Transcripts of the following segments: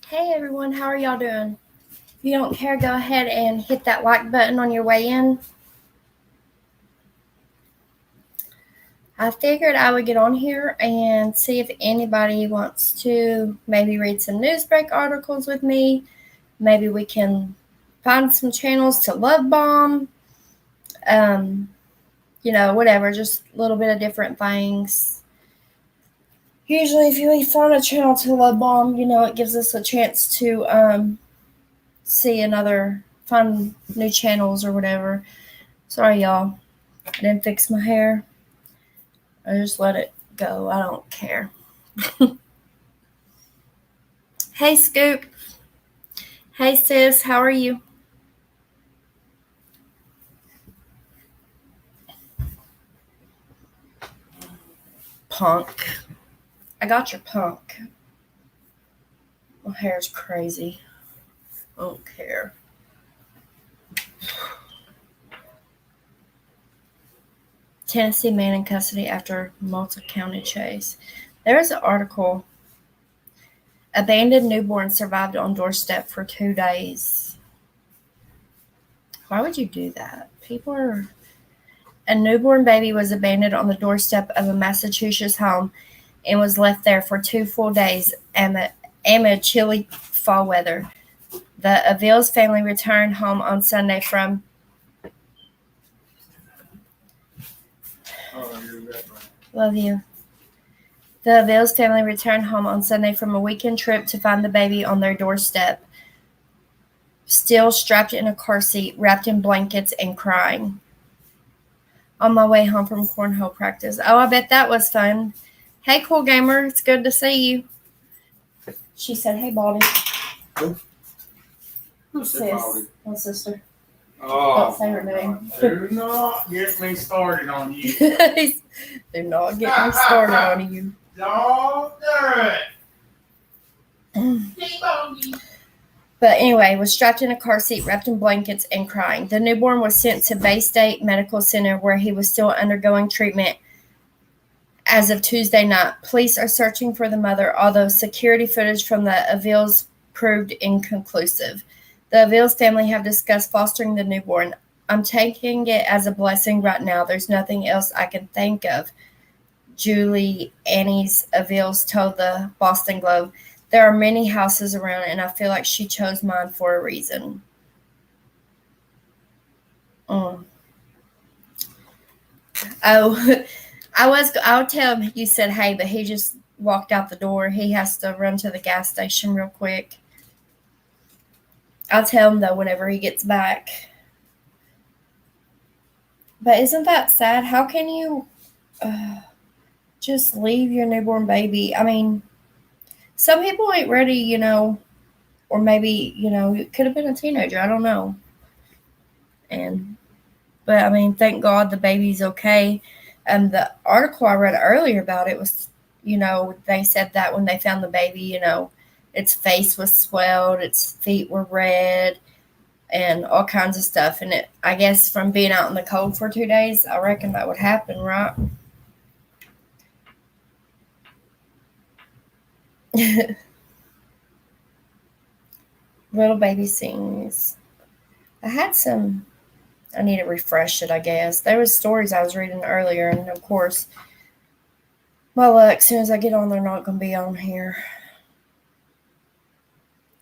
Hey everyone, how are y'all doing? If you don't care, go ahead and hit that like button on your way in. I figured I would get on here and see if anybody wants to maybe read some NewsBreak articles with me. Maybe we can find some channels to love bomb. Whatever, just a little bit of different things. Usually if we find a channel to love bomb, it gives us a chance to see find new channels or whatever. Sorry, y'all. I didn't fix my hair. I just let it go. I don't care. Hey, Scoop. Hey, sis. How are you? Punk. I got your punk. My hair's crazy. I don't care. Tennessee man in custody after multi-county chase. There's an article. Abandoned newborn survived on doorstep for 2 days. Why would you do that? A newborn baby was abandoned on the doorstep of a Massachusetts home and was left there for 2 full days amid chilly fall weather. The Avils family returned home on Sunday from Love you. The Avils family returned home on Sunday from a weekend trip to find the baby on their doorstep, still strapped in a car seat, wrapped in blankets, and crying. On my way home from cornhole practice. Oh, I bet that was fun. Hey, cool gamer. It's good to see you. She said, hey, Baldy. Who's sis? My sister. Oh, don't say her name. Do not get me started on you. Do not get me started on you. Don't do it. Keep on you. But anyway, was strapped in a car seat, wrapped in blankets, and crying. The newborn was sent to Bay State Medical Center, where he was still undergoing treatment as of Tuesday night. Police are searching for the mother, although security footage from the Avils proved inconclusive. The Avils family have discussed fostering the newborn. I'm taking it as a blessing right now. There's nothing else I can think of, Julie Annie's Avils told the Boston Globe. There are many houses around, and I feel like she chose mine for a reason. Oh, I'll tell him you said hey, but he just walked out the door. He has to run to the gas station real quick. I'll tell him, though, whenever he gets back. But isn't that sad? How can you just leave your newborn baby? I mean, some people ain't ready, or maybe, it could have been a teenager. I don't know. But I mean, thank God the baby's okay. The article I read earlier about it was, they said that when they found the baby, its face was swelled, its feet were red, and all kinds of stuff. And I guess from being out in the cold for 2 days, I reckon that would happen, right? Little baby sings. I need to refresh it, I guess. There was stories I was reading earlier, and of course, my luck, as soon as I get on, they're not going to be on here.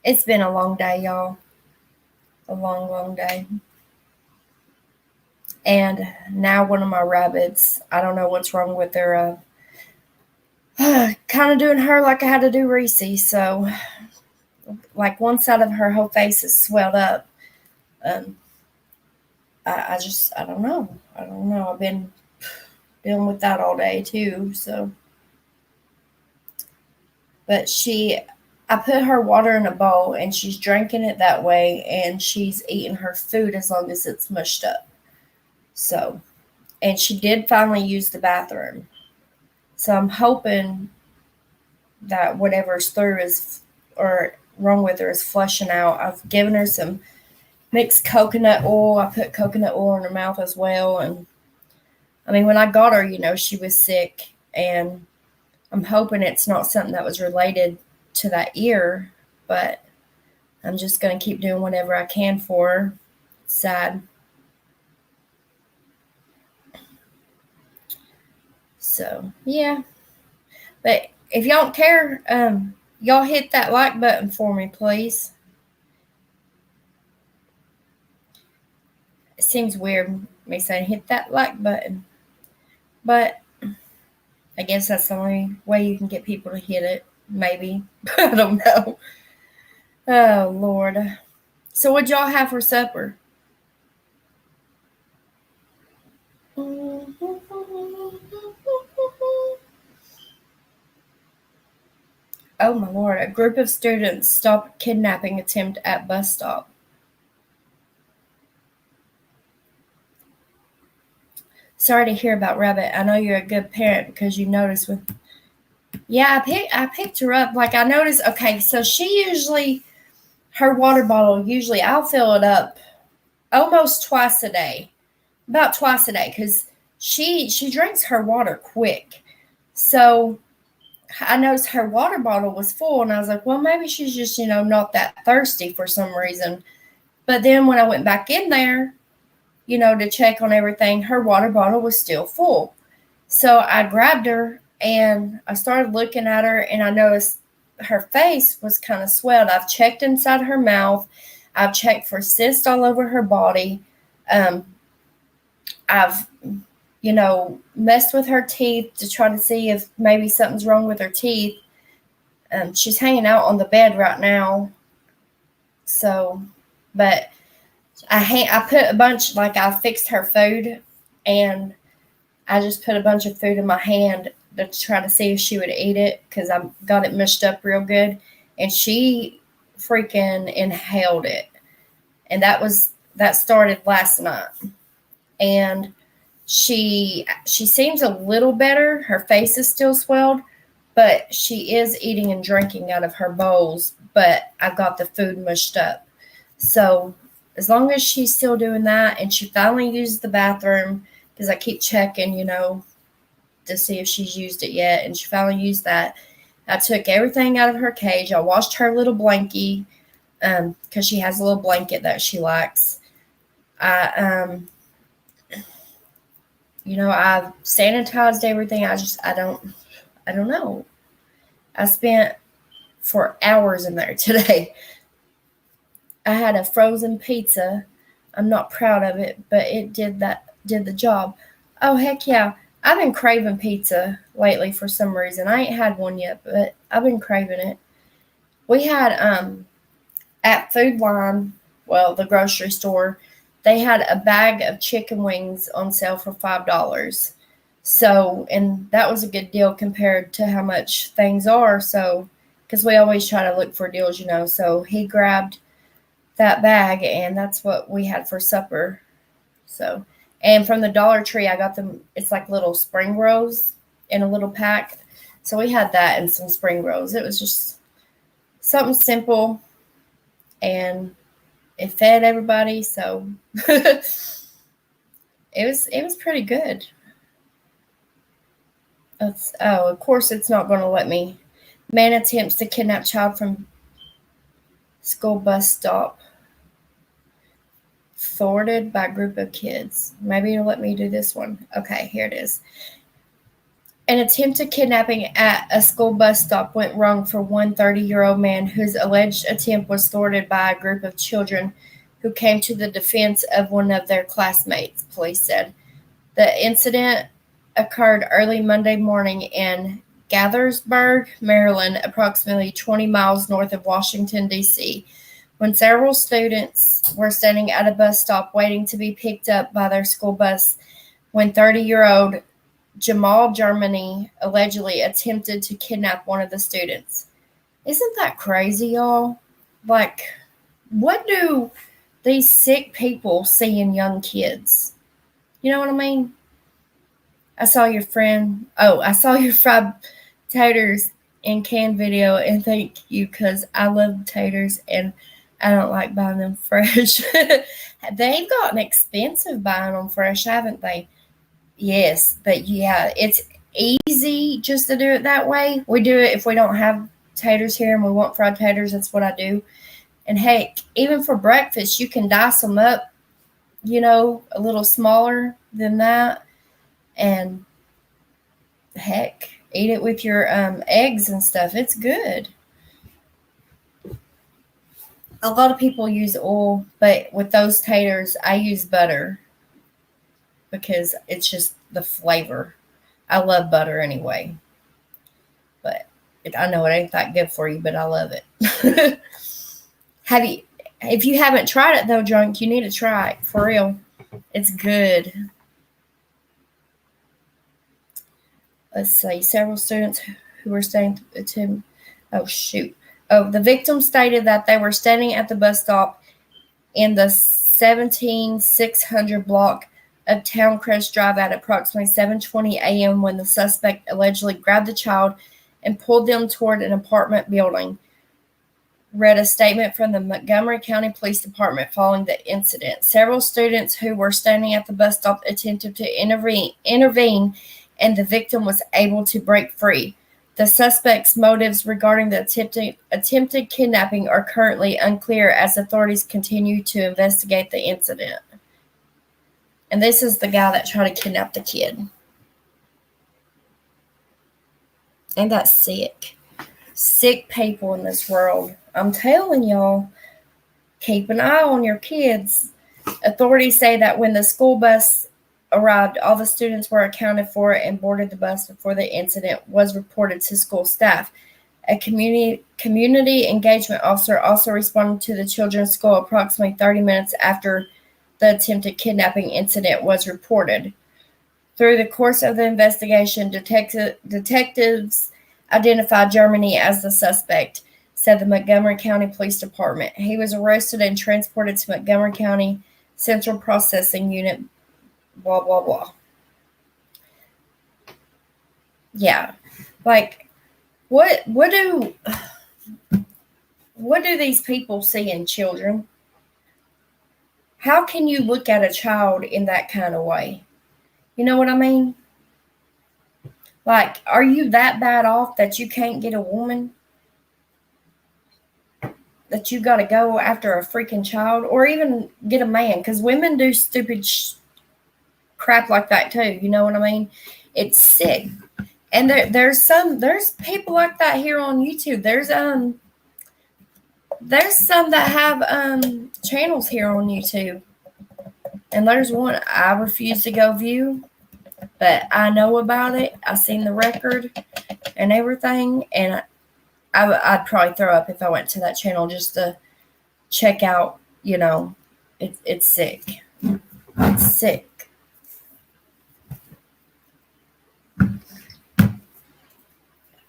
It's been a long day, y'all. A long, long day. And now one of my rabbits, I don't know what's wrong with her, kind of doing her like I had to do Reese. So, like one side of her whole face is swelled up. I don't know. I've been dealing with that all day too. So, but I put her water in a bowl and she's drinking it that way, and she's eating her food as long as it's mushed up. So, and she did finally use the bathroom. So I'm hoping that whatever's wrong with her is flushing out. I've given her some mixed coconut oil. I put coconut oil in her mouth as well. And I mean, when I got her, she was sick, and I'm hoping it's not something that was related to that ear, but I'm just going to keep doing whatever I can for her. It's sad. So, yeah. But if y'all don't care, y'all hit that like button for me, please. It seems weird me saying hit that like button. But I guess that's the only way you can get people to hit it. Maybe. I don't know. Oh, Lord. So what'd y'all have for supper? Oh, my Lord. A group of students stopped kidnapping attempt at bus stop. Sorry to hear about Rabbit. I know you're a good parent because you noticed with... Yeah, I picked her up. Like, I noticed... Okay, so she usually... Her water bottle, usually I'll fill it up almost twice a day. About twice a day because she drinks her water quick. So I noticed her water bottle was full, and I was like, well, maybe she's just, not that thirsty for some reason. But then when I went back in there, to check on everything, her water bottle was still full. So I grabbed her, and I started looking at her, and I noticed her face was kind of swelled. I've checked inside her mouth. I've checked for cysts all over her body. I've messed with her teeth to try to see if maybe something's wrong with her teeth. She's hanging out on the bed right now. So, but I put a bunch, I fixed her food, and I just put a bunch of food in my hand to try to see if she would eat it because I got it mushed up real good, and she freaking inhaled it. And that started last night. And she seems a little better. Her face is still swelled, but she is eating and drinking out of her bowls, but I got the food mushed up. So as long as she's still doing that, and she finally used the bathroom, because I keep checking, to see if she's used it yet, and she finally used that. I took everything out of her cage. I washed her little blankie, because she has a little blanket that she likes. I've sanitized everything. I don't know. I spent 4 hours in there today. I had a frozen pizza. I'm not proud of it, but it did the job. Oh, heck yeah. I've been craving pizza lately for some reason. I ain't had one yet, but I've been craving it. We had, at Food Line, the grocery store, they had a bag of chicken wings on sale for $5. So, and that was a good deal compared to how much things are. So, because we always try to look for deals, So he grabbed that bag, and that's what we had for supper. So, and from the Dollar Tree, I got them. It's like little spring rolls in a little pack. So we had that and some spring rolls. It was just something simple, and it fed everybody. So it was pretty good. Of course, it's not going to let me. Man attempts to kidnap child from school bus stop. Thwarted by group of kids. Maybe it'll let me do this one. Okay, here it is. An attempted kidnapping at a school bus stop went wrong for one 30-year-old man whose alleged attempt was thwarted by a group of children who came to the defense of one of their classmates, police said. The incident occurred early Monday morning in Gaithersburg, Maryland, approximately 20 miles north of Washington, D.C., when several students were standing at a bus stop waiting to be picked up by their school bus when 30-year-old Jamal Germany allegedly attempted to kidnap one of the students. Isn't that crazy, y'all? What do these sick people see in young kids? You know what I mean? I saw your friend. Oh, I saw your fried taters in can video, and thank you, because I love taters and I don't like buying them fresh. They've gotten expensive buying them fresh, haven't they? Yes, but yeah, it's easy just to do it that way. We do it if we don't have taters here and we want fried taters, that's what I do. And heck, even for breakfast, you can dice them up, a little smaller than that. And heck, eat it with your eggs and stuff. It's good. A lot of people use oil, but with those taters, I use butter because it's just the flavor. I love butter anyway. But I know it ain't that good for you, but I love it. If you haven't tried it though, Drunk, you need to try it for real. It's good. Let's see. Several students who were staying to. Oh shoot. Oh, the victim stated that they were standing at the bus stop in the 17600 block of Towncrest Drive at approximately 7:20 a.m. when the suspect allegedly grabbed the child and pulled them toward an apartment building. Read a statement from the Montgomery County Police Department following the incident. Several students who were standing at the bus stop attempted to intervene, and the victim was able to break free. The suspect's motives regarding the attempted kidnapping are currently unclear as authorities continue to investigate the incident. And this is the guy that tried to kidnap the kid. And that's sick. Sick people in this world. I'm telling y'all, keep an eye on your kids. Authorities say that when the school bus arrived, all the students were accounted for and boarded the bus before the incident was reported to school staff. A community engagement officer also responded to the children's school approximately 30 minutes after the attempted kidnapping incident was reported. Through the course of the investigation, detectives identified Germany as the suspect, said the Montgomery County Police Department. He was arrested and transported to Montgomery County Central Processing Unit, blah, blah, blah. Yeah. Like, what do these people see in children? How can you look at a child in that kind of way? You know what I mean? Like, are you that bad off that you can't get a woman? That you got to go after a freaking child? Or even get a man? Because women do stupid crap like that too. You know what I mean? It's sick. And there's people like that here on YouTube. There's some that have channels here on YouTube. And there's one I refuse to go view. But I know about it. I seen the record and everything, and I'd probably throw up if I went to that channel just to check out. It's sick. It's sick.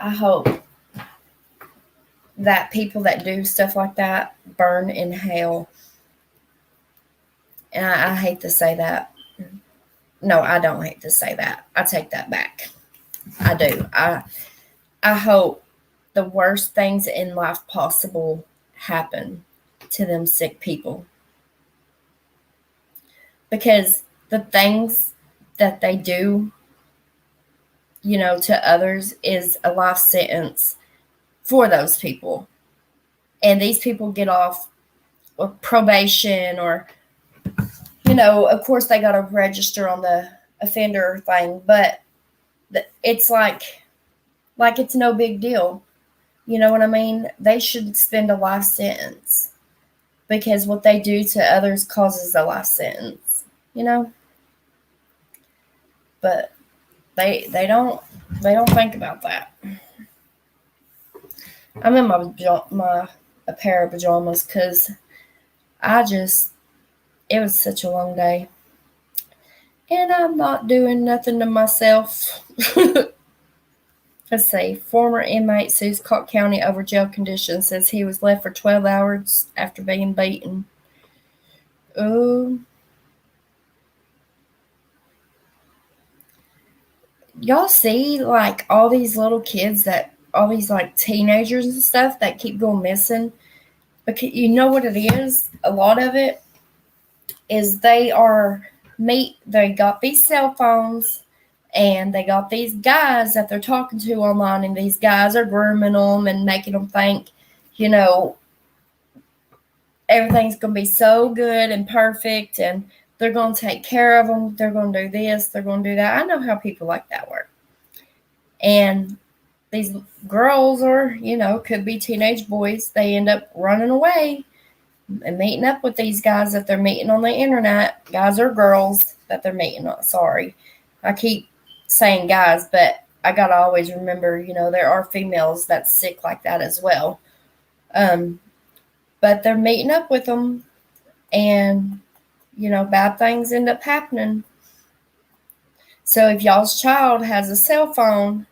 I hope that people that do stuff like that burn in hell. And I hate to say that. No, I don't hate to say that. I take that back. I do. I hope the worst things in life possible happen to them sick people. Because the things that they do, to others is a life sentence for those people. And these people get off with probation or of course they got to register on the offender thing, but it's like it's no big deal. You know what I mean? They should spend a life sentence because what they do to others causes a life sentence, But they don't think about that. I'm in a pair of pajamas because it was such a long day. And I'm not doing nothing to myself. Let's see. Former inmate sues Cook County over jail conditions. Says he was left for 12 hours after being beaten. Oh. Y'all see, like, all these little kids all these, like, teenagers and stuff that keep going missing? Because you know what it is? A lot of it is they got these cell phones And they got these guys that they're talking to online, and these guys are grooming them and making them think, you know, everything's going to be so good and perfect, and they're going to take care of them. They're going to do this. They're going to do that. I know how people like that work. And these girls, or, you know, could be teenage boys, they end up running away and meeting up with these guys that they're meeting on the internet. Guys or girls that they're meeting on. Sorry. I keep saying guys, but I got to always remember, you know, there are females that's sick like that as well. But they're meeting up with them, and, you know, bad things end up happening. So if y'all's child has a cell phone,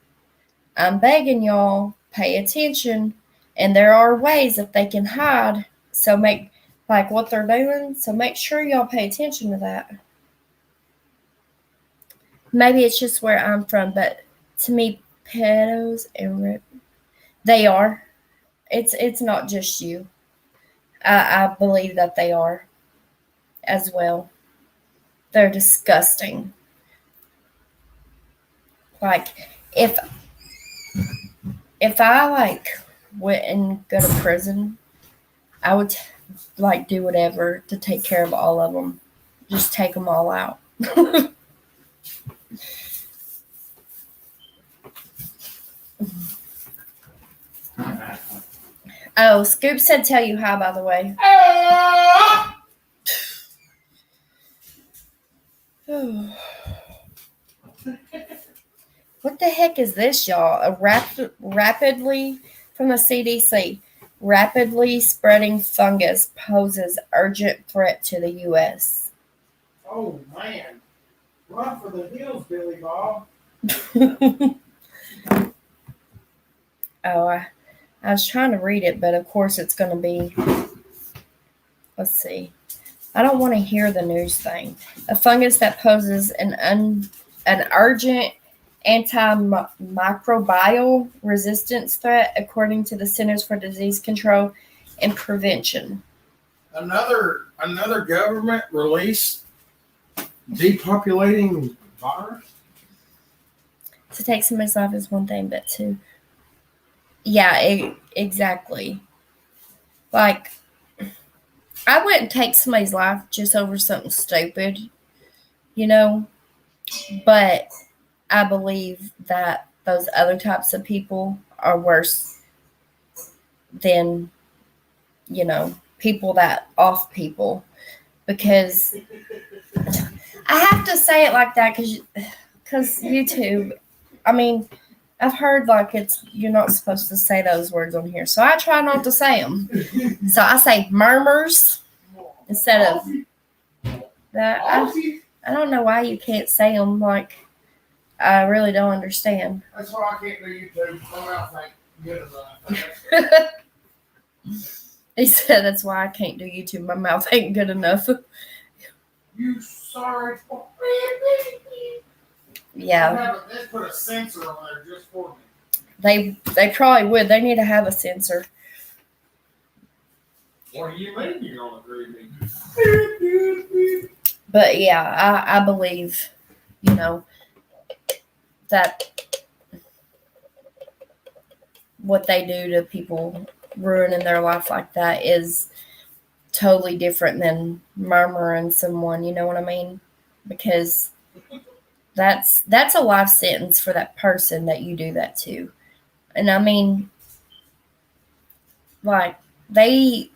I'm begging y'all, pay attention. And there are ways that they can hide. So make, like, what they're doing. So make sure y'all pay attention to that. Maybe it's just where I'm from, but to me, pedos and they are. It's not just you. I believe that they are as well. They're disgusting. Like, if I, like, went and go to prison, I would, like, do whatever to take care of all of them. Just take them all out. Oh, Scoop said tell you hi, by the way. What the heck is this, y'all? A rapidly, from the CDC, rapidly spreading fungus poses urgent threat to the U.S. Oh, man. Run for the hills, Billy Bob. Oh, I was trying to read it, but of course it's going to be, let's see. I don't want to hear the news thing. A fungus that poses an urgent antimicrobial resistance threat, according to the Centers for Disease Control and Prevention. Another government release depopulating virus? To take somebody's life is one thing, but to, yeah, exactly. Like, I wouldn't take somebody's life just over something stupid, you know, but I believe that those other types of people are worse than, you know, people that off people, because I have to say it like that because YouTube, I mean, I've heard like you're not supposed to say those words on here, so I try not to say them. So I say murmurs instead of that. I don't know why you can't say them. Like, I really don't understand. That's why I can't do YouTube. My mouth ain't good enough. He said that's why I can't do YouTube. My mouth ain't good enough. You sorry. Yeah. Let's put a sensor on there just for me. They probably would. They need to have a sensor. What do you mean you don't agree with me? But yeah, I believe, you know, that what they do to people, ruining their life like that, is totally different than murmuring someone, you know what I mean? Because that's a life sentence for that person that you do that to. And I mean, like, when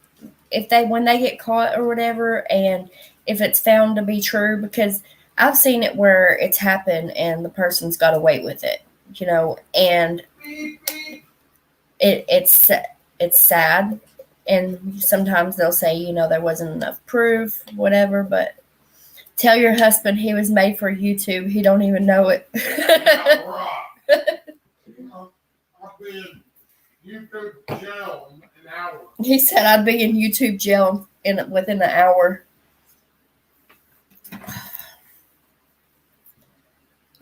they get caught or whatever, and if it's found to be true, because I've seen it where it's happened and the person's got away with it, you know, and it's sad. And sometimes they'll say, you know, there wasn't enough proof, whatever, but tell your husband he was made for YouTube. He don't even know it. I'll be in YouTube jail in an hour. He said I'd be in YouTube jail within an hour.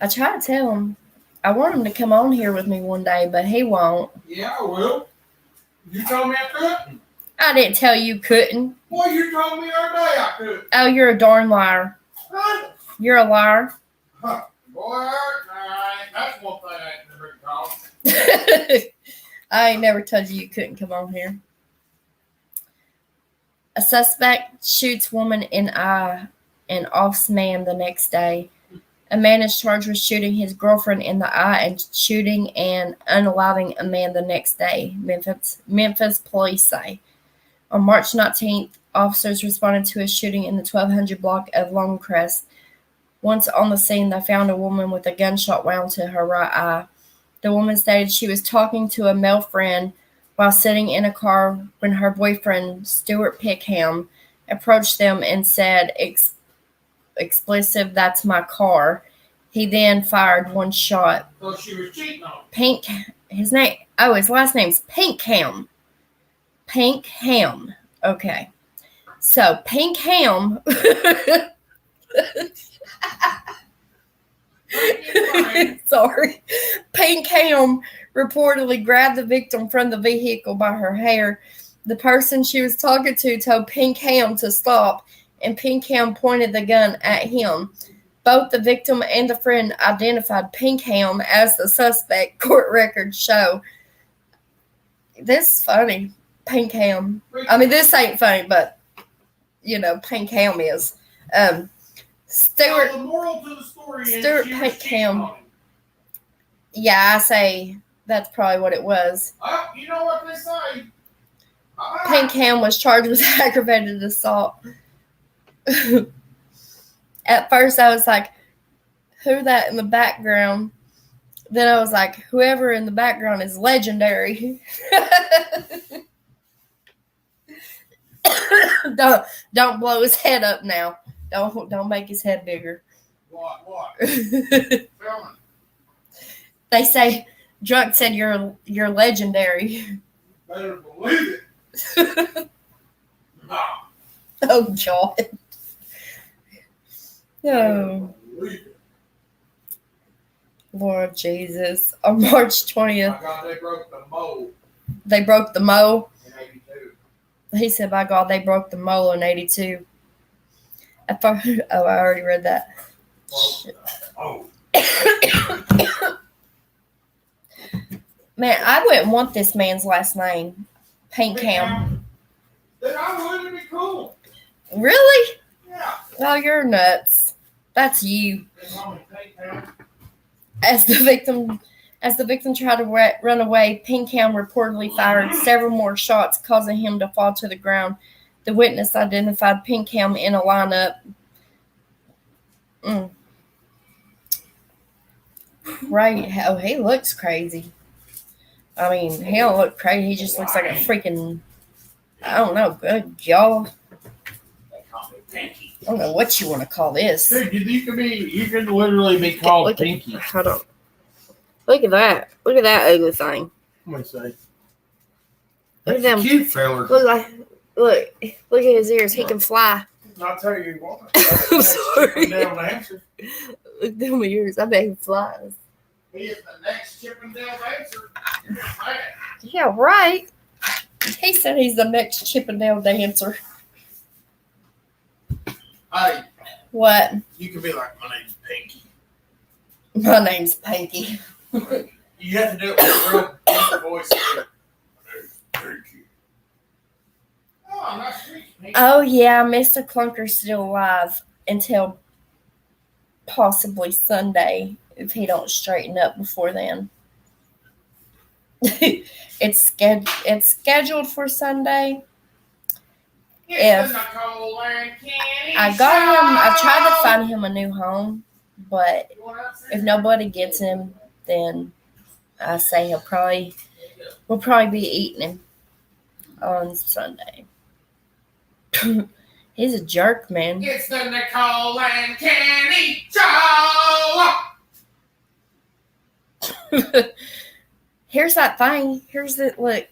I try to tell him. I want him to come on here with me one day, but he won't. Yeah, I will. You told me I couldn't. I didn't tell you couldn't. Well, you told me the other day I could. Oh, you're a darn liar. Huh? You're a liar. Huh. Boy, that's one thing I ain't never called. I ain't never told you couldn't come on here. A suspect shoots woman in eye and offs man the next day. A man is charged with shooting his girlfriend in the eye and shooting and unaliving a man the next day, Memphis police say. On March 19th, officers responded to a shooting in the 1200 block of Longcrest. Once on the scene, they found a woman with a gunshot wound to her right eye. The woman stated she was talking to a male friend while sitting in a car when her boyfriend, Stuart Pickham, approached them and said, expletive, "That's my car." He then fired one shot. So she was cheating on him. His last name's Pinkham. Pinkham. Okay. So Pinkham sorry. Pinkham reportedly grabbed the victim from the vehicle by her hair. The person she was talking to told Pinkham to stop, and Pinkham pointed the gun at him. Both the victim and the friend identified Pinkham as the suspect, court records show. This is funny. Pinkham. I mean, this ain't funny, but, Pinkham is. Stuart. So the moral to the story is Stuart she was cheating Pinkham. on him. Yeah, I say that's probably what it was. You know what they say. Pinkham was charged with aggravated assault. At first, I was like, who that in the background? Then I was like, whoever in the background is legendary. Don't blow his head up now. Don't make his head bigger. What? They say Drunk said you're legendary. Better believe it. Nah. Oh God. No. Believe it. Lord Jesus. On March 20th. My God, they broke the mold They broke the mole. in 82. He said, by God, they broke the mole in 82. I already read that. Oh. Man, I wouldn't want this man's last name. Pinkham. Then I wouldn't be cool. Really? Yeah. Oh, you're nuts. That's you. They call me Pinkham. As the victim tried to run away, Pinkham reportedly fired several more shots, causing him to fall to the ground. The witness identified Pinkham in a lineup. Right. Oh, he looks crazy. I mean, he don't look crazy. He just looks like a freaking, I don't know, good God. They call me Pinky. I don't know what you want to call this. Dude, you could literally be called Pinky. Hold on. Look at that. Look at that ugly thing. What do you say? Look at That's them. a cute fella. Look at his ears. He can fly. I'll tell you what. I'm sorry. Down answer. Look at them ears. I bet he flies. He is the next Chippendale dancer. Yeah, right. He said he's the next Chippendale dancer. Hey, What? you could be like, my name's Pinky. My name's Pinky. You have to do it with a real deep voice. Pinky. Oh, nice to meet you, Pinky. Oh, yeah, Mr. Clunker's still alive until possibly Sunday if he don't straighten up before then. It's scheduled for Sunday. It's the Nicole and Kenny I tried to find him a new home, but if nobody gets him, then I say we'll probably be eating him on Sunday. He's a jerk, man. It's the Nicole and Kenny show. Here's that thing. Look.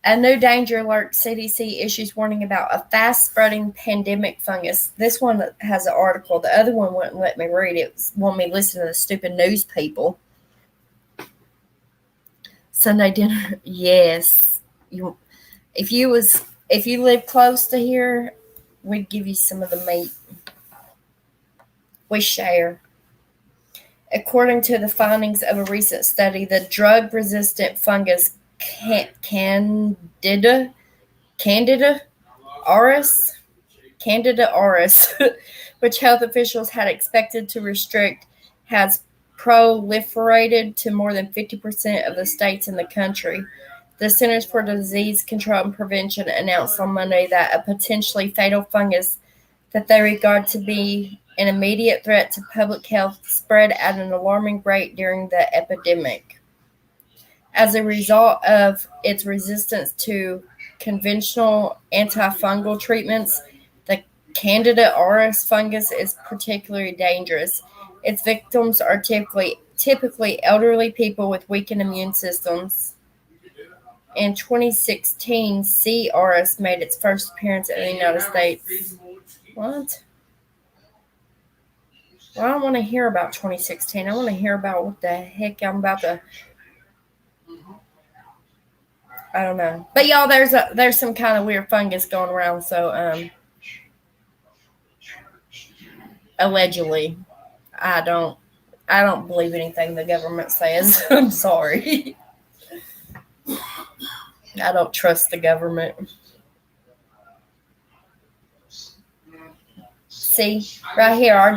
A new danger alert. CDC issues warning about a fast-spreading pandemic fungus. This one has an article. The other one wouldn't let me read it. It wanted me to listen to the stupid news people. Sunday dinner. Yes. If you live close to here, we'd give you some of the meat. We share. According to the findings of a recent study, the drug-resistant fungus Candida auris, which health officials had expected to restrict, has proliferated to more than 50% of the states in the country. The Centers for Disease Control and Prevention announced on Monday that a potentially fatal fungus that they regard to be an immediate threat to public health spread at an alarming rate during the epidemic. As a result of its resistance to conventional antifungal treatments, the Candida auris fungus is particularly dangerous. Its victims are typically elderly people with weakened immune systems. In 2016, C. auris made its first appearance in the United States. What? Well, I don't want to hear about 2016. I want to hear about what the heck I'm about to. I don't know, but y'all, there's some kind of weird fungus going around. So, allegedly, I don't believe anything the government says. I'm sorry. I don't trust the government. See, right here, our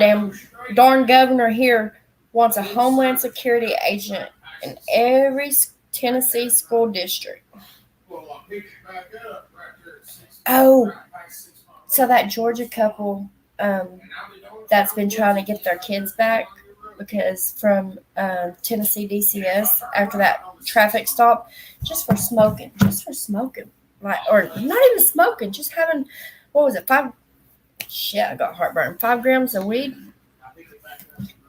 darn governor here wants a Homeland Security agent in every Tennessee school district. Oh, so that Georgia couple that's been trying to get their kids back because from Tennessee DCS after that traffic stop, just for smoking, like, or not even smoking, just having, what was it, I got heartburn, 5 grams of weed,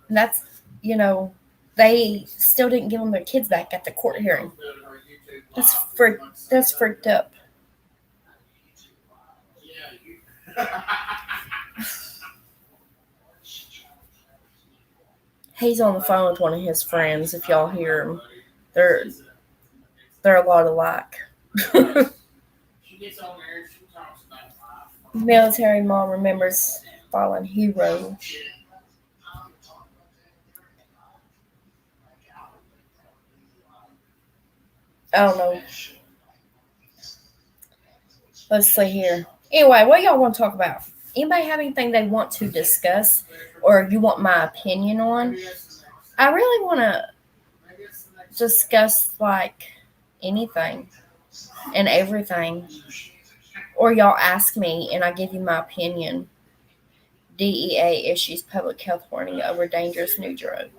and that's, they still didn't give them their kids back at the court hearing. That's freaked up. He's on the phone with one of his friends. If y'all hear him, they're a lot alike. Military mom remembers fallen hero. I don't know. Let's see here. Anyway, what y'all want to talk about? Anybody have anything they want to discuss or you want my opinion on? I really want to discuss like anything and everything. Or y'all ask me and I give you my opinion. DEA issues public health warning over dangerous new drug.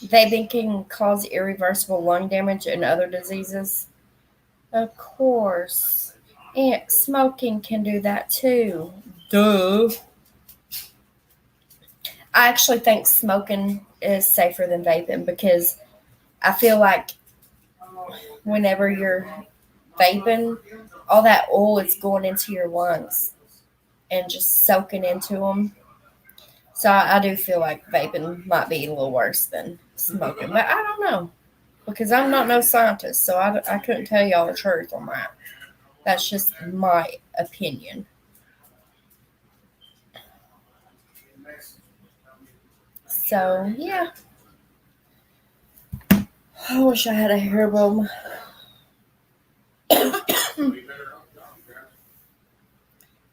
Vaping can cause irreversible lung damage and other diseases. Of course. And smoking can do that too. Duh. I actually think smoking is safer than vaping because I feel like whenever you're vaping, all that oil is going into your lungs and just soaking into them. So I do feel like vaping might be a little worse than smoking, but I don't know because I'm not no scientist, so I couldn't tell y'all the truth on that. That's just my opinion. So yeah, I wish I had a hair bulb.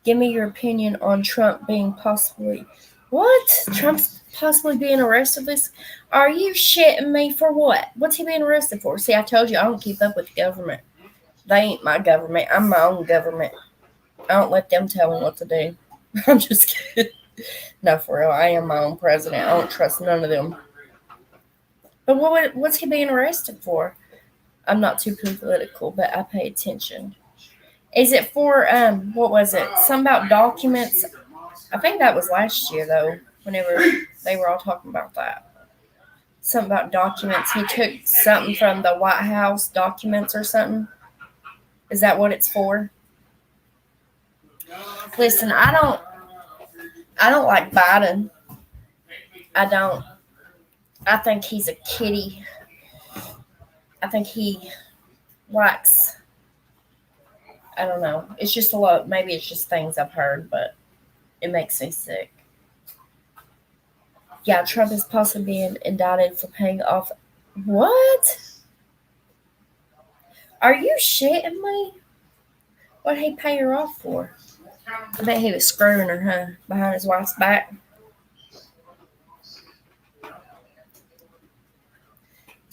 Give me your opinion on Trump being possibly. What? Trump's possibly being arrested this? Are you shitting me for what? What's he being arrested for? See, I told you I don't keep up with the government. They ain't my government. I'm my own government. I don't let them tell me what to do. I'm just kidding. No, for real. I am my own president. I don't trust none of them. But what's he being arrested for? I'm not too political, but I pay attention. Is it for, what was it? Something about documents. I think that was last year, though, whenever they were all talking about that. Something about documents. He took something from the White House documents or something. Is that what it's for? Listen, I don't like Biden. I don't. I think he's a kitty. I think he likes I don't know. It's just a lot. Maybe it's just things I've heard, but it makes me sick. Yeah, Trump is possibly being indicted for paying off. What? Are you shitting me? What'd he pay her off for? I bet he was screwing her, huh? Behind his wife's back.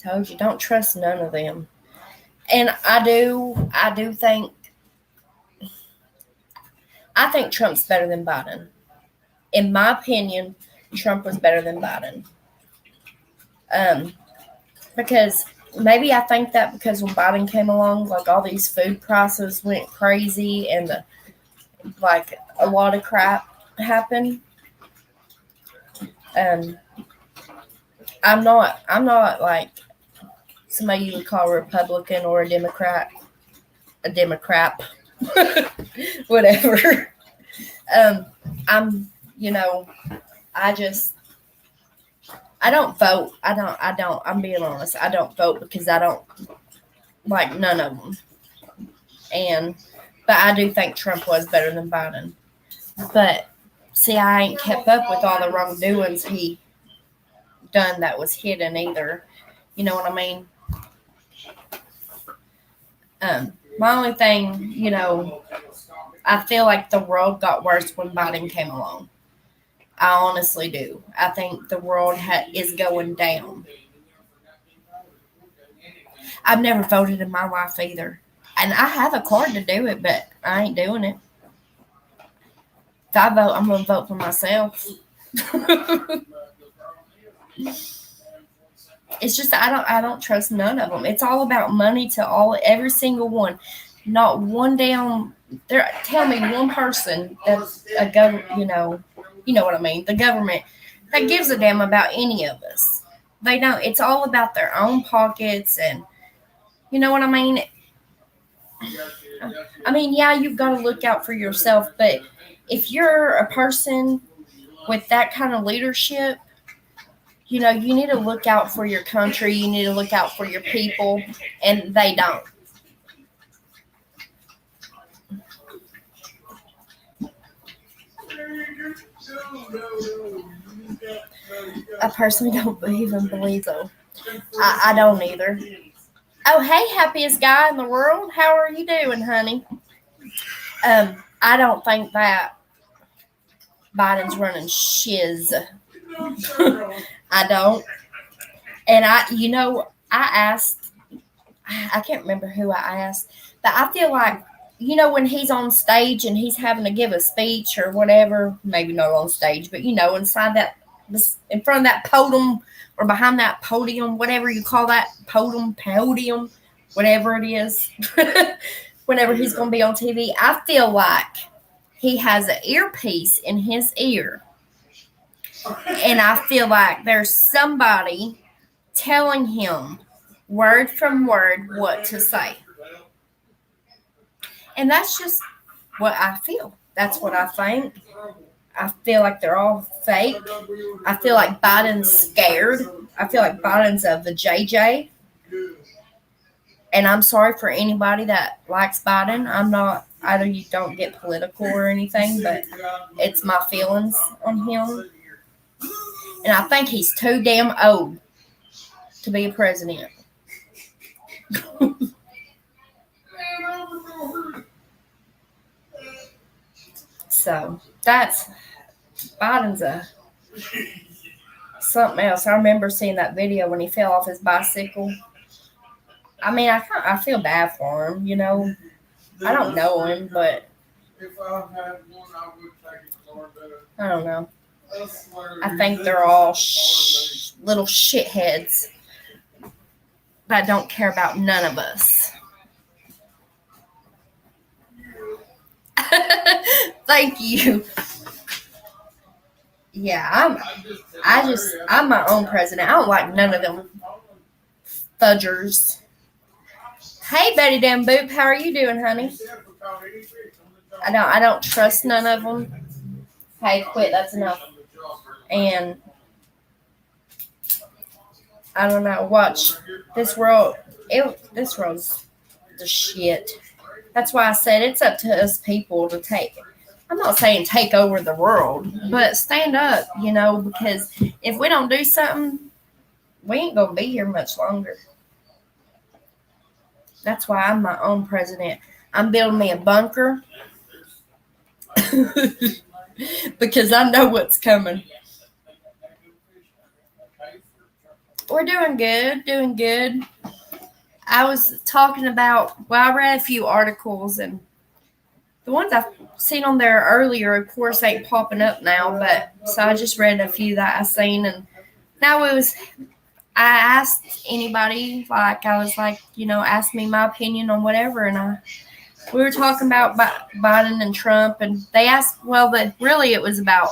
Told you, don't trust none of them. And I think Trump's better than Biden. In my opinion, Trump was better than Biden. Because maybe I think that because when Biden came along, like all these food prices went crazy and like a lot of crap happened. I'm not like somebody you would call a Republican or a Democrat, whatever. I'm, I don't vote. I'm being honest. I don't vote because I don't like none of them. But I do think Trump was better than Biden. But see, I ain't kept up with all the wrongdoings he done that was hidden either. You know what I mean? My only thing, I feel like the world got worse when Biden came along. I honestly do. I think the world is going down. I've never voted in my life either. And I have a card to do it, but I ain't doing it. If I vote, I'm going to vote for myself. It's just I don't trust none of them. It's all about money to every single one. Not one damn. Tell me one person that's you know what I mean. The government that gives a damn about any of us. They don't. It's all about their own pockets, and you know what I mean. I mean, yeah, you've got to look out for yourself, but if you're a person with that kind of leadership, you need to look out for your country. You need to look out for your people, and they don't. I personally don't even believe so. I don't either. Oh, hey, happiest guy in the world. How are you doing, honey? I don't think that Biden's running shiz. I don't. And I asked, I can't remember who I asked, but I feel like, when he's on stage and he's having to give a speech or whatever, maybe not on stage, but, inside in front of that podium or behind that podium, whatever you call that, podium, whatever it is, whenever he's going to be on TV, I feel like he has an earpiece in his ear. And I feel like there's somebody telling him word from word what to say. And that's just what I feel. That's what I think. I feel like they're all fake. I feel like Biden's scared. I feel like Biden's a vajayjay. And I'm sorry for anybody that likes Biden. I know you don't get political or anything, but it's my feelings on him. And I think he's too damn old to be a president. So Biden's something else. I remember seeing that video when he fell off his bicycle. I mean, I feel bad for him, I don't know him, but if I had one, I would take it for I don't know. I think they're all little shitheads that don't care about none of us. Thank you. Yeah, I'm my own president. I don't like none of them fudgers. Hey, Betty Damn Boop, how are you doing, honey? I don't trust none of them. Hey, quit. That's enough. And I don't know. Watch this world. This world's the shit. That's why I said it's up to us people to take. I'm not saying take over the world, but stand up, because if we don't do something, we ain't gonna be here much longer. That's why I'm my own president. I'm building me a bunker because I know what's coming. We're doing good, doing good. I was talking about, I read a few articles, and the ones I've seen on there earlier, of course, ain't popping up now, but so I just read a few that I seen, and now I asked anybody, like, I was like, ask me my opinion on whatever, and we were talking about Biden and Trump, and they asked, but really it was about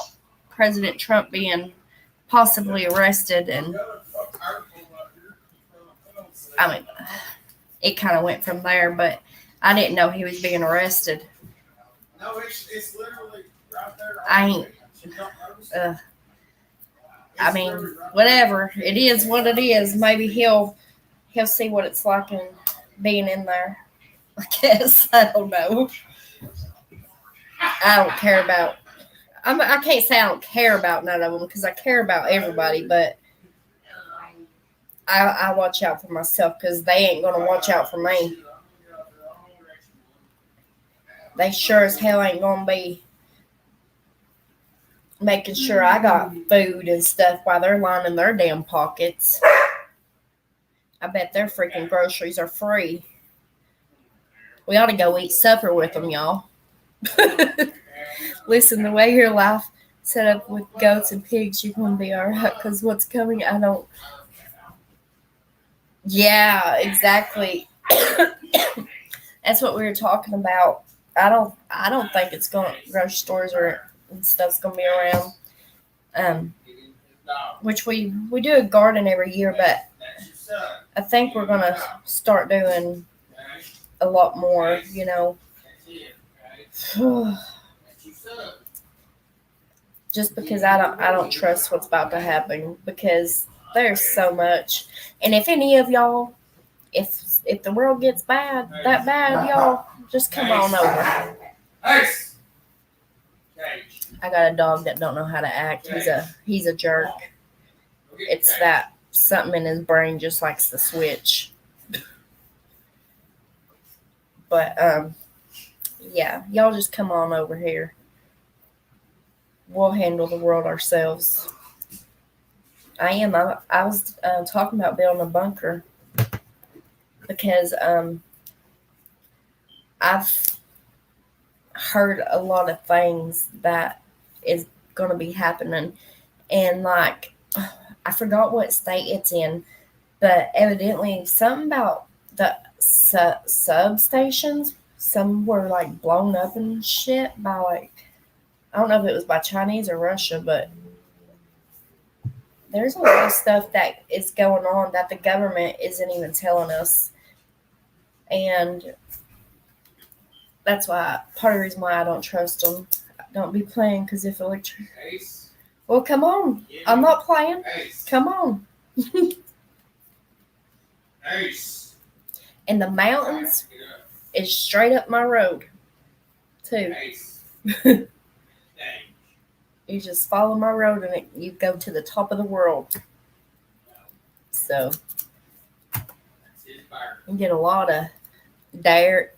President Trump being possibly arrested, and I mean, it kind of went from there, but I didn't know he was being arrested. No, it's literally right there. I ain't. I mean, whatever. It is what it is. Maybe he'll see what it's like in being in there. I guess. I don't know. I don't care about. I can't say I don't care about none of them because I care about everybody, but I watch out for myself because they ain't gonna watch out for me. They sure as hell ain't gonna be making sure I got food and stuff while they're lining their damn pockets. I bet their freaking groceries are free. We ought to go eat supper with them, y'all. Listen, the way your life set up with goats and pigs, you're going to be all right, because what's coming, I don't. Yeah, exactly. That's what we were talking about. I don't think it's going grocery stores and stuff's going to be around. Which we do a garden every year, but I think we're going to start doing a lot more, just because I don't trust what's about to happen, because there's so much. And if any of y'all, if the world gets that bad, y'all just come on over. I got a dog that don't know how to act. He's a jerk. It's that something in his brain just likes to switch. But yeah, y'all just come on over here. We'll handle the world ourselves. I was talking about building a bunker because I've heard a lot of things that is going to be happening, and like I forgot what state it's in, but evidently something about the substations. Some were like blown up and shit by like, I don't know if it was by Chinese or Russia, but there's a lot of stuff that is going on that the government isn't even telling us. And that's why, part of the reason why I don't trust them. Don't be playing, because if well, come on. I'm not playing. Come on. And the mountains is straight up my road, too. You just follow my road and you go to the top of the world. So you get a lot of deer,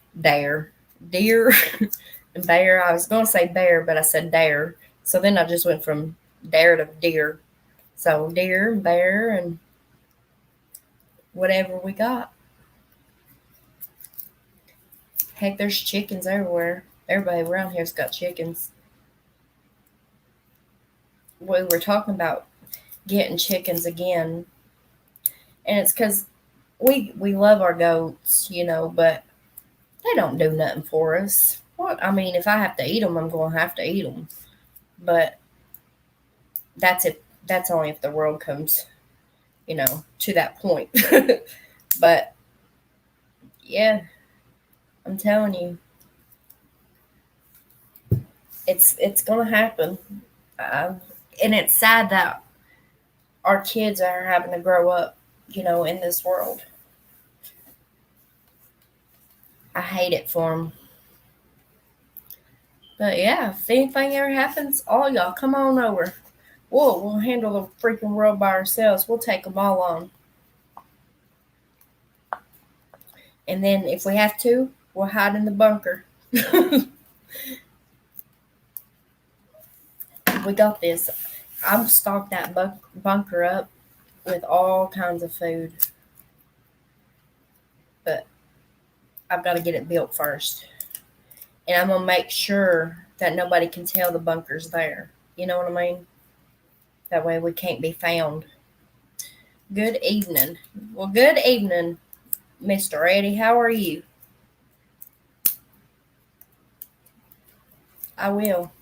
and bear. I was going to say bear, but I said dare. So then I just went from dare to deer. So deer and bear and whatever we got. Heck, there's chickens everywhere. Everybody around here's got chickens. We were talking about getting chickens again, and it's because we love our goats, but they don't do nothing for us. What I mean, if I have to eat them, I'm going to have to eat them. But that's only if the world comes, to that point. But yeah, I'm telling you, it's going to happen. And it's sad that our kids are having to grow up, in this world. I hate it for them. But yeah, if anything ever happens, all y'all come on over. We'll handle the freaking world by ourselves. We'll take them all on. And then if we have to, we'll hide in the bunker. We got this. I've stocked that bunker up with all kinds of food. But I've got to get it built first. And I'm going to make sure that nobody can tell the bunker's there. You know what I mean? That way we can't be found. Good evening. Well, good evening, Mr. Eddie. How are you? I will.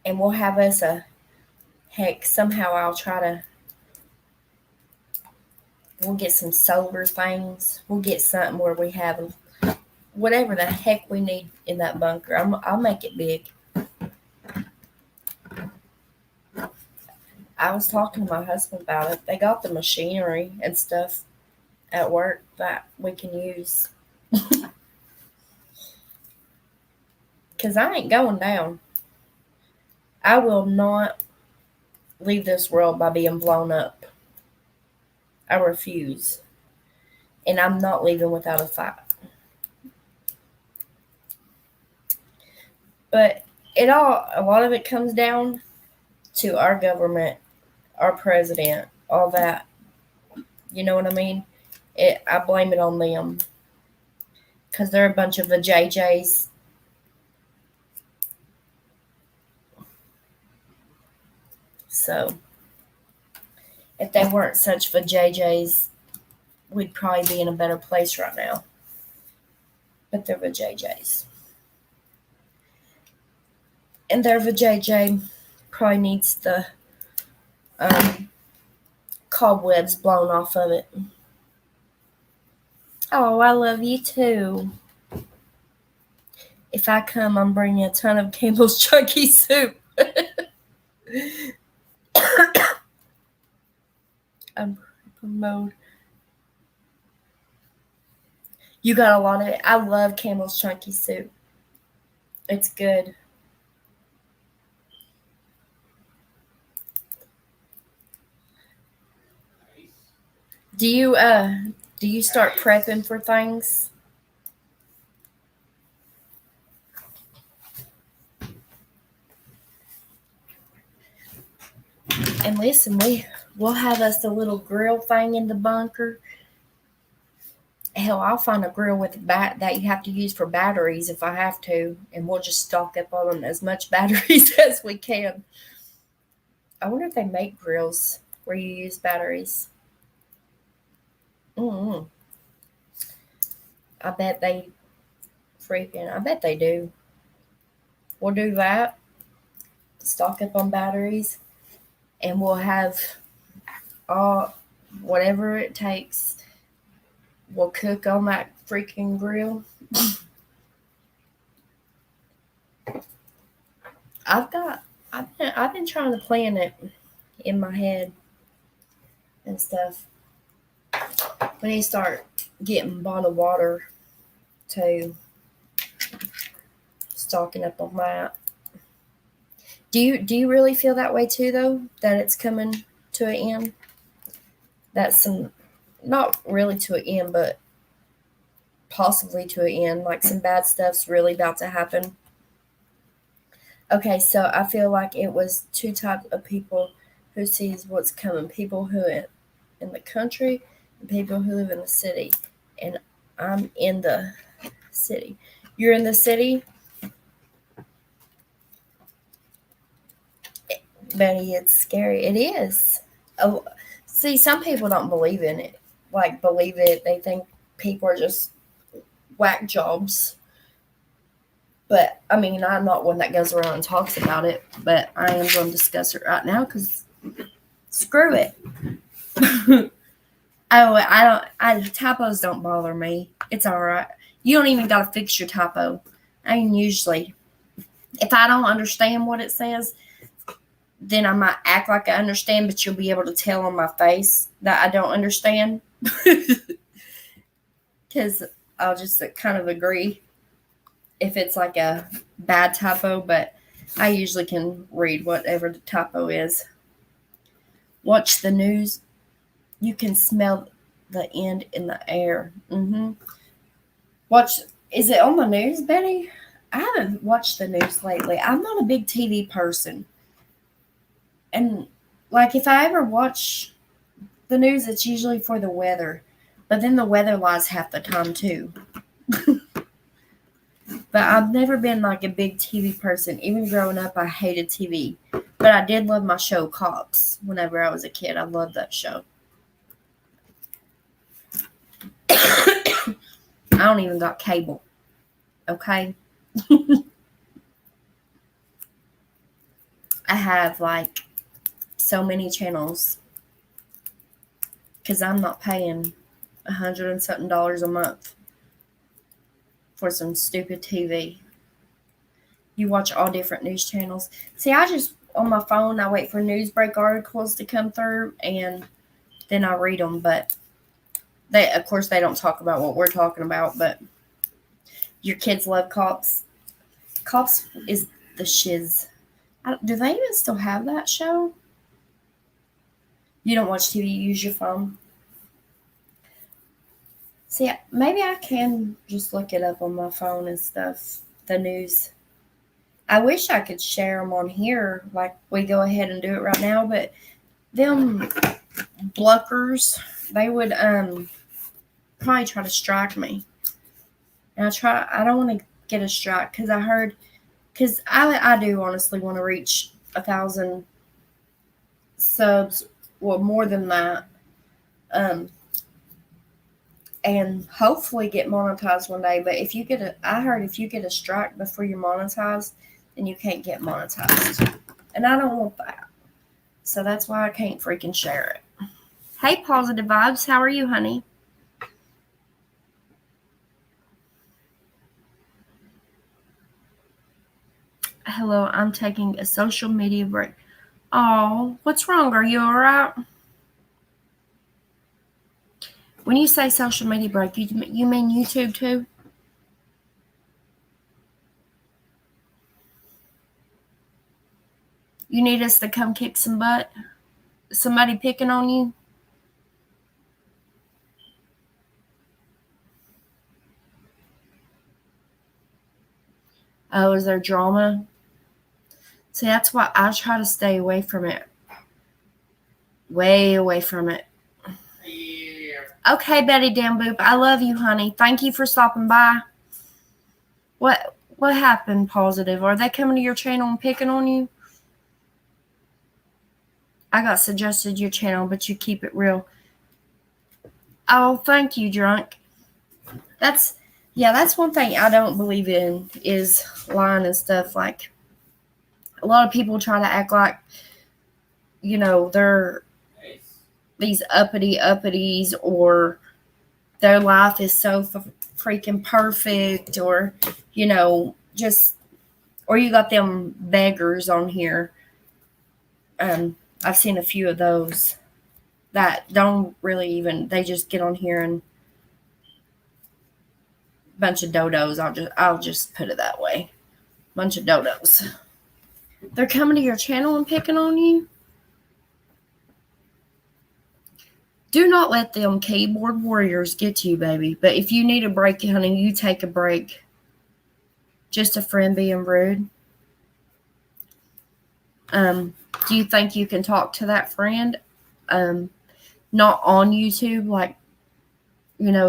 And we'll have us somehow I'll try to, we'll get some solar things. We'll get something where we have whatever the heck we need in that bunker. I'll make it big. I was talking to my husband about it. They got the machinery and stuff at work that we can use. Because I ain't going down. I will not leave this world by being blown up. I refuse. And I'm not leaving without a fight. But a lot of it comes down to our government, our president, all that. You know what I mean? I blame it on them. Because they're a bunch of vajayjays. So, if they weren't such vajayjays, we'd probably be in a better place right now. But they're vajayjays. And their vajayjay probably needs the cobwebs blown off of it. Oh, I love you too. If I come, I'm bringing a ton of Campbell's Chunky soup. I'm mode. You got a lot of it. I love Campbell's Chunky soup. It's good. Do you start prepping for things? And listen, we'll have us a little grill thing in the bunker. Hell, I'll find a grill with that you have to use for batteries if I have to, and we'll just stock up on as much batteries as we can. I wonder if they make grills where you use batteries. Mm-hmm. I bet they do. We'll do that. Stock up on batteries, and we'll have whatever it takes. We'll cook on that freaking grill. I've been trying to plan it in my head and stuff. We need to start getting bottled water too. Stocking up on that. Do you really feel that way too, though? That it's coming to an end? That's not really to an end, but possibly to an end. Like some bad stuff's really about to happen. Okay, so I feel like it was two types of people who sees what's coming. People who are in the country and people who live in the city. And I'm in the city. You're in the city? Betty, it's scary. It is. Oh, see, some people don't believe in it. Believe it. They think people are just whack jobs. But, I mean, I'm not one that goes around and talks about it. But I am going to discuss it right now because screw it. Typos don't bother me. It's all right. You don't even got to fix your typo. I mean, usually, if I don't understand what it says, then I might act like I understand, but you'll be able to tell on my face that I don't understand. because I'll just kind of agree if it's like a bad typo, but I usually can read whatever the typo is. Watch the news. You can smell the end in the air. Watch. Is it on the news, Betty? I haven't watched the news lately. I'm not a big TV person. And like if I ever watch the news, it's usually for the weather. But then the weather lies half the time too. But I've never been like a big TV person. Even growing up, I hated TV. But I did love my show Cops whenever I was a kid. I loved that show. I don't even got cable. Okay? I have like so many channels because I'm not paying $100 and something a month for some stupid TV. You watch all different news channels. See, I just, on my phone, I wait for NewsBreak articles to come through, and then I read them. But they, of course, they don't talk about what we're talking about, but your kids love Cops. Cops is the shiz. Do they even still have that show? You don't watch TV, you use your phone. See, maybe I can just look it up on my phone and stuff, the news. I wish I could share them on here, like we go ahead and do it right now, but them bluckers, they would probably try to strike me. And I don't want to get a strike because I do honestly want to reach 1,000 subs, well, more than that, and hopefully get monetized one day. But I heard if you get a strike before you're monetized, then you can't get monetized. And I don't want that. So that's why I can't freaking share it. Hey, Positive Vibes. How are you, honey? Hello, I'm taking a social media break. Oh, what's wrong? Are you all right? When you say social media break, you mean YouTube too? You need us to come kick some butt? Somebody picking on you? Oh, is there drama? See, that's why I try to stay away from it. Way away from it. Yeah. Okay, Betty Dan Boop, I love you, honey. Thank you for stopping by. What happened, Positive? Are they coming to your channel and picking on you? I got suggested your channel, but you keep it real. Oh, thank you, Drunk. That's one thing I don't believe in is lying and stuff. Like, a lot of people try to act like, they're these uppities, or their life is so freaking perfect, or, or you got them beggars on here. I've seen a few of those that don't really even, they just get on here and bunch of dodos. I'll just put it that way. Bunch of dodos. They're coming to your channel and picking on you. Do not let them keyboard warriors get to you, baby. But if you need a break, honey, you take a break. Just a friend being rude. Do you think you can talk to that friend? Not on YouTube, like,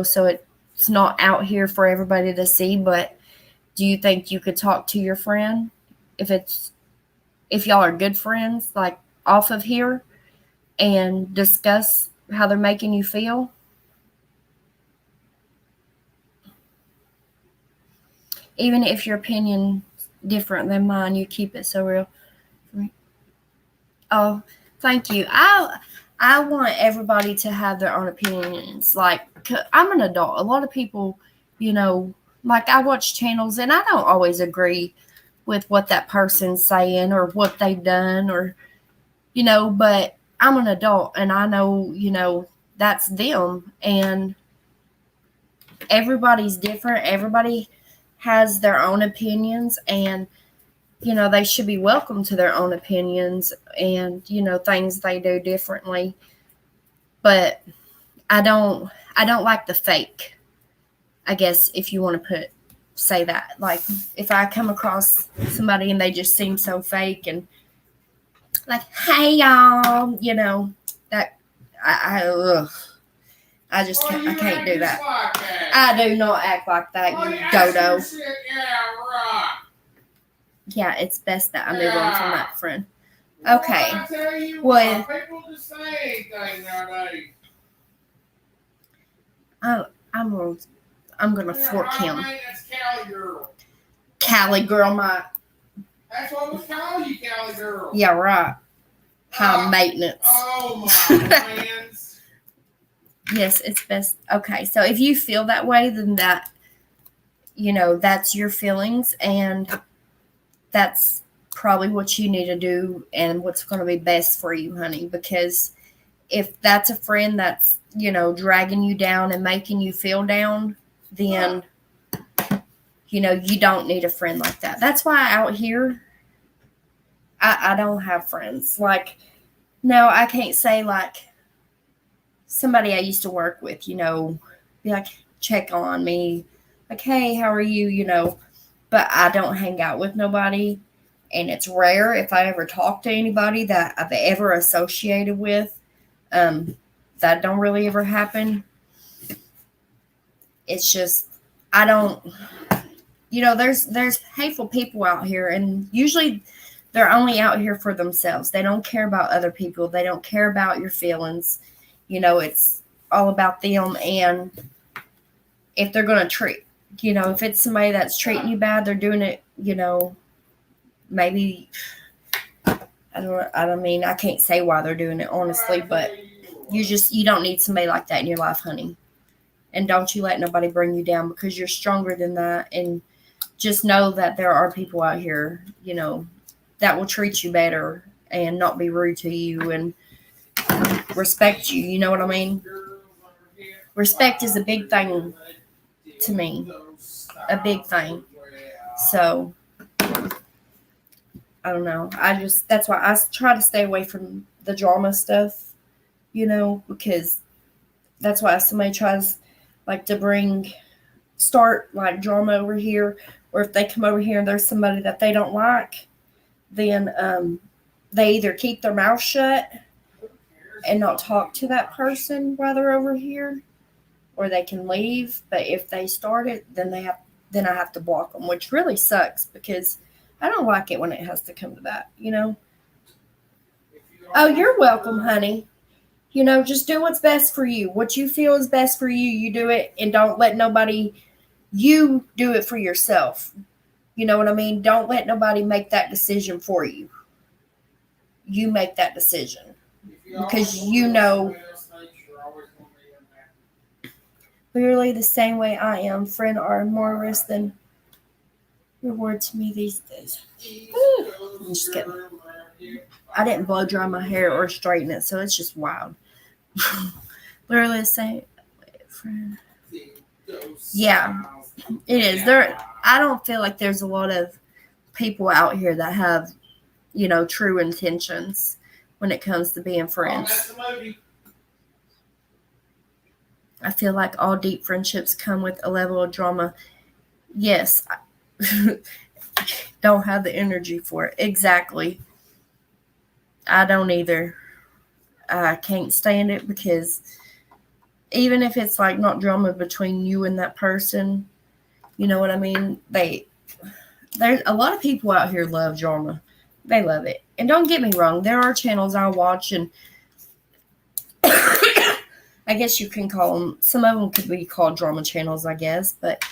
so it's not out here for everybody to see, but do you think you could talk to your friend if y'all are good friends, like off of here, and discuss how they're making you feel? Even if your opinion different than mine, you keep it so real. Oh, thank you. I want everybody to have their own opinions. Like, I'm an adult. A lot of people, like, I watch channels and I don't always agree with what that person's saying or what they've done, or, but I'm an adult and I know, that's them. And everybody's different. Everybody has their own opinions, and they should be welcome to their own opinions and things they do differently. But I don't like the fake, I guess, if you want to say that. Like, if I come across somebody and they just seem so fake and like, hey y'all, that I just can't, I can't do that. I do not act like that, you dodo. Yeah, it's best that I move on from that friend. Okay. I tell you Well, people just say anything nowadays. I'm gonna fork him. That's Cali girl. Cali girl, That's what we call you, Cali girl. Yeah, right. High maintenance. Oh my lands. Yes, it's best. Okay, so if you feel that way, then that's your feelings, and that's probably what you need to do and what's going to be best for you, honey. Because if that's a friend that's, dragging you down and making you feel down, then, you don't need a friend like that. That's why out here, I don't have friends. Like, no, I can't say, like, somebody I used to work with, be like, check on me. Like, hey, how are you, But I don't hang out with nobody. And it's rare if I ever talk to anybody that I've ever associated with. That don't really ever happen. It's just, I don't, there's hateful people out here, and usually they're only out here for themselves. They don't care about other people. They don't care about your feelings. It's all about them. And if they're going to treat, if it's somebody that's treating you bad, they're doing it, maybe, I can't say why they're doing it, honestly, but you don't need somebody like that in your life, honey. And don't you let nobody bring you down, because you're stronger than that. And just know that there are people out here, that will treat you better and not be rude to you and respect you. You know what I mean? Respect is a big thing to me. A big thing. So, I don't know. That's why I try to stay away from the drama stuff, because that's why if somebody tries, like, to start, like, drama over here, or if they come over here and there's somebody that they don't like, then they either keep their mouth shut and not talk to that person while they're over here, or they can leave. But if they start it, then I have to block them, which really sucks, because I don't like it when it has to come to that, Oh, you're welcome, honey. Just do what's best for you. What you feel is best for you, you do it, and don't let nobody, you do it for yourself. You know what I mean? Don't let nobody make that decision for you. You make that decision. Because clearly the same way I am. Friends are more risk than reward to me these days. I'm just kidding. I didn't blow dry my hair or straighten it, so it's just wild. Literally the same. Friend. Yeah, it is. I don't feel like there's a lot of people out here that have, true intentions when it comes to being friends. I feel like all deep friendships come with a level of drama. Yes. Don't have the energy for it. Exactly. I don't either. I can't stand it, because even if it's like not drama between you and that person, you know what I mean? There's a lot of people out here love drama. They love it. And don't get me wrong, there are channels I watch, and I guess you can call them, some of them could be called drama channels, I guess, but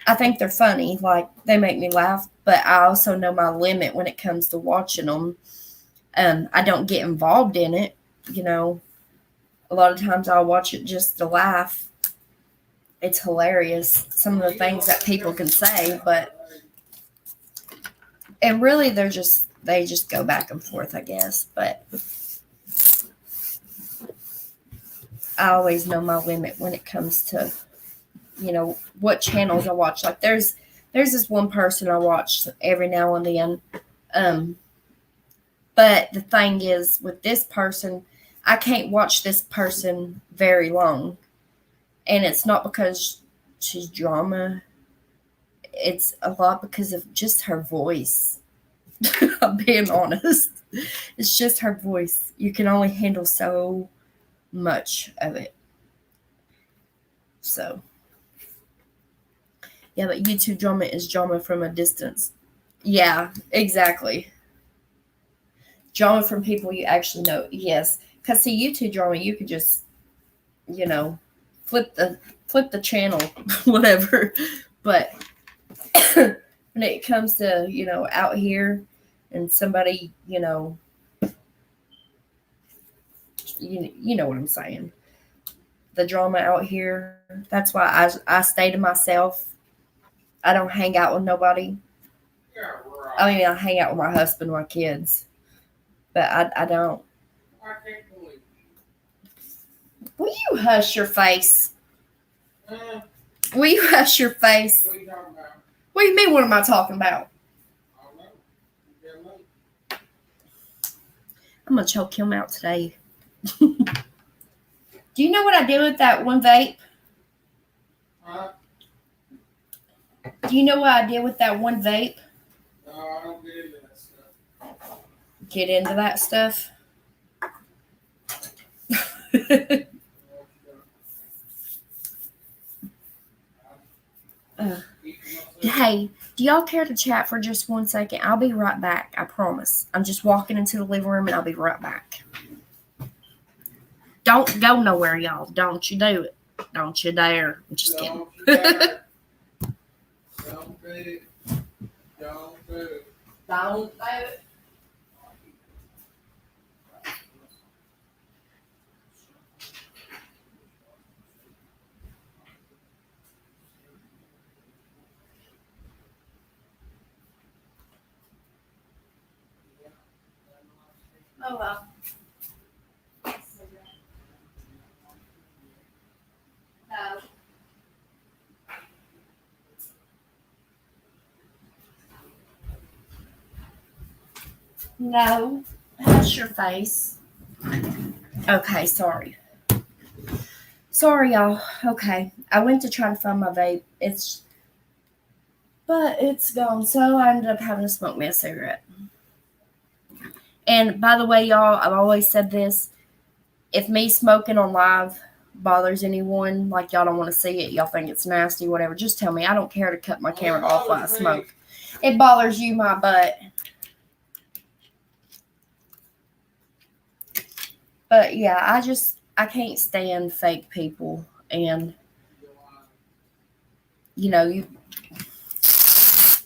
I think they're funny. Like, they make me laugh, but I also know my limit when it comes to watching them. I don't get involved in it, A lot of times I'll watch it just to laugh. It's hilarious, some of the things that people can say, and really they just go back and forth, I guess. But I always know my limit when it comes to what channels I watch. Like there's this one person I watch every now and then. But the thing is, with this person, I can't watch this person very long. And it's not because she's drama. It's a lot because of just her voice. I'm being honest. It's just her voice. You can only handle so much of it. So, yeah, but YouTube drama is drama from a distance. Yeah, exactly. Drama from people you actually know. Yes, because see, YouTube drama, you could just, you know, flip the channel, whatever. But when it comes to out here and somebody you know what I'm saying, the drama out here, that's why I stay to myself. I don't hang out with nobody. Yeah, right. I mean, I hang out with my husband, my kids, but I don't. I can't believe Will you hush your face? it. Will you hush your face? What are you talking about? What do you mean, what am I talking about? I don't know. You tell me. I'm going to choke him out today. Do you know what I did with that one vape? Huh? Do you know what I did with that one vape? No, I don't get into that stuff. Get into that stuff? Hey, do y'all care to chat for just 1 second? I'll be right back. I promise. I'm just walking into the living room and I'll be right back. Don't go nowhere, y'all. Don't you do it. Don't you dare. I'm just kidding. Don't you dare. Don't do it. Don't do it. Don't do it. Oh well. No. Hush your face. Okay, sorry. Sorry, y'all. Okay. I went to try to find my vape. But it's gone. So I ended up having to smoke me a cigarette. And by the way, y'all, I've always said this. If me smoking on live bothers anyone, like y'all don't want to see it, y'all think it's nasty, whatever, just tell me. I don't care to cut my camera off while I smoke. It bothers you, my butt. But yeah, I can't stand fake people. And, you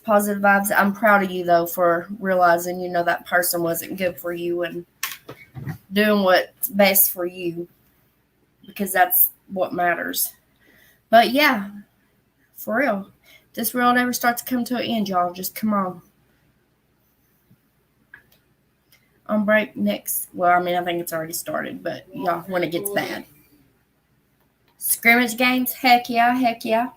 positive vibes. I'm proud of you, though, for realizing, that person wasn't good for you and doing what's best for you, because that's what matters. But yeah, for real, this world ever starts to come to an end, y'all, just come on. On break next. Well, I mean, I think it's already started, but y'all, when it gets bad. Scrimmage games? Heck yeah, heck yeah.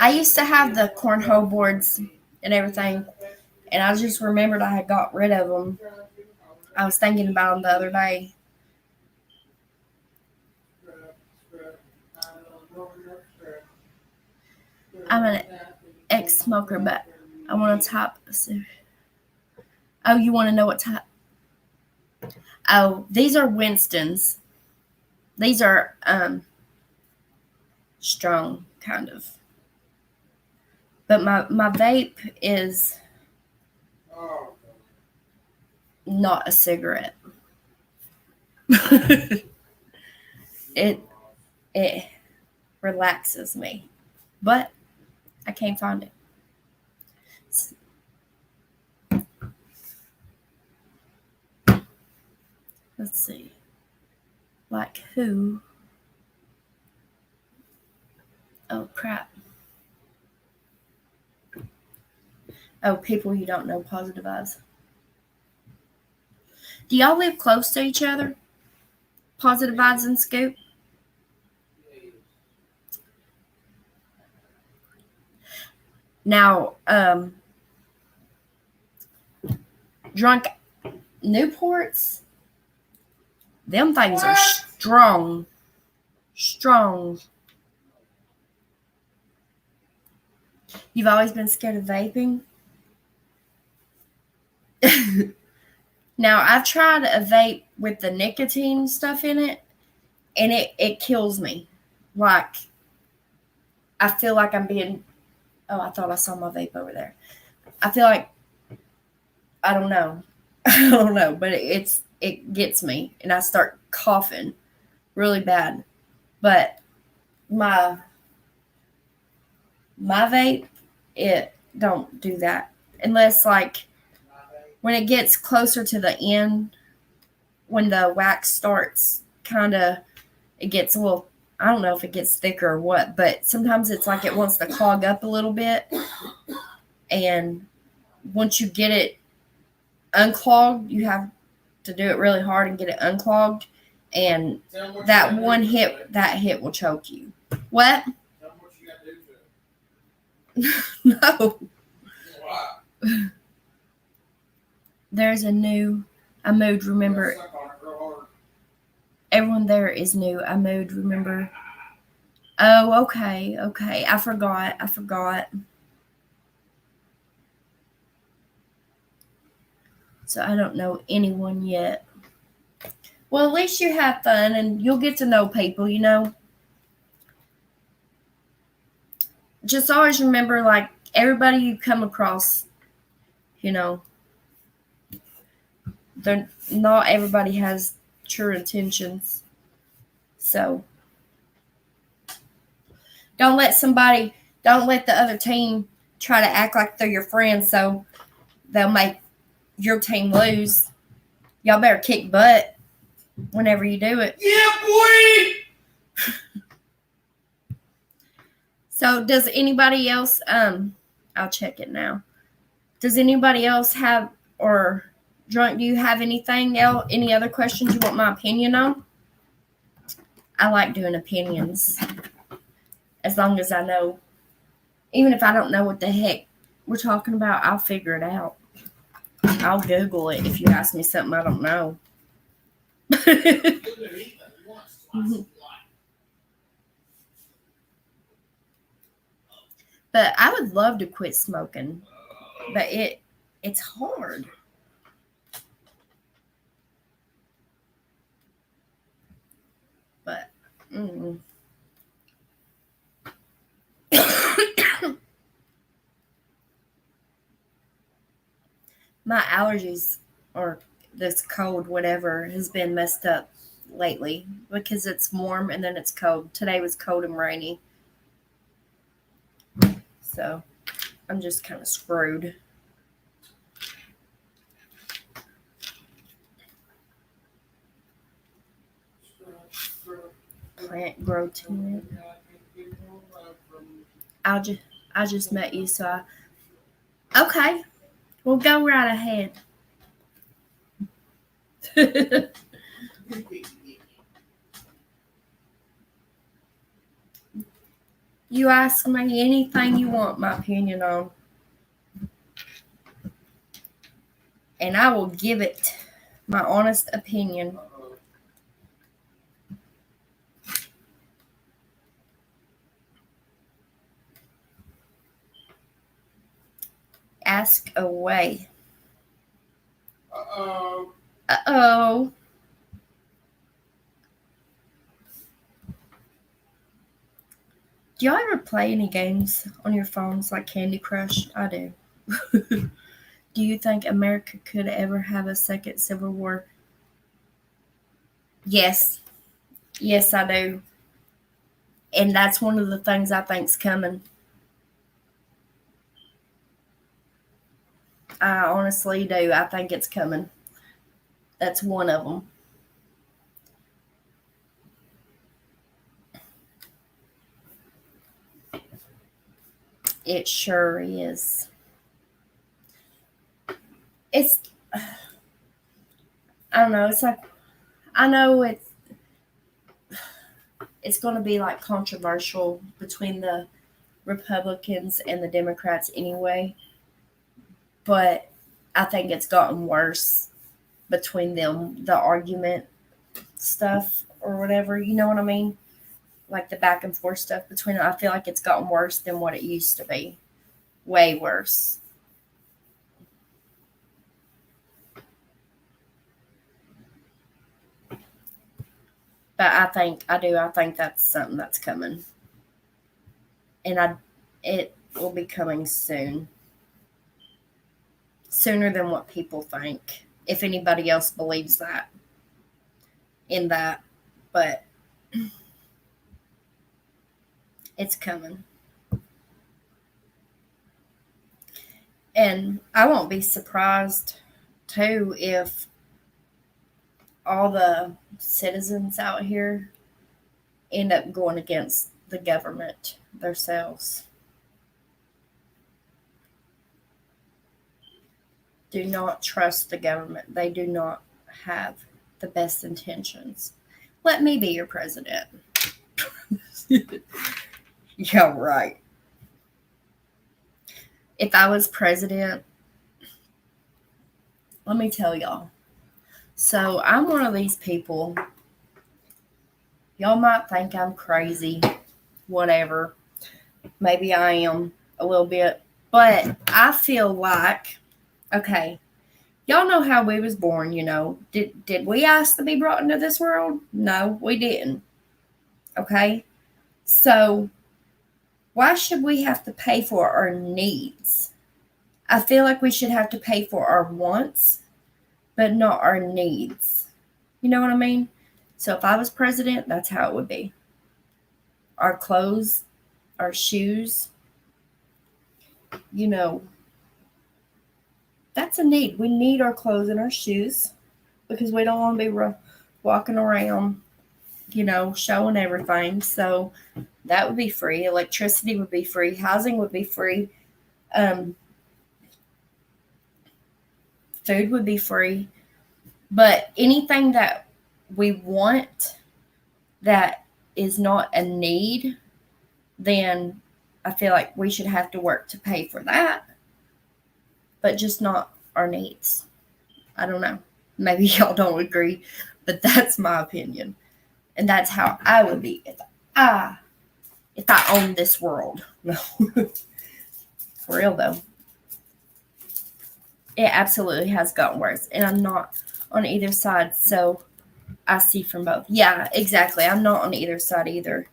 I used to have the cornhole boards and everything, and I just remembered I had got rid of them. I was thinking about them the other day. I'm an ex-smoker, but I want to type. Oh, you want to know what type? Oh, these are Winston's. These are strong, kind of. But my vape is not a cigarette. It relaxes me, but I can't find it. Let's see. Like who? Oh, crap. Oh, people you don't know, positive vibes. Do y'all live close to each other? Positive vibes and Scoop? Yeah, Now, drunk Newports, them things are strong. Strong. You've always been scared of vaping? Now, I've tried a vape with the nicotine stuff in it, and it kills me. Like, I feel like I'm being... Oh, I thought I saw my vape over there. I feel like... I don't know. I don't know, but it gets me, and I start coughing really bad. But my vape, it don't do that. Unless, like, when it gets closer to the end, when the wax starts kind of, it gets a little, I don't know if it gets thicker or what, but sometimes it's like it wants to clog up a little bit. And once you get it unclogged, you have to do it really hard and get it unclogged. And that one hit, that hit will choke you. What? No. There's a new, I moved, remember. Everyone there is new. I moved, remember. Oh, okay. I forgot. So I don't know anyone yet. Well, at least you have fun and you'll get to know people, you know. Just always remember, like, everybody you come across, you know, not everybody has true intentions. So don't let the other team try to act like they're your friends so they'll make your team lose. Y'all better kick butt whenever you do it. Yeah, boy! So does anybody else, I'll check it now. Does anybody else have, or Drunk, do you have anything else, any other questions you want my opinion on? I like doing opinions. As long as I know. Even if I don't know what the heck we're talking about, I'll figure it out. I'll Google it if you ask me something I don't know. But I would love to quit smoking. But it's hard. But my allergies or this cold, whatever, has been messed up lately because it's warm and then it's cold. Today was cold and rainy. So I'm just kind of screwed. Plant grow timid. I just met you, so okay. Well, go right ahead. You ask me anything you want my opinion on, and I will give it my honest opinion. Ask away. Uh-oh. Do y'all ever play any games on your phones like Candy Crush? I do. Do you think America could ever have a second Civil War? Yes. Yes, I do. And that's one of the things I think's coming. I honestly do. I think it's coming. That's one of them. It sure is. It's, I don't know. It's like, I know it's going to be like controversial between the Republicans and the Democrats anyway. But I think it's gotten worse between them, the argument stuff or whatever. You know what I mean? Like the back and forth stuff between them. I feel like it's gotten worse than what it used to be. Way worse. But I think that's something that's coming. And it will be coming soon. Sooner than what people think. If anybody else believes that. In that. But it's coming. And I won't be surprised too if all the citizens out here end up going against the government themselves. Do not trust the government. They do not have the best intentions. Let me be your president. Yeah, right. If I was president, let me tell y'all. So I'm one of these people. Y'all might think I'm crazy, whatever. Maybe I am a little bit. But I feel like, okay, y'all know how we was born, you know. Did we ask to be brought into this world? No, we didn't. Okay? So why should we have to pay for our needs? I feel like we should have to pay for our wants, but not our needs. You know what I mean? So if I was president, that's how it would be. Our clothes, our shoes, you know, that's a need. We need our clothes and our shoes because we don't want to be walking around, you know, showing everything. So that would be free. Electricity would be free. Housing would be free. Food would be free. But anything that we want that is not a need, then I feel like we should have to work to pay for that, but just not our needs. I don't know. Maybe y'all don't agree, but that's my opinion. And that's how I would be if I owned this world. No. For real though. It absolutely has gotten worse. And I'm not on either side, so I see from both. Yeah, exactly. I'm not on either side either.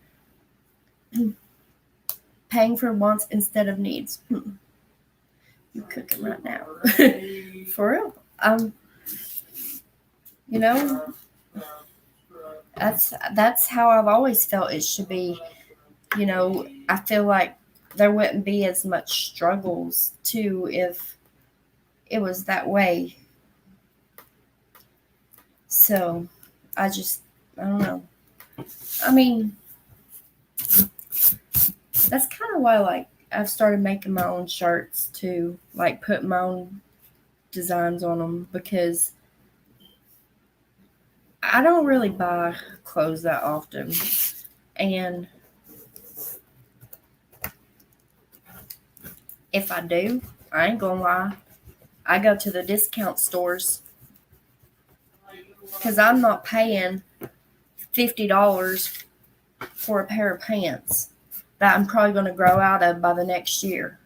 Paying for wants instead of needs. You're cooking right now. For real. You know, that's how I've always felt it should be. You know, I feel like there wouldn't be as much struggles too if it was that way. So I don't know. I mean, that's kind of why like I've started making my own shirts too, like put my own designs on them because I don't really buy clothes that often. And if I do, I ain't gonna lie, I go to the discount stores because I'm not paying $50 for a pair of pants that I'm probably going to grow out of by the next year.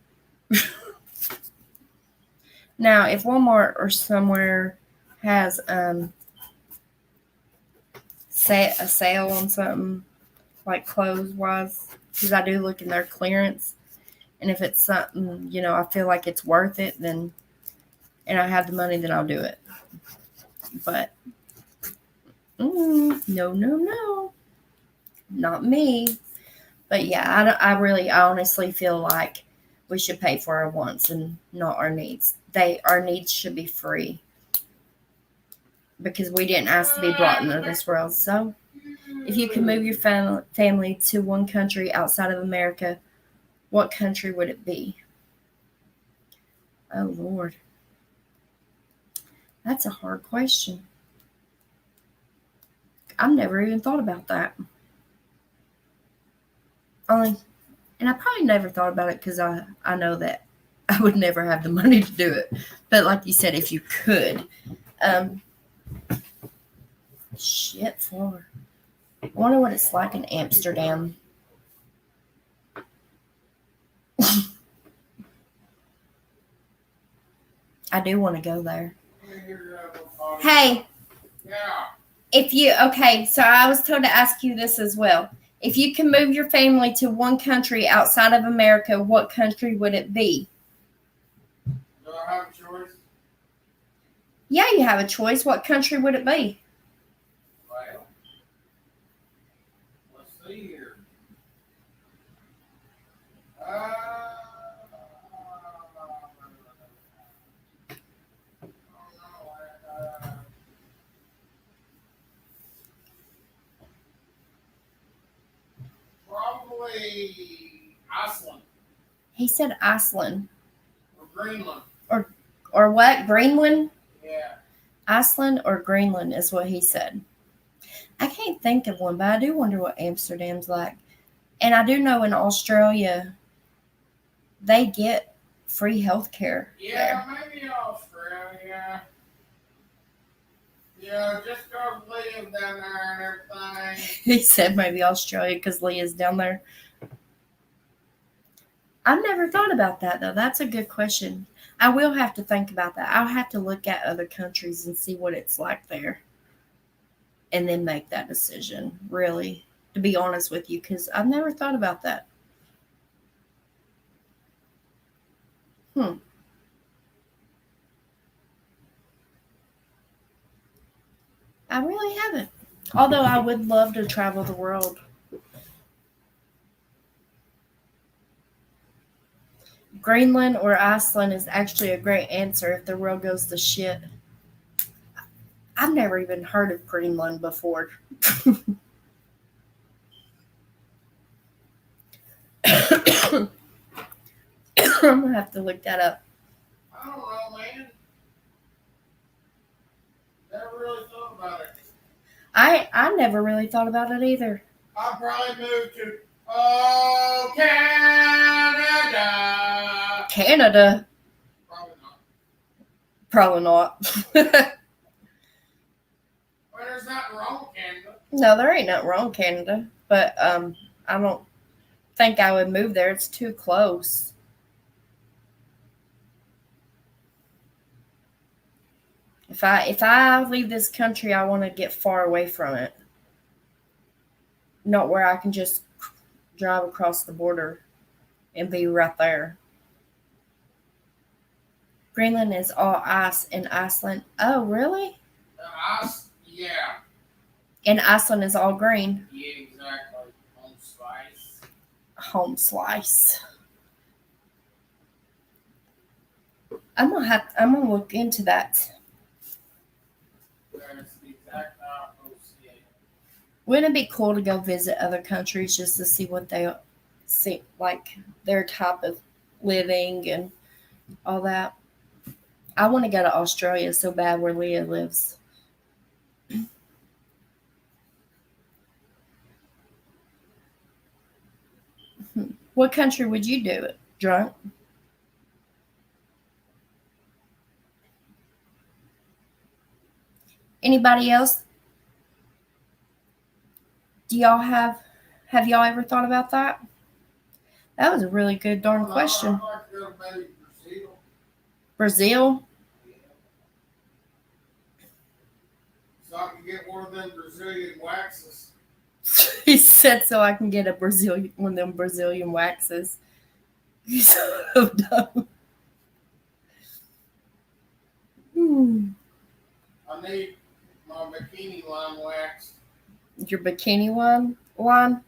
Now, if Walmart or somewhere has a sale on something like clothes wise, because I do look in their clearance, and if it's something, you know, I feel like it's worth it, then and I have the money, then I'll do it. But no, not me. But yeah, I honestly feel like we should pay for our wants and not our needs. Our needs should be free because we didn't ask to be brought into this world. So if you could move your family to one country outside of America, what country would it be? Oh, Lord. That's a hard question. I've never even thought about that. Only And I probably never thought about it because I know that I would never have the money to do it. But like you said, if you could. Shit floor. I wonder what it's like in Amsterdam. I do want to go there. Hey. Yeah. So I was told to ask you this as well. If you can move your family to one country outside of America, what country would it be? Do I have a choice? Yeah, you have a choice. What country would it be? Well, let's see here. Probably Iceland He said Iceland. or Greenland. Or what? Greenland? Yeah. Iceland or Greenland is what he said. I can't think of one, but I do wonder what Amsterdam's like. And I do know in Australia, they get free health care. Yeah, maybe Australia. Yeah, just go live down there and everything. He said maybe Australia because Leah's down there. I've never thought about that, though. That's a good question. I will have to think about that. I'll have to look at other countries and see what it's like there. And then make that decision, really, to be honest with you, because I've never thought about that. I really haven't. Although I would love to travel the world. Greenland or Iceland is actually a great answer if the world goes to shit. I've never even heard of Greenland before. I'm gonna have to look that up. I don't know, man. Never really thought about it. I never really thought about it either. I'll probably move to Canada. Canada? Probably not. Probably not. Well, there's nothing wrong with Canada. No, there ain't nothing wrong with Canada. But I don't think I would move there. It's too close. If I leave this country, I want to get far away from it. Not where I can just drive across the border and be right there. Greenland is all ice in Iceland. Oh, really? Yeah. And Iceland is all green. Yeah, exactly. Home slice. Home slice. I'm gonna look into that. That's the exact opposite. Wouldn't it be cool to go visit other countries just to see what they see, like their type of living and all that? I want to go to Australia so bad, where Leah lives. What country would you do it? Drunk? Anybody else? Do y'all have y'all ever thought about that? That was a really good darn question. I'd like to go to maybe Brazil. Brazil? Yeah. So I can get one of them Brazilian waxes. He said so I can get one of them Brazilian waxes. He's so dumb. I need my bikini line waxed. Your bikini line?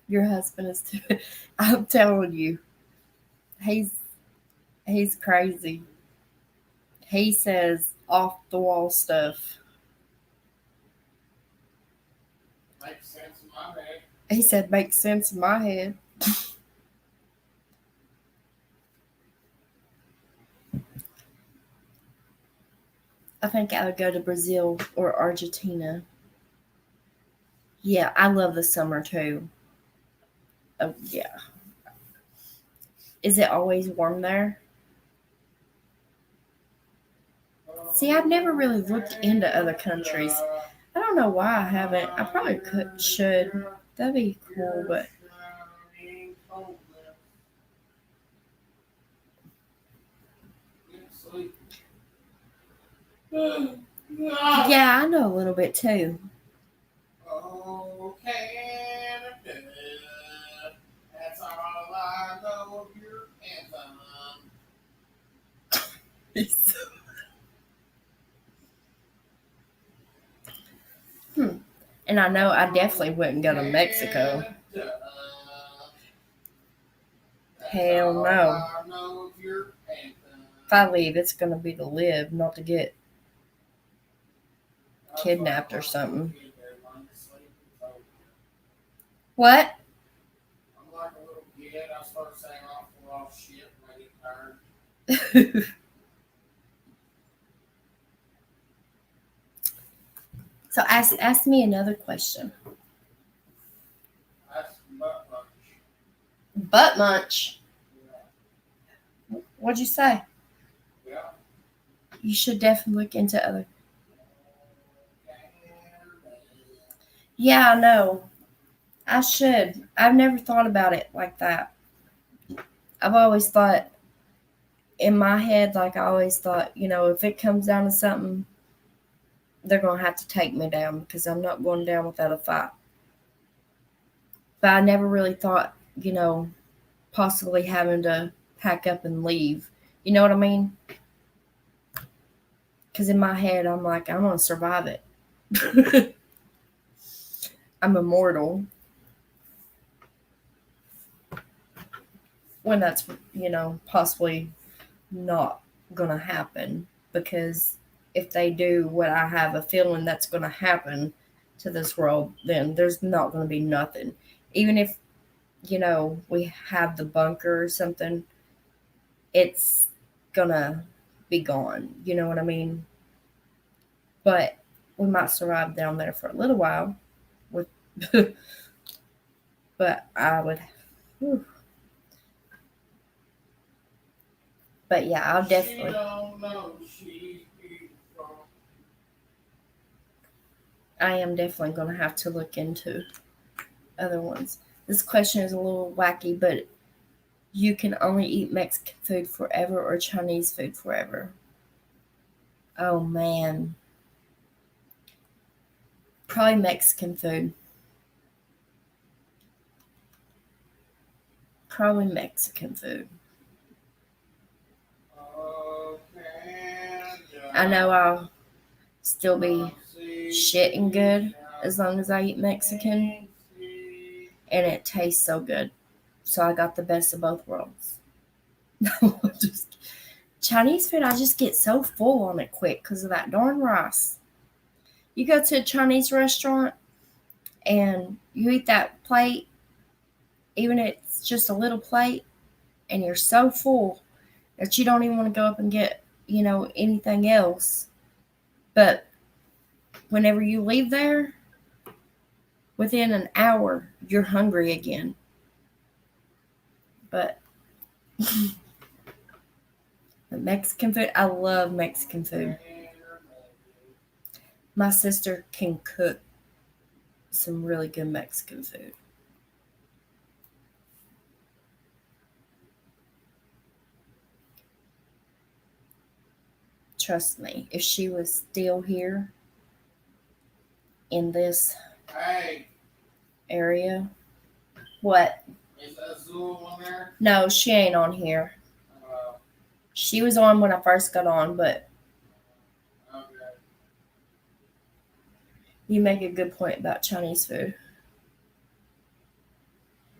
Your husband is too. I'm telling you, he's crazy. He says off the wall stuff. Makes sense in my head. He said makes sense in my head. I think I would go to Brazil or Argentina. Yeah, I love the summer too. Oh, yeah. Is it always warm there? See, I've never really looked into other countries. I don't know why I haven't. I probably should. That'd be cool, but yeah, I know a little bit too. Oh, Canada, that's all I know of your anthem. And I know I definitely wouldn't go to Mexico. Hell no. If I leave, it's going to be to live, not to get kidnapped or something. What? I'm like a little kid. I start saying awful shit when I get tired. So ask me another question. That's butt munch. Butt munch? Yeah. What'd you say? Yeah. You should definitely look into other. Yeah, I know. I should. I've never thought about it like that. I've always thought in my head, like I always thought, if it comes down to something, they're going to have to take me down because I'm not going down without a fight. But I never really thought, possibly having to pack up and leave. You know what I mean? Because in my head, I'm like, I'm going to survive it. I'm immortal. When that's, possibly not going to happen. Because if they do what I have a feeling that's going to happen to this world, then there's not going to be nothing. Even if, we have the bunker or something, it's going to be gone. You know what I mean? But we might survive down there for a little while. With, but I would. Whew. But yeah, I'll definitely. I am definitely going to have to look into other ones. This question is a little wacky, but you can only eat Mexican food forever or Chinese food forever. Oh man. Probably Mexican food. Probably Mexican food. I know I'll still be shitting good as long as I eat Mexican. And it tastes so good. So I got the best of both worlds. No, just Chinese food, I just get so full on it quick because of that darn rice. You go to a Chinese restaurant and you eat that plate, even if it's just a little plate, and you're so full that you don't even want to go up and get, anything else. But whenever you leave there, within an hour, you're hungry again. But the Mexican food, I love Mexican food. My sister can cook some really good Mexican food. Trust me, if she was still here in this area. What? Is Azul on there? No, she ain't on here. She was on when I first got on, but Okay. You make a good point about Chinese food.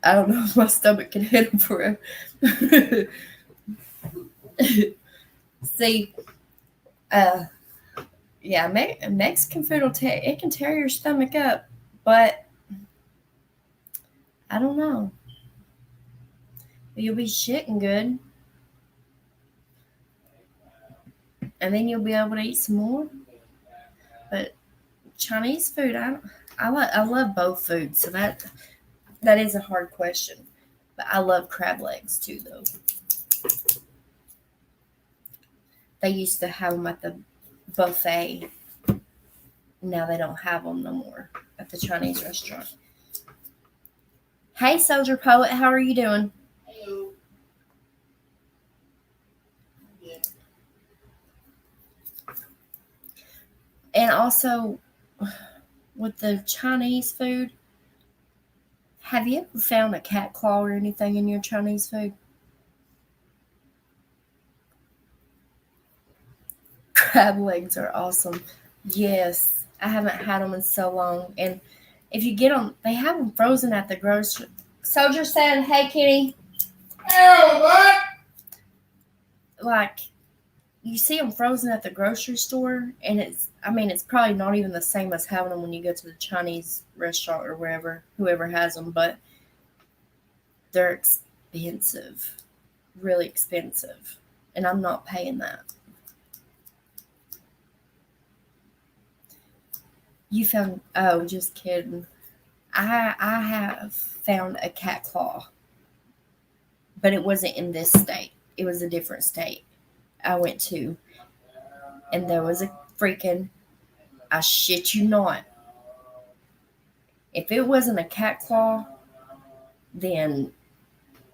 I don't know if my stomach can handle for it. See, yeah, Mexican food it can tear your stomach up, but I don't know. You'll be shitting good. and then you'll be able to eat some more. But Chinese food, I love both foods, so that is a hard question. But I love crab legs too, though. They used to have them at the buffet. Now they don't have them no more at the Chinese restaurant. Hey, Soldier Poet, how are you doing? Hello. And also, with the Chinese food, have you ever found a cat claw or anything in your Chinese food? Crab legs are awesome. Yes, I haven't had them in so long. And if you get them, they have them frozen at the grocery. Soldier said, "Hey, Kitty." Hello, bud. Like, you see them frozen at the grocery store, and it's probably not even the same as having them when you go to the Chinese restaurant or wherever, whoever has them, but they're expensive, really expensive, and I'm not paying that. You found, oh, just kidding. I have found a cat claw, but it wasn't in this state. It was a different state I went to, and there was a freaking, I shit you not. If it wasn't a cat claw, then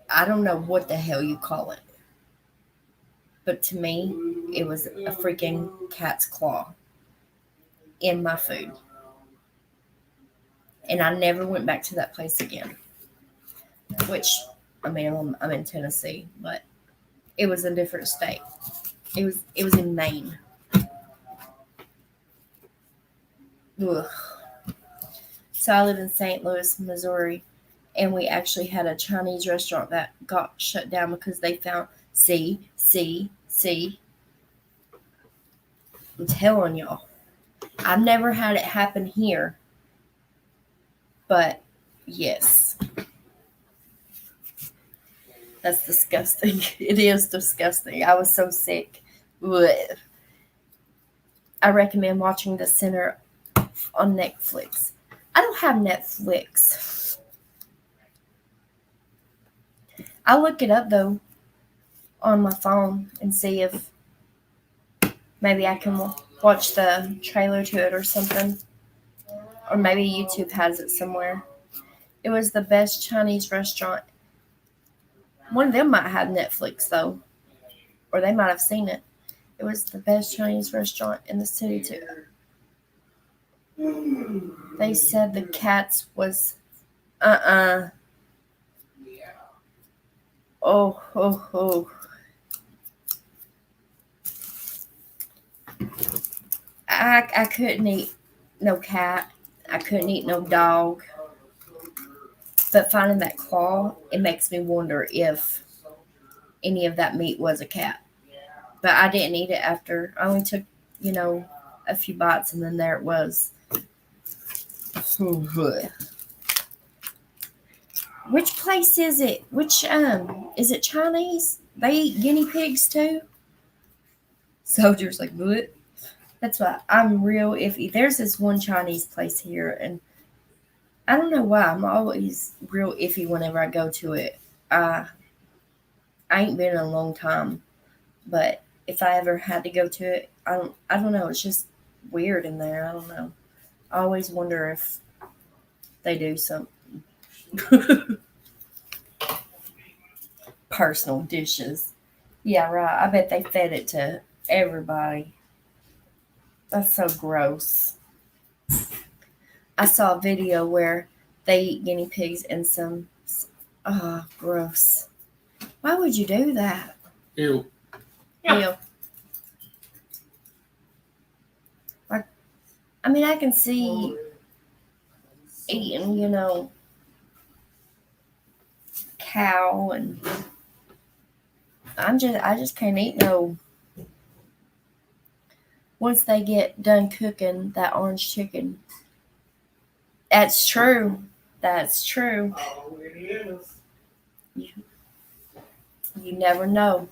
I don't know what the hell you call it. But to me, it was a freaking cat's claw in my food. And I never went back to that place again. Which, I mean, I'm in Tennessee, but it was a different state. It was in Maine. Ugh. So I live in St. Louis, Missouri, and we actually had a Chinese restaurant that got shut down because they found see. I'm telling y'all. I've never had it happen here, but yes. That's disgusting. It is disgusting. I was so sick. Blech. I recommend watching The Sinner on Netflix. I don't have Netflix. I'll look it up though on my phone and see if maybe I can watch the trailer to it or something. Or maybe YouTube has it somewhere. It was the best Chinese restaurant. One of them might have Netflix though, or they might have seen it. It was the best Chinese restaurant in the city too. They said the cats was oh. I couldn't eat no cat. I couldn't eat no dog. But finding that claw, it makes me wonder if any of that meat was a cat. But I didn't eat it after. I only took, a few bites, and then there it was. Which place is it? Is it Chinese? They eat guinea pigs too? Soldier's like, bleh. That's why I'm real iffy. There's this one Chinese place here, and I don't know why. I'm always real iffy whenever I go to it. I ain't been in a long time, but if I ever had to go to it, I don't know. It's just weird in there. I don't know. I always wonder if they do something. Personal dishes. Yeah, right. I bet they fed it to everybody. That's so gross. I saw a video where they eat guinea pigs and some. Oh, gross. Why would you do that? Ew. Ew. Like, I mean, I can see eating, cow, and I just can't eat no. Once they get done cooking that orange chicken. That's true. That's true. Oh, it is. You never know.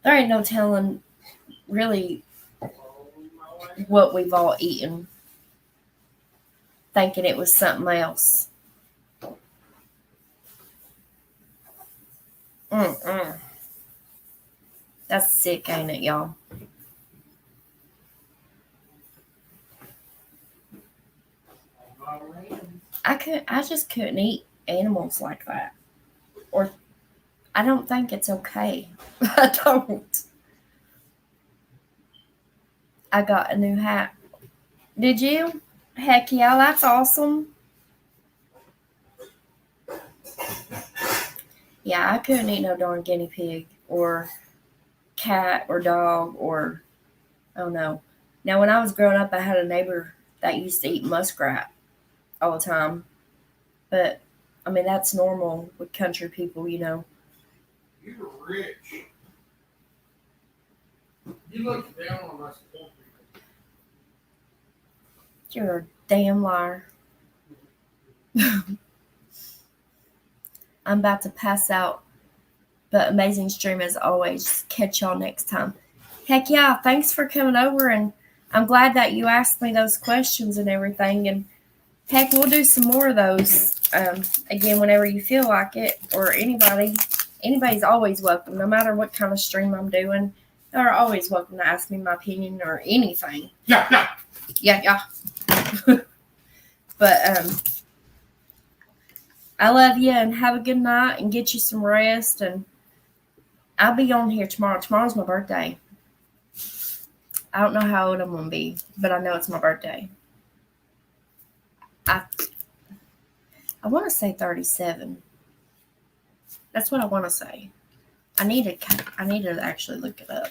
There ain't no telling really what we've all eaten, thinking it was something else. Mm-mm. That's sick, ain't it, y'all? I just couldn't eat animals like that. Or I don't think it's okay. I don't. I got a new hat. Did you? Heck yeah, that's awesome. Yeah, I couldn't eat no darn guinea pig or cat or dog or oh no. Now when I was growing up I had a neighbor that used to eat muskrat all the time. But I mean that's normal with country people, you know. You're rich. You look down on us poor people. You're a damn liar. I'm about to pass out. But amazing stream as always. Catch y'all next time. Heck yeah, thanks for coming over and I'm glad that you asked me those questions and everything. And heck, we'll do some more of those again whenever you feel like it. Or anybody's always welcome, no matter what kind of stream I'm doing. They're always welcome to ask me my opinion or anything. Yeah. Yeah. But I love you and have a good night and get you some rest. And I'll be on here tomorrow. Tomorrow's my birthday. I don't know how old I'm going to be, but I know it's my birthday. I want to say 37. That's what I want to say. I need to actually look it up.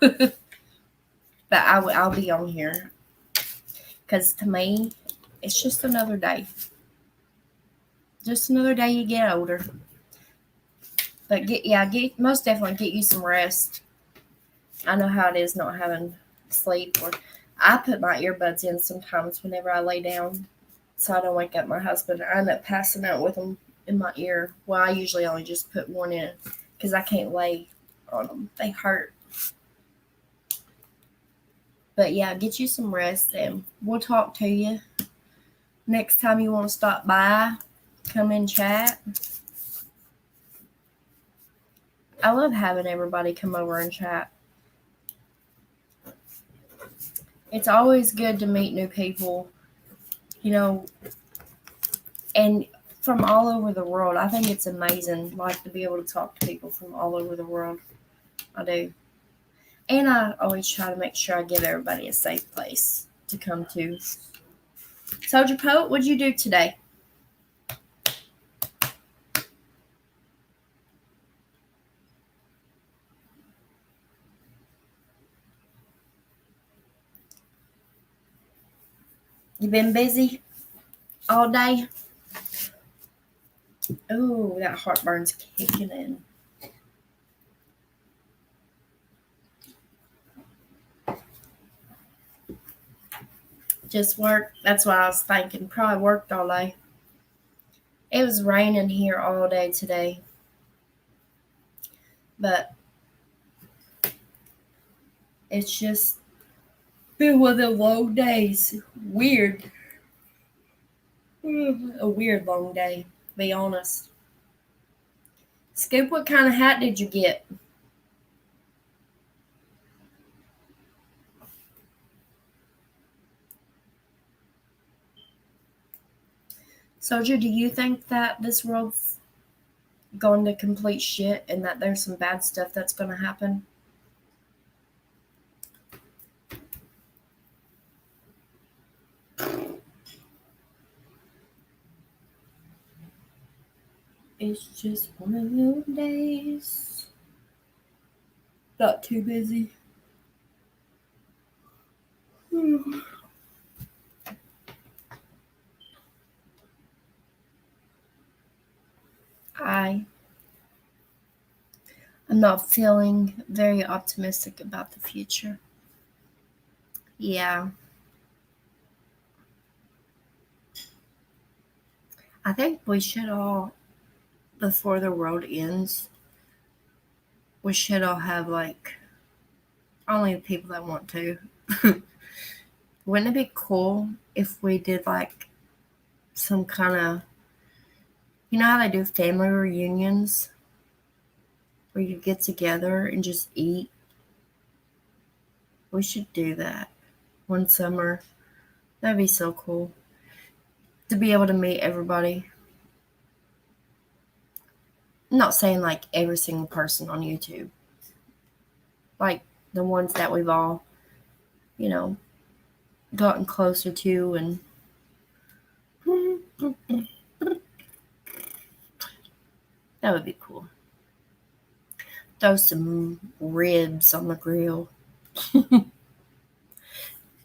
But I'll be on here because to me, it's just another day. Just another day you get older. But most definitely get you some rest. I know how it is not having sleep. Or I put my earbuds in sometimes whenever I lay down, so I don't wake up my husband. I end up passing out with them in my ear. Well, I usually only just put one in because I can't lay on them. They hurt. But yeah, get you some rest and we'll talk to you. Next time you want to stop by, come and chat. I love having everybody come over and chat. It's always good to meet new people, you know, and from all over the world. I think it's amazing, like, to be able to talk to people from all over the world. I do. And I always try to make sure I give everybody a safe place to come to. Soldier Poet, what'd you do today? You been busy all day? Ooh, that heartburn's kicking in. Just work. That's what I was thinking. Probably worked all day. It was raining here all day today. But it's just been one of the long days. Weird. A weird long day, to be honest. Scoop, what kind of hat did you get? Soldier, do you think that this world's going to complete shit and that there's some bad stuff that's going to happen? It's just one of those days. Not too busy. I'm not feeling very optimistic about the future. Yeah. I think we should all, before the world ends, we should all have like Only the people that want to. Wouldn't it be cool if we did like some kind of, you know how they do family reunions where you get together and just eat? We should do that one summer. That'd be so cool to be able to meet everybody. I'm not saying like every single person on YouTube, like the ones that we've all, gotten closer to, and that would be cool. Throw some ribs on the grill. And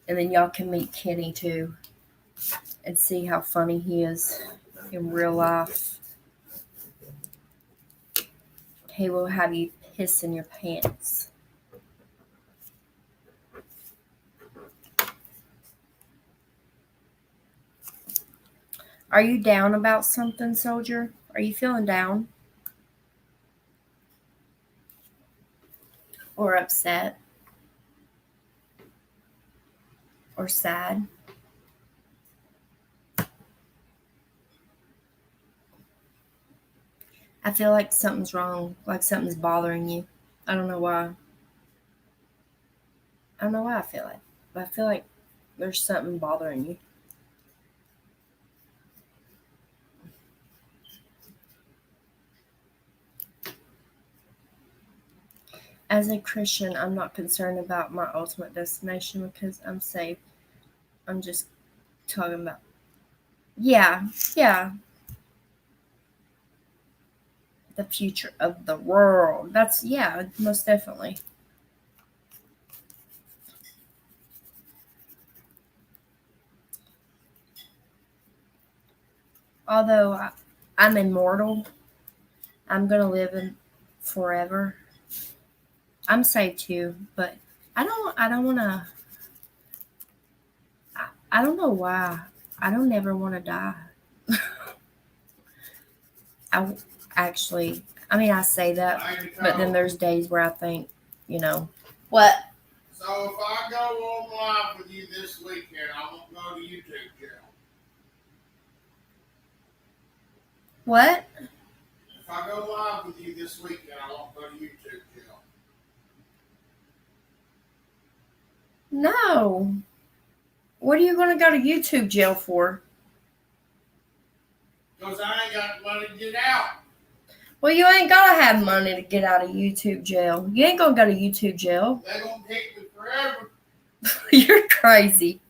then y'all can meet Kenny too and see how funny he is in real life. He will have you piss in your pants. Are you down about something, soldier? Are you feeling down? Or upset? Or sad? I feel like something's wrong, like something's bothering you. I don't know why. I don't know why I feel like, but I feel like there's something bothering you. As a Christian, I'm not concerned about my ultimate destination because I'm safe. I'm just talking about, yeah, the future of the world. That's, yeah, most definitely. Although I'm immortal, I'm gonna live in forever. I'm saved too, but I don't want to. I don't know why. I don't ever want to die. I actually, I mean, I say that, but then there's days where I think, what? So if I go on live with you this weekend, I won't go to YouTube jail. What? If I go live with you this weekend, I won't go to YouTube jail. No. What are you going to go to YouTube jail for? Because I ain't got money to get out. Well, you ain't got to have money to get out of YouTube jail. You ain't going to go to YouTube jail. They're going to keep me forever. You're crazy.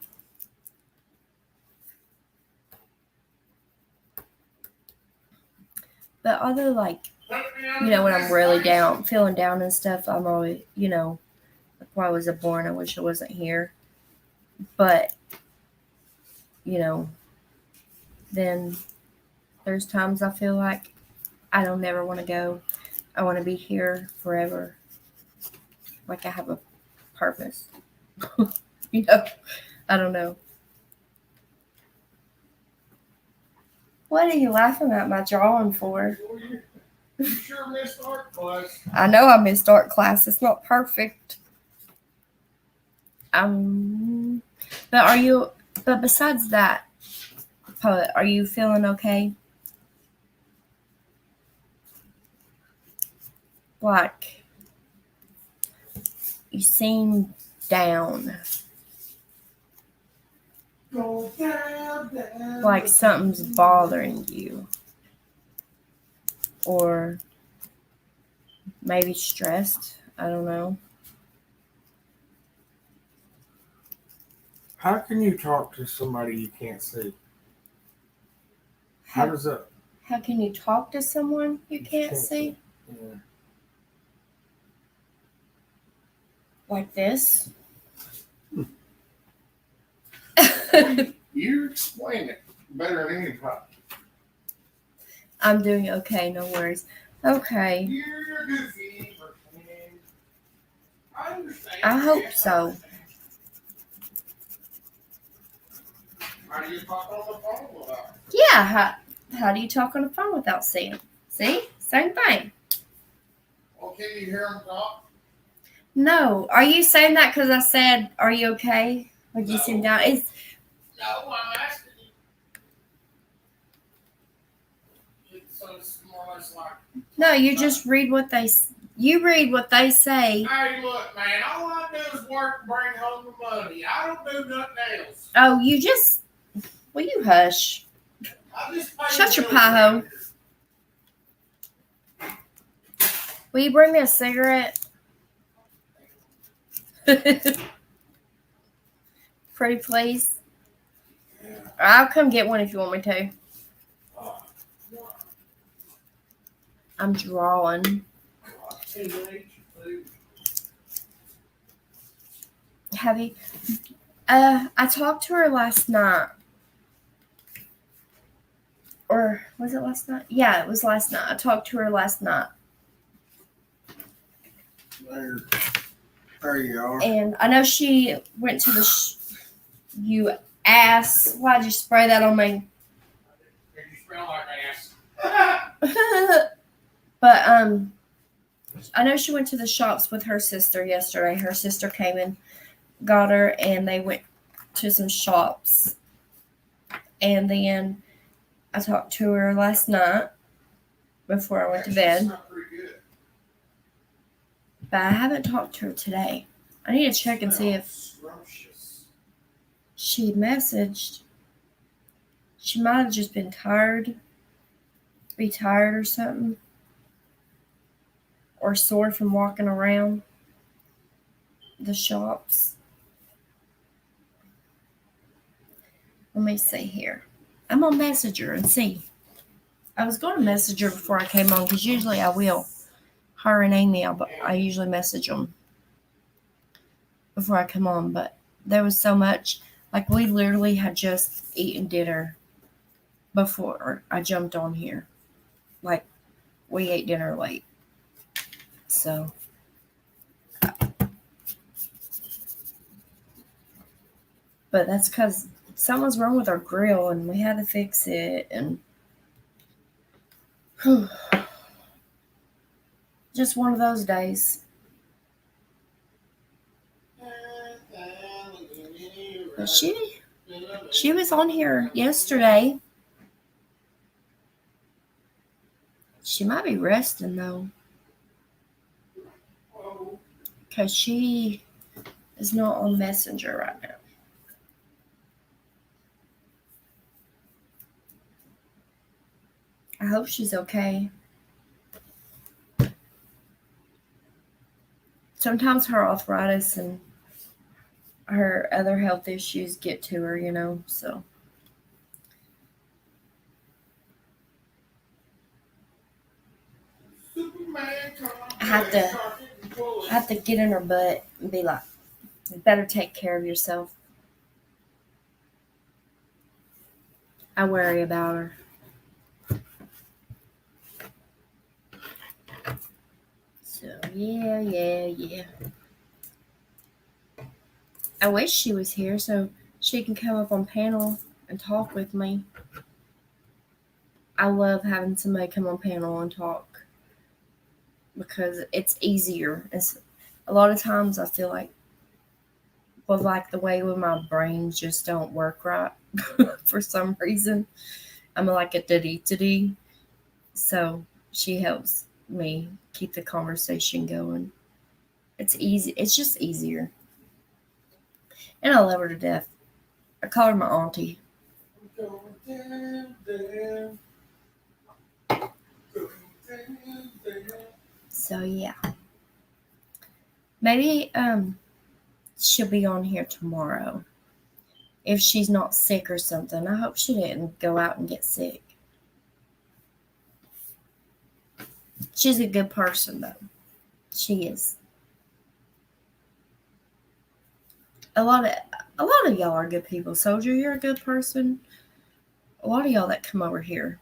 But although, like, when I'm really down, feeling down and stuff, I'm always, like why was I born? I wish I wasn't here. But, then there's times I feel like I don't never want to go. I want to be here forever. Like I have a purpose. I don't know. What are you laughing at my drawing for? You sure missed art class. I know I missed art class. It's not perfect. But besides that, poet, are you feeling okay? Like, you seem down. Go down. Like something's bothering you. Or maybe stressed. I don't know. How can you talk to somebody you can't see? How does that? How can you talk to someone you can't see? Yeah. Like this? You explain it better than anybody. I'm doing okay, no worries. Okay. You're goofy. I understand. I hope so. How do you talk on the phone without? Yeah, how do you talk on the phone without seeing them? See? Same thing. Well, can you hear them talk? No. Are you saying that because I said, "Are you okay?" Like you seem down. It's No, I'm asking you. So it's more or less like. no. You just read what they. You read what they say. Hey, look, man. All I do is work and bring home the money. I don't do nothing else. Oh, you just. Will you hush? I just pay Shut your bills pie around hole. here. Will you bring me a cigarette? Pretty please. Yeah. I'll come get one if you want me to. I'm drawing. Have you? I talked to her last night. Or was it last night? Yeah, it was last night. I talked to her last night. There you are. And I know she went to the. You ass. Why'd you spray that on me? You smell like ass. But I know she went to the shops with her sister yesterday. Her sister came and got her, and they went to some shops. And then I talked to her last night before I went to bed. But I haven't talked to her today. I need to check and see if she messaged. She might have just been tired. Be tired or something. Or sore from walking around the shops. Let me see here. I'm gonna message her and see. I was going to message her before I came on because usually I will. Her and Amy, I usually message them before I come on. But there was so much. Like we literally had just eaten dinner before I jumped on here. Like we ate dinner late. So. But that's because something's wrong with our grill and we had to fix it. And just one of those days. But she was on here yesterday. She might be resting though. Because she is not on Messenger right now. I hope she's okay. Sometimes her arthritis and her other health issues get to her, you know, so. I have to get in her butt and be like, you better take care of yourself. I worry about her. So, yeah. I wish she was here so she can come up on panel and talk with me. I love having somebody come on panel and talk because it's easier. It's, a lot of times I feel like, well, like the way with my brain just don't work right for some reason. I'm like a diddy. So she helps me keep the conversation going. It's easy. It's just easier. And I love her to death. I call her my auntie. So yeah. Maybe she'll be on here tomorrow. If she's not sick or something. I hope she didn't go out and get sick. She's a good person though. She is. A lot of y'all are good people. Soldier, you're a good person. A lot of y'all that come over here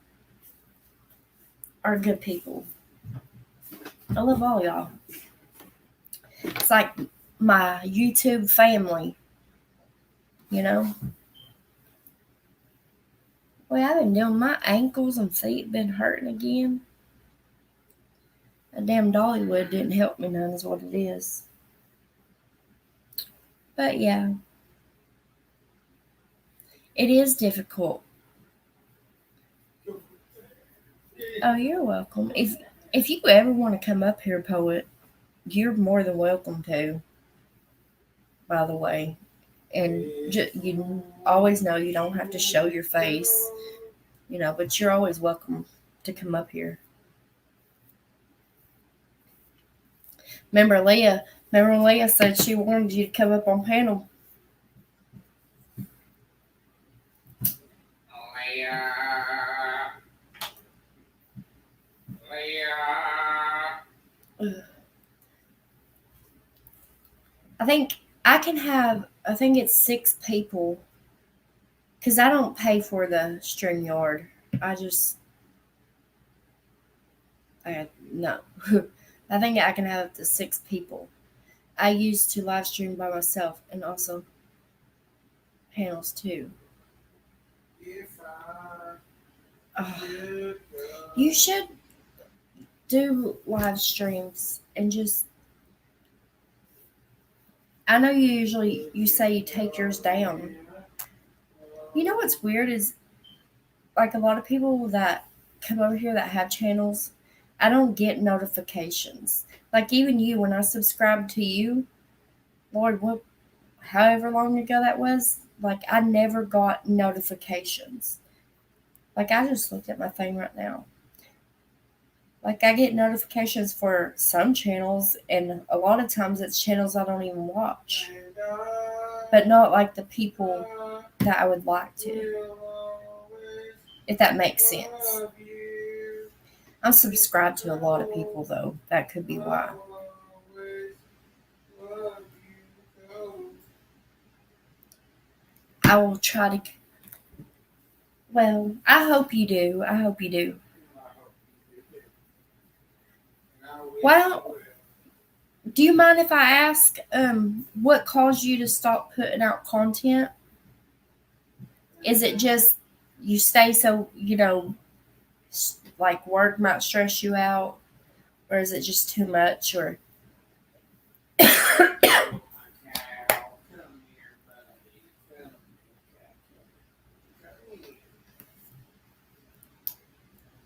are good people. I love all y'all. It's like my YouTube family, you know? Well, I've been doing my ankles and feet been hurting again. That damn Dollywood didn't help me none is what it is. But yeah, it is difficult. Oh, you're welcome. If you ever want to come up here, poet, you're more than welcome to. By the way, and you always know you don't have to show your face, but you're always welcome to come up here. Remember Leah? Remember Leah said she wanted you to come up on panel. Leah. Leah. I think I can have. I think it's 6 people because I don't pay for the StreamYard. I just, no. I think I can have up to 6 people. I used to live stream by myself and also panels too. You should do live streams and just. I know you say you take yours down. You know what's weird is like a lot of people that come over here that have channels, I don't get notifications. Like even you, when I subscribed to you, Lord, however long ago that was, like I never got notifications. Like I just looked at my thing right now. Like I get notifications for some channels, and a lot of times it's channels I don't even watch, but not like the people that I would like to, if that makes sense. I'm subscribed to a lot of people though. That could be why. I will try to. Well, I hope you do. I hope you do. Well, do you mind if I ask what caused you to stop putting out content? Is it just you stay so, like work might stress you out? Or is it just too much? Or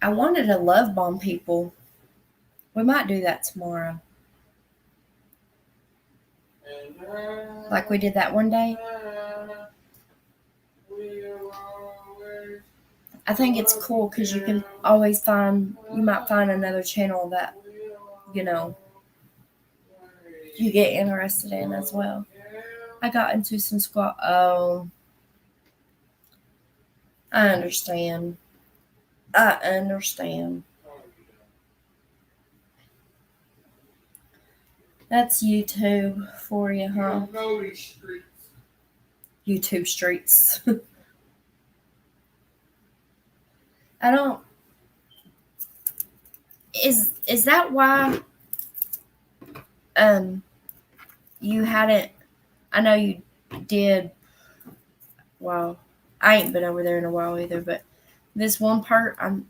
I wanted to love bomb people. We might do that tomorrow. Like we did that one day. I think it's cool because you can always you might find another channel that, you get interested in as well. I got into some squat. Oh, I understand. I understand. That's YouTube for you, huh? YouTube streets. I don't. Is that why? You hadn't. I know you did. Well, I ain't been over there in a while either. But this one part, I'm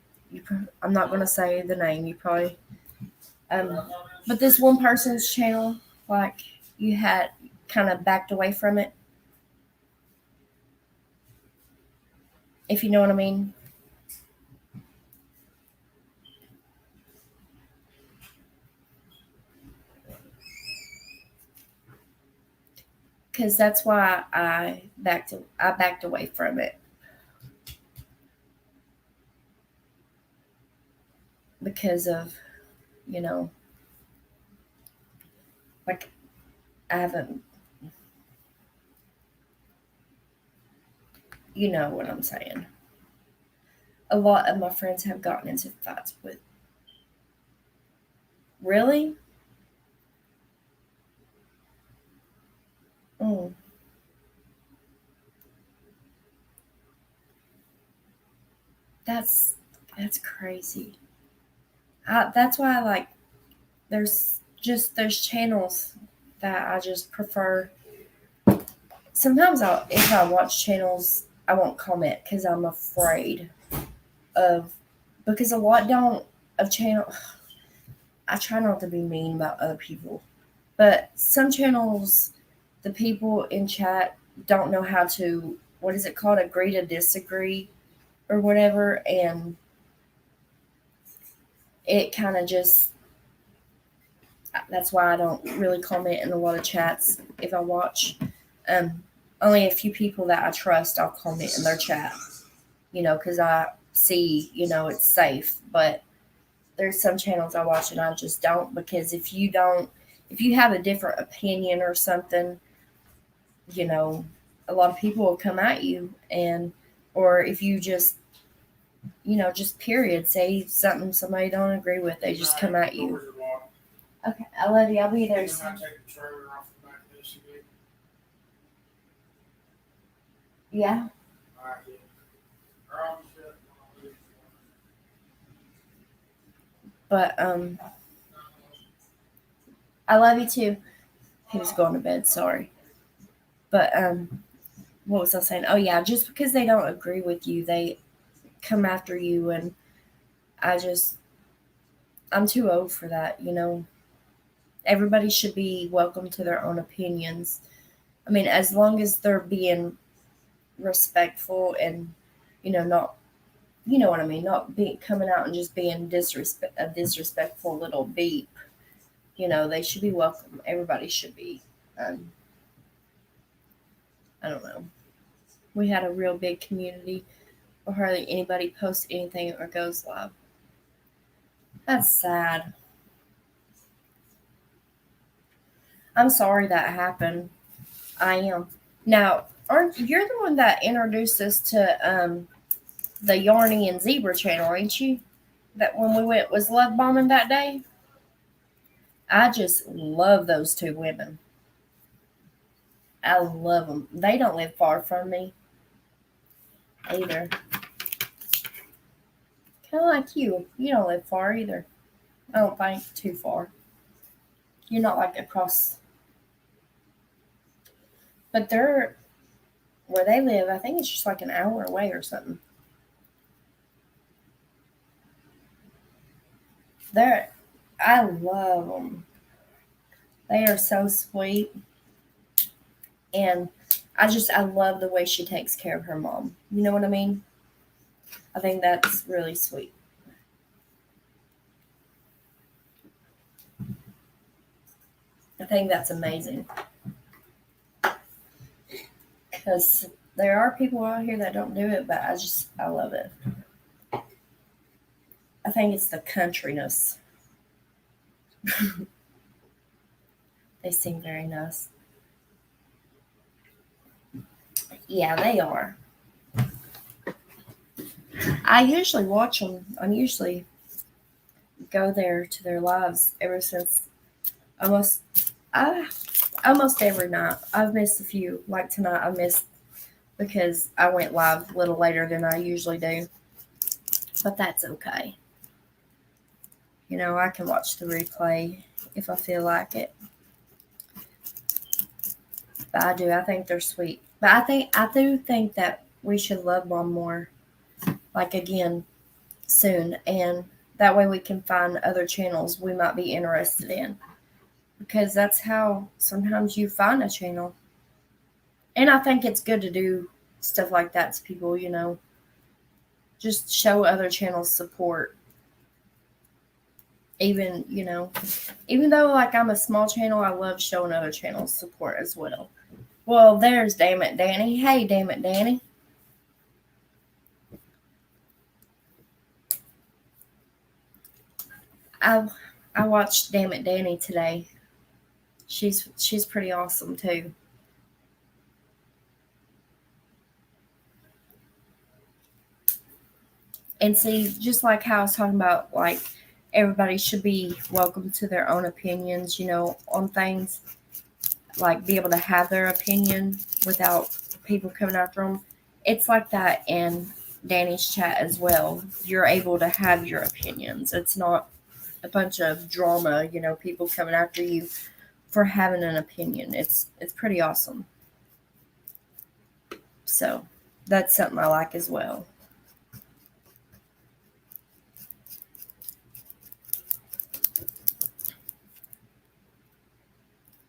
not gonna say the name. You probably. But this one person's channel, like you had kind of backed away from it. If you know what I mean. Because that's why I backed away from it. Because of, like I haven't, you know what I'm saying. A lot of my friends have gotten into fights with. Really? Mm. That's crazy. That's why I like. There's channels that I just prefer. Sometimes if I watch channels, I won't comment because I'm afraid of, because a lot don't of channel. I try not to be mean about other people, but some channels, the people in chat don't know how to, what is it called, agree to disagree or whatever, and it kind of just, that's why I don't really comment in a lot of chats if I watch. Only a few people that I trust, I'll comment in their chat, because I see, it's safe. But there's some channels I watch and I just don't, because if you have a different opinion or something, a lot of people will come at you, or if you just, just period, say something somebody don't agree with, they just come at you. Okay, I love you. I'll be there soon. Yeah. But I love you too. He was going to bed, sorry. But what was I saying? Oh yeah, just because they don't agree with you, they come after you, and I'm too old for that, Everybody should be welcome to their own opinions. I mean, as long as they're being respectful and, not, you know what I mean, not coming out and just being a disrespectful little beep. They should be welcome. Everybody should be. I don't know. We had a real big community where hardly anybody posts anything or goes live. That's sad. I'm sorry that happened. I am. Now, you're the one that introduced us to the Yarny and Zebra channel, ain't you? That when we was love bombing that day? I just love those two women. I love them. They don't live far from me either. Kind of like you. You don't live far either. I don't think too far. You're not like across. But they're, where they live, I think it's just like an hour away or something. I love them. They are so sweet. And I love the way she takes care of her mom. You know what I mean? I think that's really sweet. I think that's amazing. Because there are people out here that don't do it, but I love it. I think it's the countryness. They seem very nice. Yeah, they are. I usually watch them. I usually go there to their lives ever since almost every night. I've missed a few. Like tonight, I missed because I went live a little later than I usually do. But that's okay. I can watch the replay if I feel like it. But I do. I think they're sweet. But I do think that we should love bomb more. Like again, soon. And that way we can find other channels we might be interested in. Because that's how sometimes you find a channel. And I think it's good to do stuff like that to people, Just show other channels support. Even though like I'm a small channel, I love showing other channels support as well. Well, there's Damn It Danny. Hey, Damn It Danny. I watched Damn It Danny today. She's pretty awesome too. And see, just like how I was talking about, like everybody should be welcome to their own opinions, on things. Like be able to have their opinion without people coming after them. It's like that in Danny's chat as well. You're able to have your opinions. It's not a bunch of drama, people coming after you for having an opinion. It's pretty awesome. So that's something I like as well.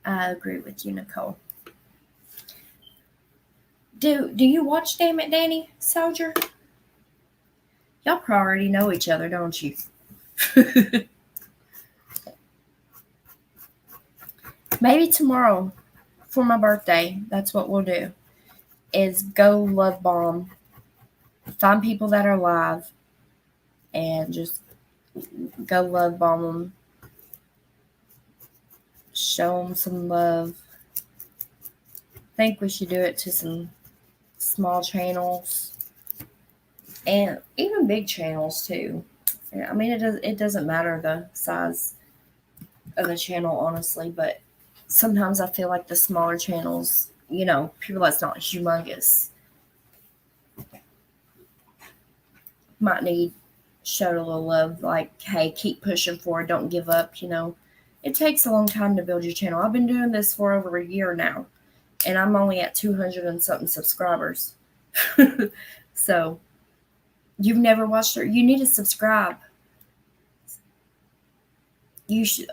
I agree with you, Nicole. Do you watch Damn It Danny, Soldier? Y'all probably already know each other, don't you? Maybe tomorrow for my birthday, that's what we'll do, is go love bomb, find people that are alive, and just go love bomb them, show them some love. I think we should do it to some small channels and even big channels too. I mean, it doesn't matter the size of the channel, honestly, but sometimes I feel like the smaller channels, people that's not humongous, might need showed a little love. Like, hey, keep pushing forward, don't give up. It takes a long time to build your channel. I've been doing this for over a year now, and I'm only at 200 and something subscribers. So you've never watched her, you need to subscribe. You should.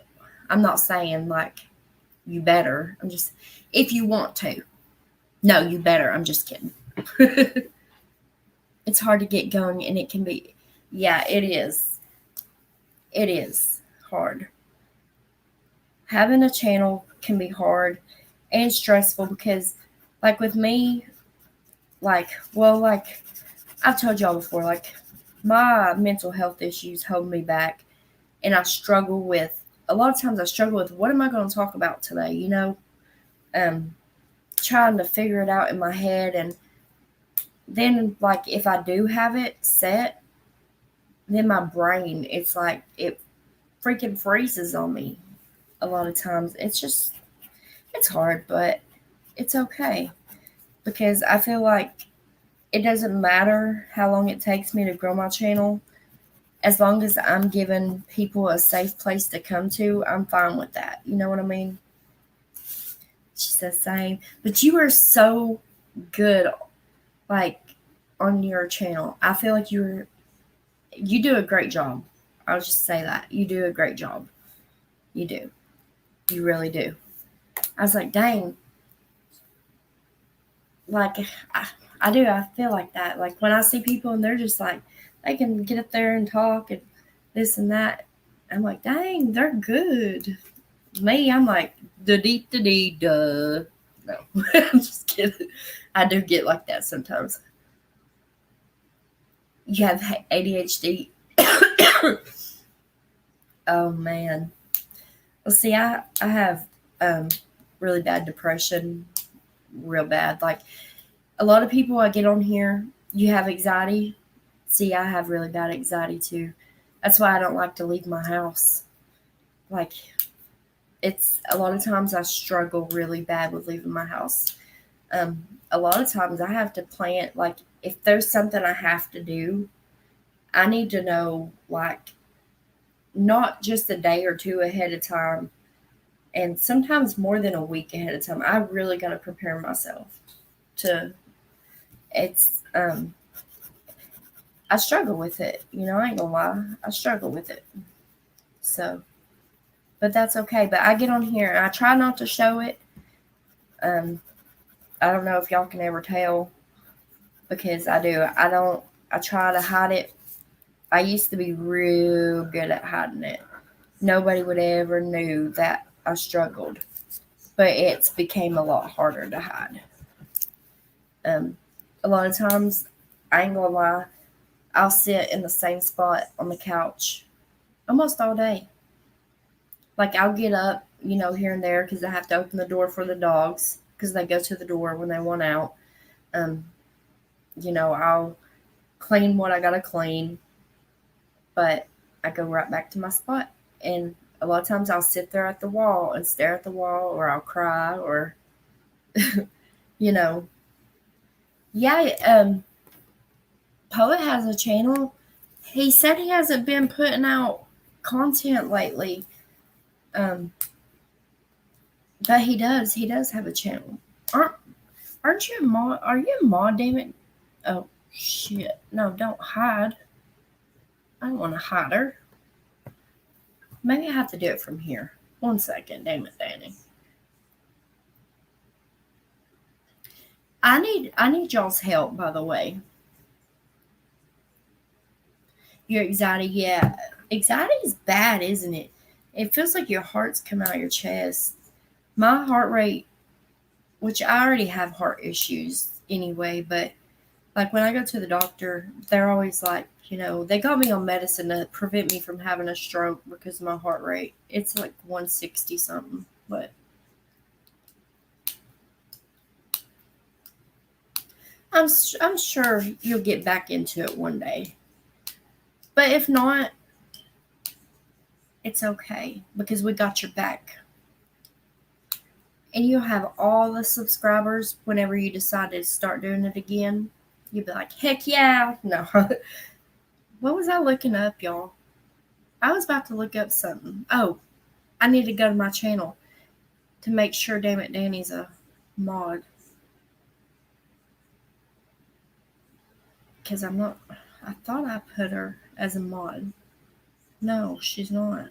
I'm not saying like you better. I'm just, if you want to. No, you better. I'm just kidding. It's hard to get going, and it can be, yeah, it is. It is hard. Having a channel can be hard and stressful because, like with me, like I've told y'all before, like my mental health issues hold me back, and I struggle with, a lot of times I struggle with, what am I going to talk about today? Trying to figure it out in my head, and then like if I do have it set, then my brain, it's like it freaking freezes on me a lot of times. It's hard, but it's okay because I feel like it doesn't matter how long it takes me to grow my channel. As long as I'm giving people a safe place to come to, I'm fine with that. You know what I mean? She says same. But you are so good, like, on your channel. I feel like you do a great job. I'll just say that. You do a great job. You do. You really do. I was like, dang. Like, I do. I feel like that. Like, when I see people and they're just like, they can get up there and talk and this and that, I'm like, dang, they're good. Me, I'm like, duh. No, I'm just kidding. I do get like that sometimes. You have ADHD. Oh, man. Well, see, I have really bad depression, real bad. Like, a lot of people I get on here, you have anxiety. See, I have really bad anxiety too. That's why I don't like to leave my house. Like, it's a lot of times I struggle really bad with leaving my house. A lot of times I have to plan, like, if there's something I have to do, I need to know, like, not just a day or two ahead of time, and sometimes more than a week ahead of time. I really got to prepare myself to, it's, I struggle with it. I ain't gonna lie. I struggle with it. So, but that's okay. But I get on here and I try not to show it. I don't know if y'all can ever tell, because I do. I try to hide it. I used to be real good at hiding it. Nobody would ever knew that I struggled, but it's became a lot harder to hide. A lot of times, I ain't gonna lie, I'll sit in the same spot on the couch almost all day. Like, I'll get up, here and there, because I have to open the door for the dogs because they go to the door when they want out. I'll clean what I gotta clean, but I go right back to my spot. And a lot of times I'll sit there at the wall and stare at the wall, or I'll cry, or, yeah. Poet has a channel. He said he hasn't been putting out content lately. But he does. He does have a channel. Aren't you a mod? Are you a mod, damn it? Oh, shit. No, don't hide. I don't want to hide her. Maybe I have to do it from here. 1 second. Damn it, Danny. I need y'all's help, by the way. Your anxiety, yeah. Anxiety is bad, isn't it? It feels like your heart's coming out your chest. My heart rate, which I already have heart issues anyway, but like when I go to the doctor, they're always like, they got me on medicine to prevent me from having a stroke because of my heart rate. It's like 160 something, but I'm sure you'll get back into it one day. But if not, it's okay because we got your back. And you'll have all the subscribers whenever you decide to start doing it again. You'll be like, heck yeah. No. What was I looking up, y'all? I was about to look up something. Oh, I need to go to my channel to make sure Damn It Danny's a mod. Because I'm not. I thought I put her as a mod. No, she's not.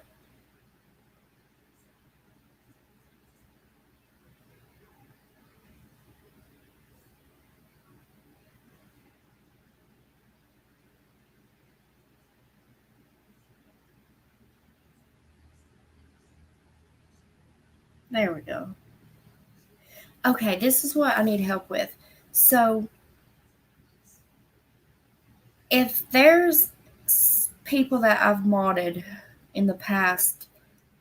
There we go. Okay, this is what I need help with. So, if there's people that I've modded in the past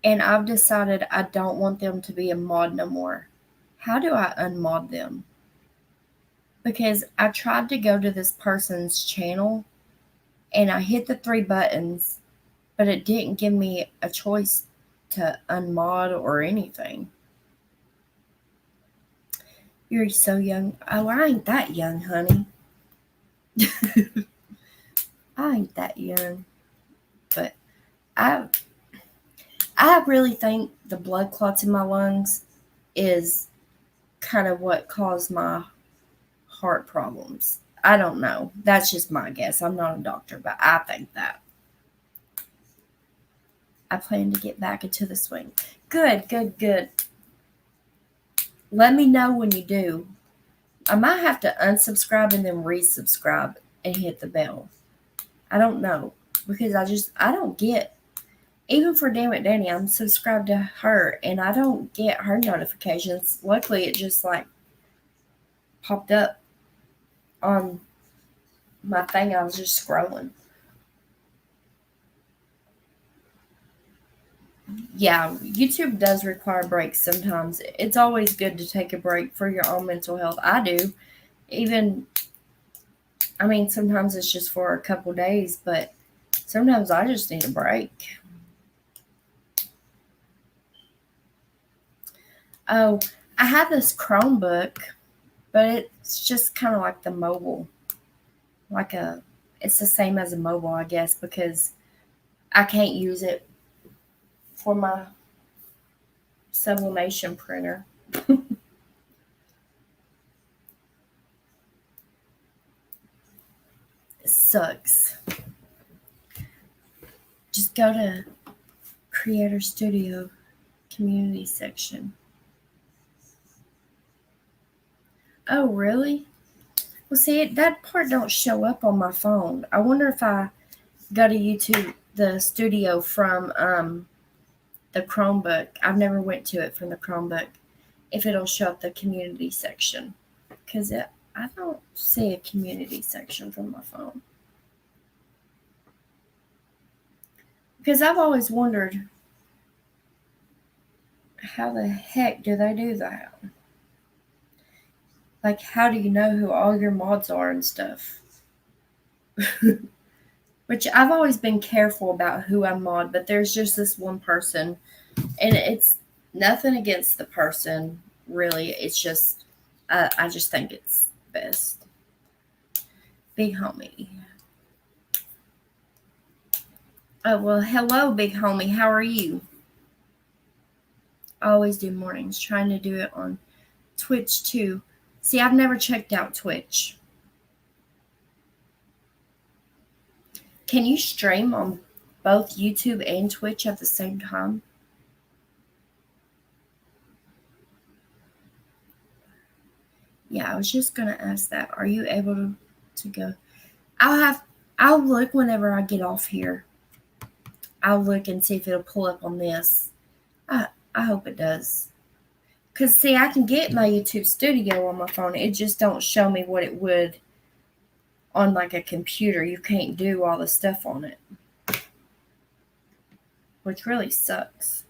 and I've decided I don't want them to be a mod no more, how do I unmod them? Because I tried to go to this person's channel and I hit the 3 buttons, but it didn't give me a choice to unmod or anything. You're so young. Oh, I ain't that young, honey. I ain't that young. But I really think the blood clots in my lungs is kind of what caused my heart problems. I don't know. That's just my guess. I'm not a doctor, but I think that. I plan to get back into the swing. Good, good, good. Let me know when you do. I might have to unsubscribe and then resubscribe and hit the bell. I don't know. Because I don't get, even for Damn It Danny, I'm subscribed to her and I don't get her notifications. Luckily, it just like popped up on my thing. I was just scrolling. Yeah, YouTube does require breaks sometimes. It's always good to take a break for your own mental health. I do. Sometimes it's just for a couple days, but sometimes I just need a break. Oh, I have this Chromebook, but it's just kind of like the mobile. It's the same as a mobile, I guess, because I can't use it for my sublimation printer. It sucks. Just go to Creator Studio community section. Oh, really? Well, see, that part don't show up on my phone. I wonder if I go to YouTube, the studio from the Chromebook. I've never went to it from the Chromebook. If it'll show up the community section, because I don't see a community section from my phone. Because I've always wondered, how the heck do they do that? Like, how do you know who all your mods are and stuff? Which I've always been careful about who I mod, but there's just this one person, and it's nothing against the person, really. It's just, I just think it's best. Big homie. Oh, well, hello, big homie. How are you? I always do mornings, trying to do it on Twitch too. See, I've never checked out Twitch. Can you stream on both YouTube and Twitch at the same time? Yeah, I was just gonna ask that. Are you able to go? I'll look whenever I get off here. I'll look and see if it'll pull up on this. I hope it does. Cause see, I can get my YouTube Studio on my phone. It just don't show me what it would on like a computer. You can't do all the stuff on it, which really sucks.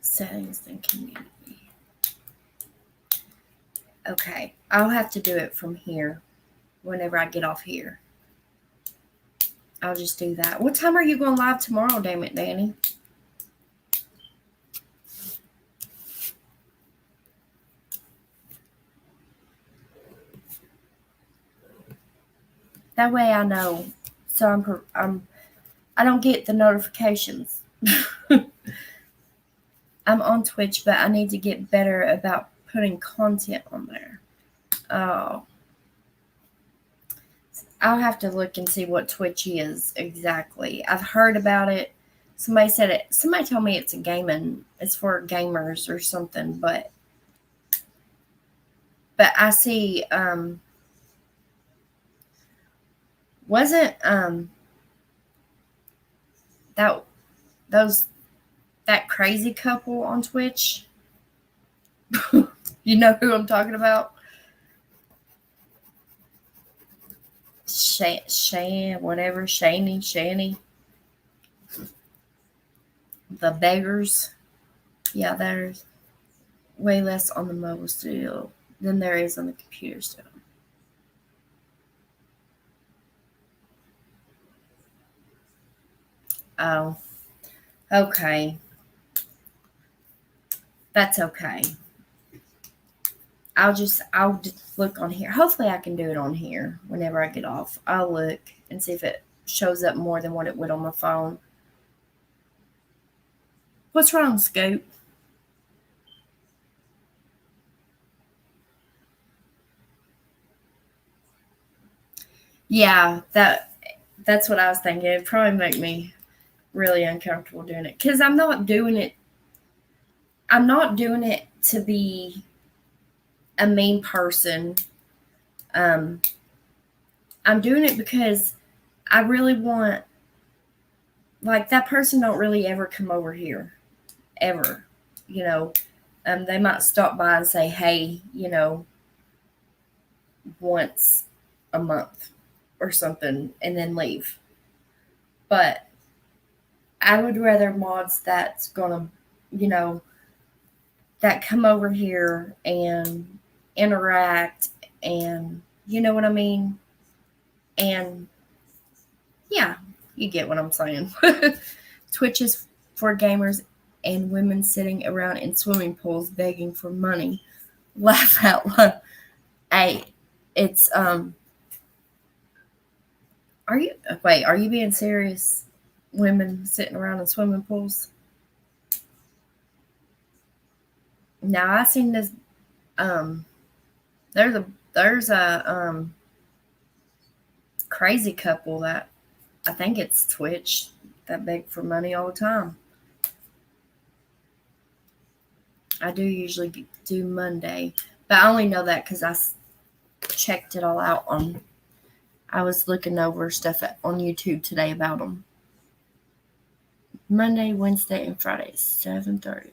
Settings and community. Okay, I'll have to do it from here whenever I get off here. I'll just do that. What time are you going live tomorrow, damn it, Danny? That way I know. So I don't get the notifications. I'm on Twitch, but I need to get better about putting content on there. Oh. I'll have to look and see what Twitch is exactly. I've heard about it. Somebody said it. Somebody told me it's it's for gamers or something, but I see wasn't that crazy couple on Twitch? You know who I'm talking about? Shani. The beggars. Yeah, there's way less on the mobile studio than there is on the computer studio. Oh, okay. That's okay. I'll just look on here. Hopefully I can do it on here whenever I get off. I'll look and see if it shows up more than what it would on my phone. What's wrong, Scoop? Yeah, that's what I was thinking. It'd probably make me really uncomfortable doing it. Because I'm not doing it to be a mean person. I'm doing it because I really want, like, that person don't really ever come over here, ever, you know. They might stop by and say, hey, you know, once a month or something and then leave. But I would rather mods that's gonna, you know, that come over here and interact and, you know what I mean? And yeah, you get what I'm saying. Twitch is for gamers and women sitting around in swimming pools begging for money. Laugh out loud. Hey, it's are you being serious? Women sitting around in swimming pools? Now I seen this there's a crazy couple that I think it's Twitch that beg for money all the time. I do usually do Monday, but I only know that because I checked it all out I was looking over stuff on YouTube today about them. Monday, Wednesday, and Friday, 7:30.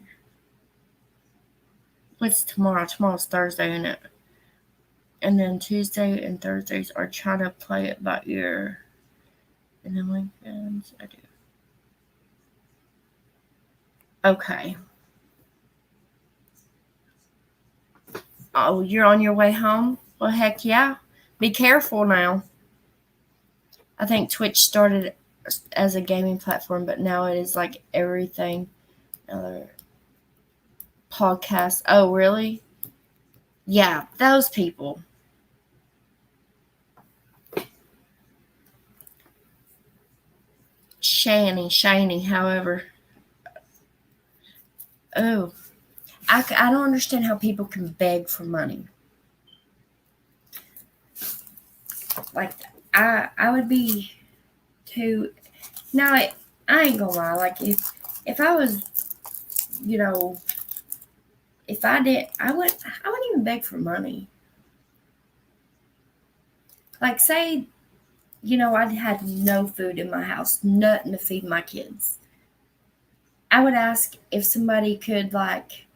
What's tomorrow? Tomorrow's Thursday, isn't it? And then Tuesday and Thursdays are trying to play it by ear. And then weekends, I do. Okay. Oh, you're on your way home? Well, heck yeah. Be careful now. I think Twitch started as a gaming platform, but now it is like everything. Another podcast. Oh, really? Yeah, those people. Shiny, however. Oh, I don't understand how people can beg for money. Like, I would be too. Now, I ain't gonna lie. Like, if I was, you know, if I did, I wouldn't even beg for money. Like, say, I had no food in my house, nothing to feed my kids. I would ask if somebody could, like,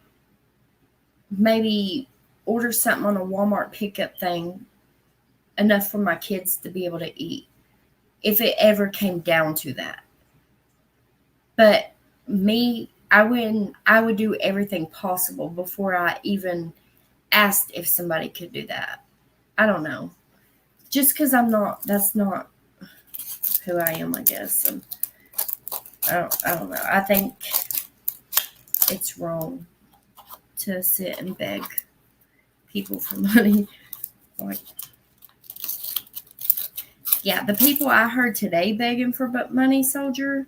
maybe order something on a Walmart pickup thing enough for my kids to be able to eat, if it ever came down to that. But me, I would do everything possible before I even asked if somebody could do that. I don't know. Just because that's not who I am, I guess. And I don't know. I think it's wrong to sit and beg people for money. Like, yeah, the people I heard today begging for money, Soldier,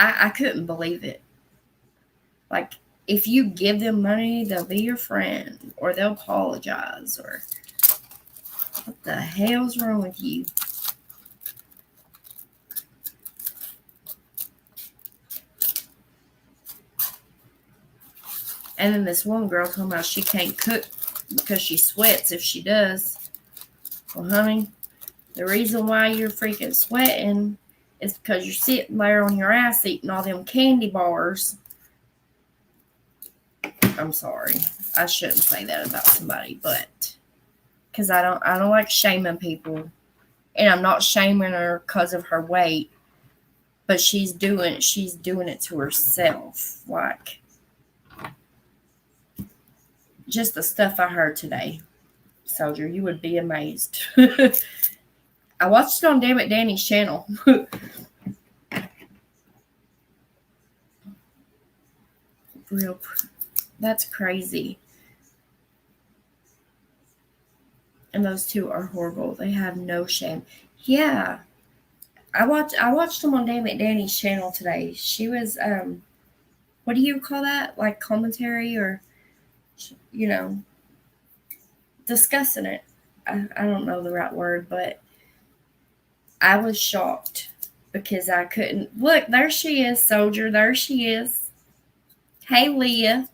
I couldn't believe it. Like, if you give them money, they'll be your friend, or they'll apologize, or what the hell's wrong with you? And then this one girl told me she can't cook because she sweats if she does. Well, honey, the reason why you're freaking sweating is because you're sitting there on your ass eating all them candy bars. I'm sorry. I shouldn't say that about somebody, but because I don't like shaming people. And I'm not shaming her because of her weight, but she's doing it to herself. Like, just the stuff I heard today, Soldier, you would be amazed. I watched it on Damn It Danny's channel. That's crazy. And those two are horrible. They have no shame. Yeah. I watched them on Damn It Danny's channel today. She was what do you call that? Like commentary, or discussing it. I don't know the right word, but I was shocked because I couldn't look. There she is, Soldier. There she is. Hey, Leah.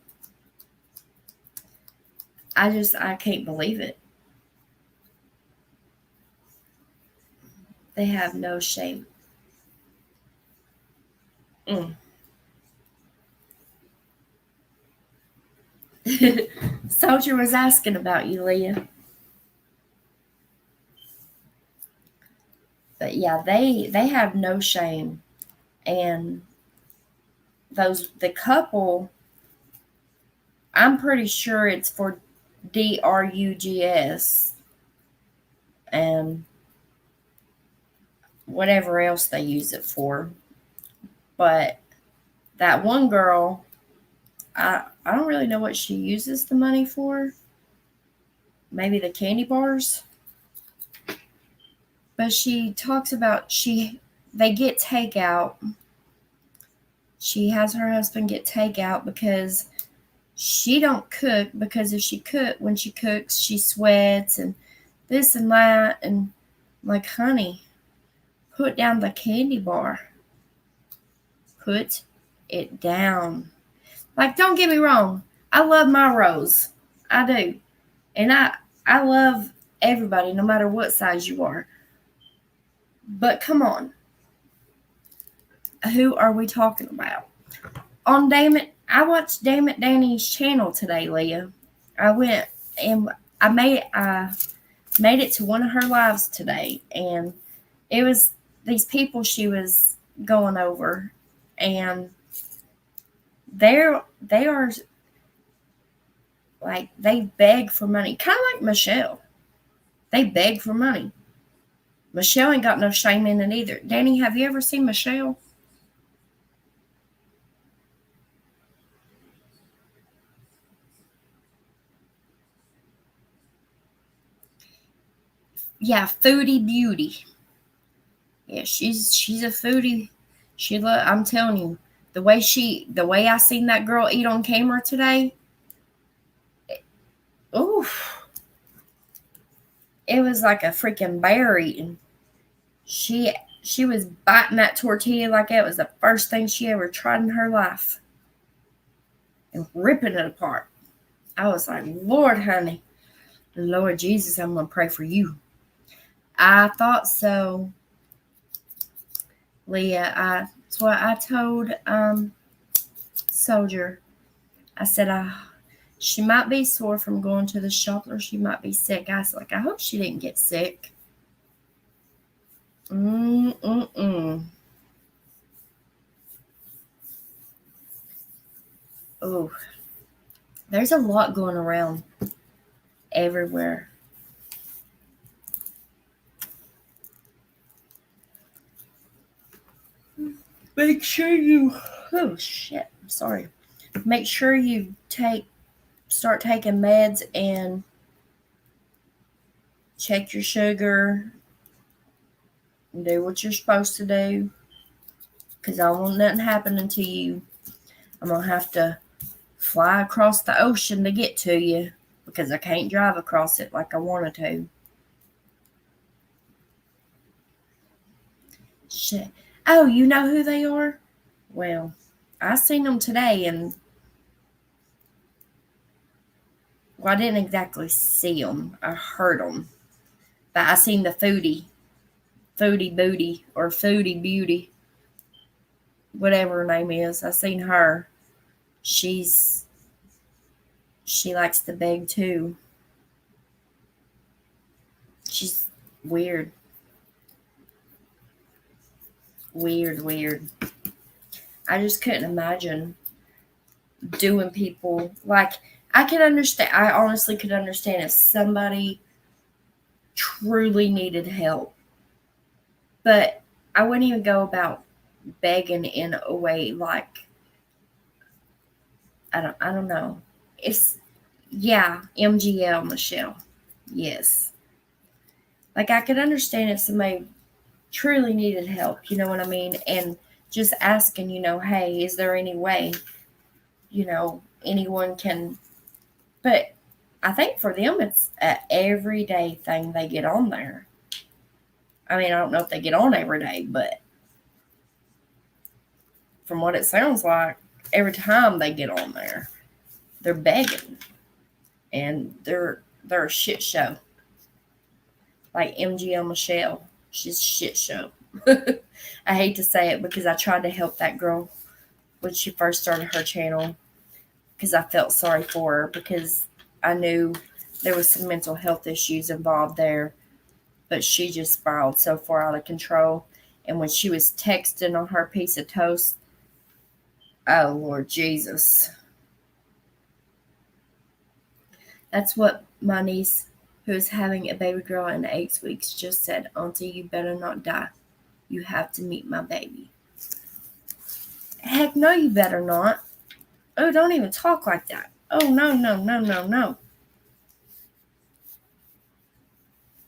I can't believe it. They have no shame. Soldier was asking about you, Leah. But yeah, they have no shame. And the couple, I'm pretty sure it's for drugs and whatever else they use it for. But that one girl, I don't really know what she uses the money for. Maybe the candy bars. But she talks about they get takeout. She has her husband get takeout because she don't cook, because when she cooks, she sweats and this and that. And I'm like, honey, put down the candy bar. Put it down. Like, don't get me wrong. I love my Rose. I do. And I love everybody, no matter what size you are. But come on. Who are we talking about? I watched Damn It Danny's channel today, Leah. I went and I made it to one of her lives today, and it was these people she was going over, and they are like, they beg for money, kind of like Michelle. They beg for money. Michelle ain't got no shame in it either. Danny, have you ever seen Michelle? Yeah, foodie beauty. Yeah, she's a foodie. I'm telling you, the way I seen that girl eat on camera today, it was like a freaking bear eating. She was biting that tortilla like it was the first thing she ever tried in her life. and ripping it apart. I was like, Lord, honey, Lord Jesus, I'm going to pray for you. I thought so, Leah. That's what I told Soldier. I said, she might be sore from going to the shop, or she might be sick. I was like, I hope she didn't get sick. Oh, there's a lot going around everywhere. Make sure you, oh shit, I'm sorry. Make sure you start taking meds and check your sugar. Do what you're supposed to do. Because I won't nothing happen to you. I'm going to have to fly across the ocean to get to you. Because I can't drive across it like I wanted to. Shit. Oh, you know who they are? Well, I seen them today and I didn't exactly see them. I heard them. But I seen the foodie booty or foodie beauty, whatever her name is. I seen her. She likes to beg too. She's weird. Weird. I just couldn't imagine doing people like, I honestly could understand if somebody truly needed help. But I wouldn't even go about begging in a way like, I don't know. It's, yeah, MGL, Michelle. Yes. Like, I could understand if somebody truly needed help, you know what I mean? And just asking, hey, is there any way, anyone can, but I think for them, it's an everyday thing they get on there. I mean, I don't know if they get on every day, but from what it sounds like, every time they get on there, they're begging. And they're a shit show. Like MGL Michelle. She's a shit show. I hate to say it because I tried to help that girl when she first started her channel because I felt sorry for her because I knew there was some mental health issues involved there. But she just spiraled so far out of control. And when she was texting on her piece of toast, oh, Lord Jesus. That's what my niece, who is having a baby girl in 8 weeks, just said. Auntie, you better not die. You have to meet my baby. Heck no, you better not. Oh, don't even talk like that. Oh, no.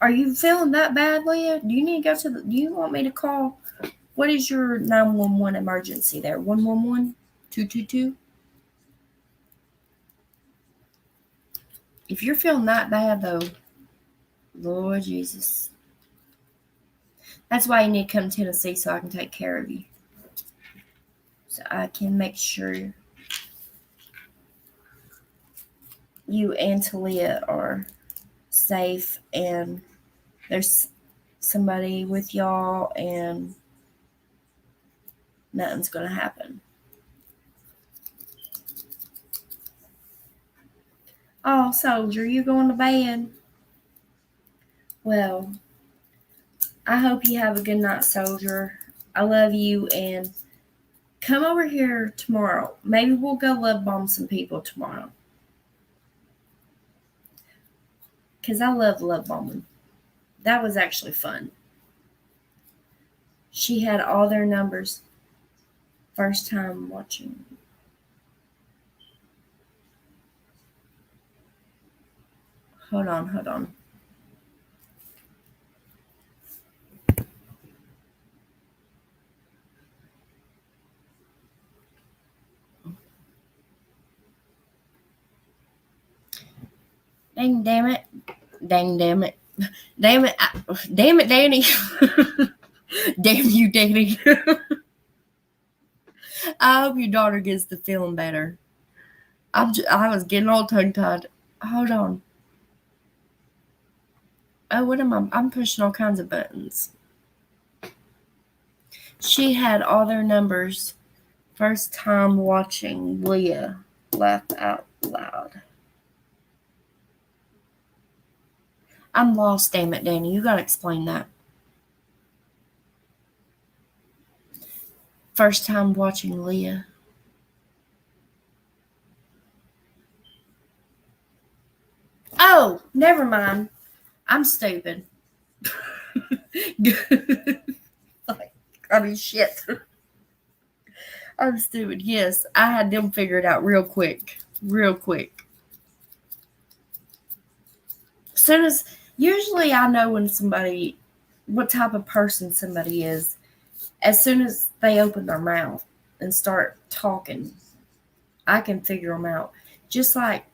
Are you feeling that bad, Leah? Do you need to go do you want me to call? What is your 911 emergency there? 111? 222? If you're feeling that bad, though, Lord Jesus. That's why you need to come to Tennessee so I can take care of you. So I can make sure you and Talia are safe and there's somebody with y'all and nothing's going to happen. Oh, Soldier, you going to bed? Well, I hope you have a good night, Soldier. I love you, and come over here tomorrow. Maybe we'll go love bomb some people tomorrow. Because I love bombing. That was actually fun. She had all their numbers. First time watching. Hold on. Dang, damn it. Damn it, Danny. Damn you, Danny. I hope your daughter gets to feeling better. I was getting all tongue-tied. Hold on. Oh, what am I? I'm pushing all kinds of buttons. She had all their numbers. First time watching Leah laugh out loud. I'm lost, damn it, Danny. You gotta explain that. First time watching Leah. Oh, never mind. I'm stupid. Shit. I'm stupid. Yes, I had them figured out real quick. Real quick. Soon as, usually I know when somebody, what type of person somebody is, as soon as they open their mouth and start talking, I can figure them out. Just like,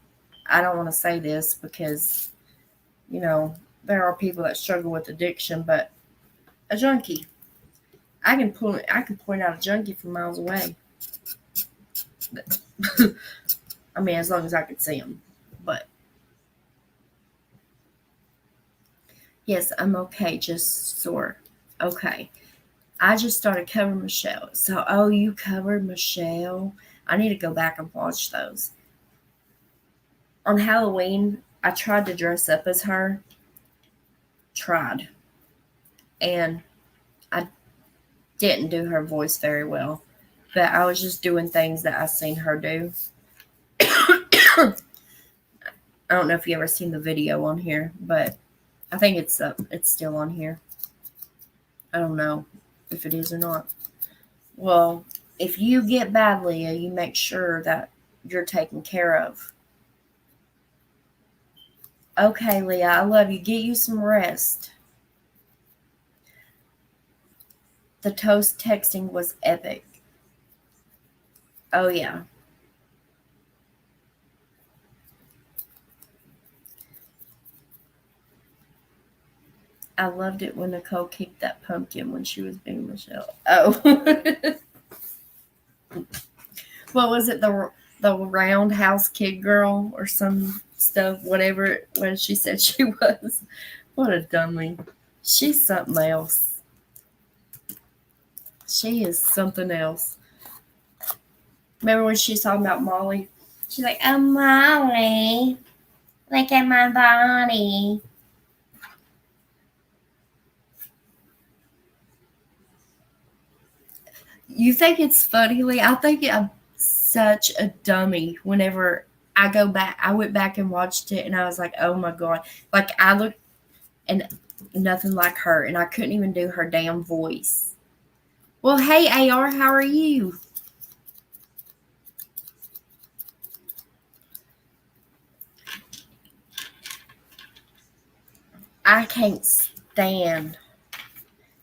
I don't want to say this because, there are people that struggle with addiction, but a junkie, I can point out a junkie from miles away. I mean, as long as I can see them. But yes, I'm okay. Just sore. Okay. I just started covering Michelle. So, oh, you covered Michelle? I need to go back and watch those. On Halloween, I tried to dress up as her. Tried. And I didn't do her voice very well. But I was just doing things that I seen her do. I don't know if you ever seen the video on here, but I think it's still on here. I don't know if it is or not. Well, if you get bad, Leah, you make sure that you're taken care of. Okay, Leah, I love you. Get you some rest. The toast texting was epic. Oh, yeah. I loved it when Nicole kicked that pumpkin when she was being Michelle. Oh. What was it? The roundhouse kid girl or some stuff, whatever she said she was. What a dummy. She's something else. She is something else. Remember when she's talking about Molly? She's like, oh, Molly, look at my body. You think it's funny, Lee? I think I'm such a dummy whenever I go back. I went back and watched it, and I was like, oh, my God. Like, I looked, and nothing like her, and I couldn't even do her damn voice. Well, hey, AR, how are you? I can't stand.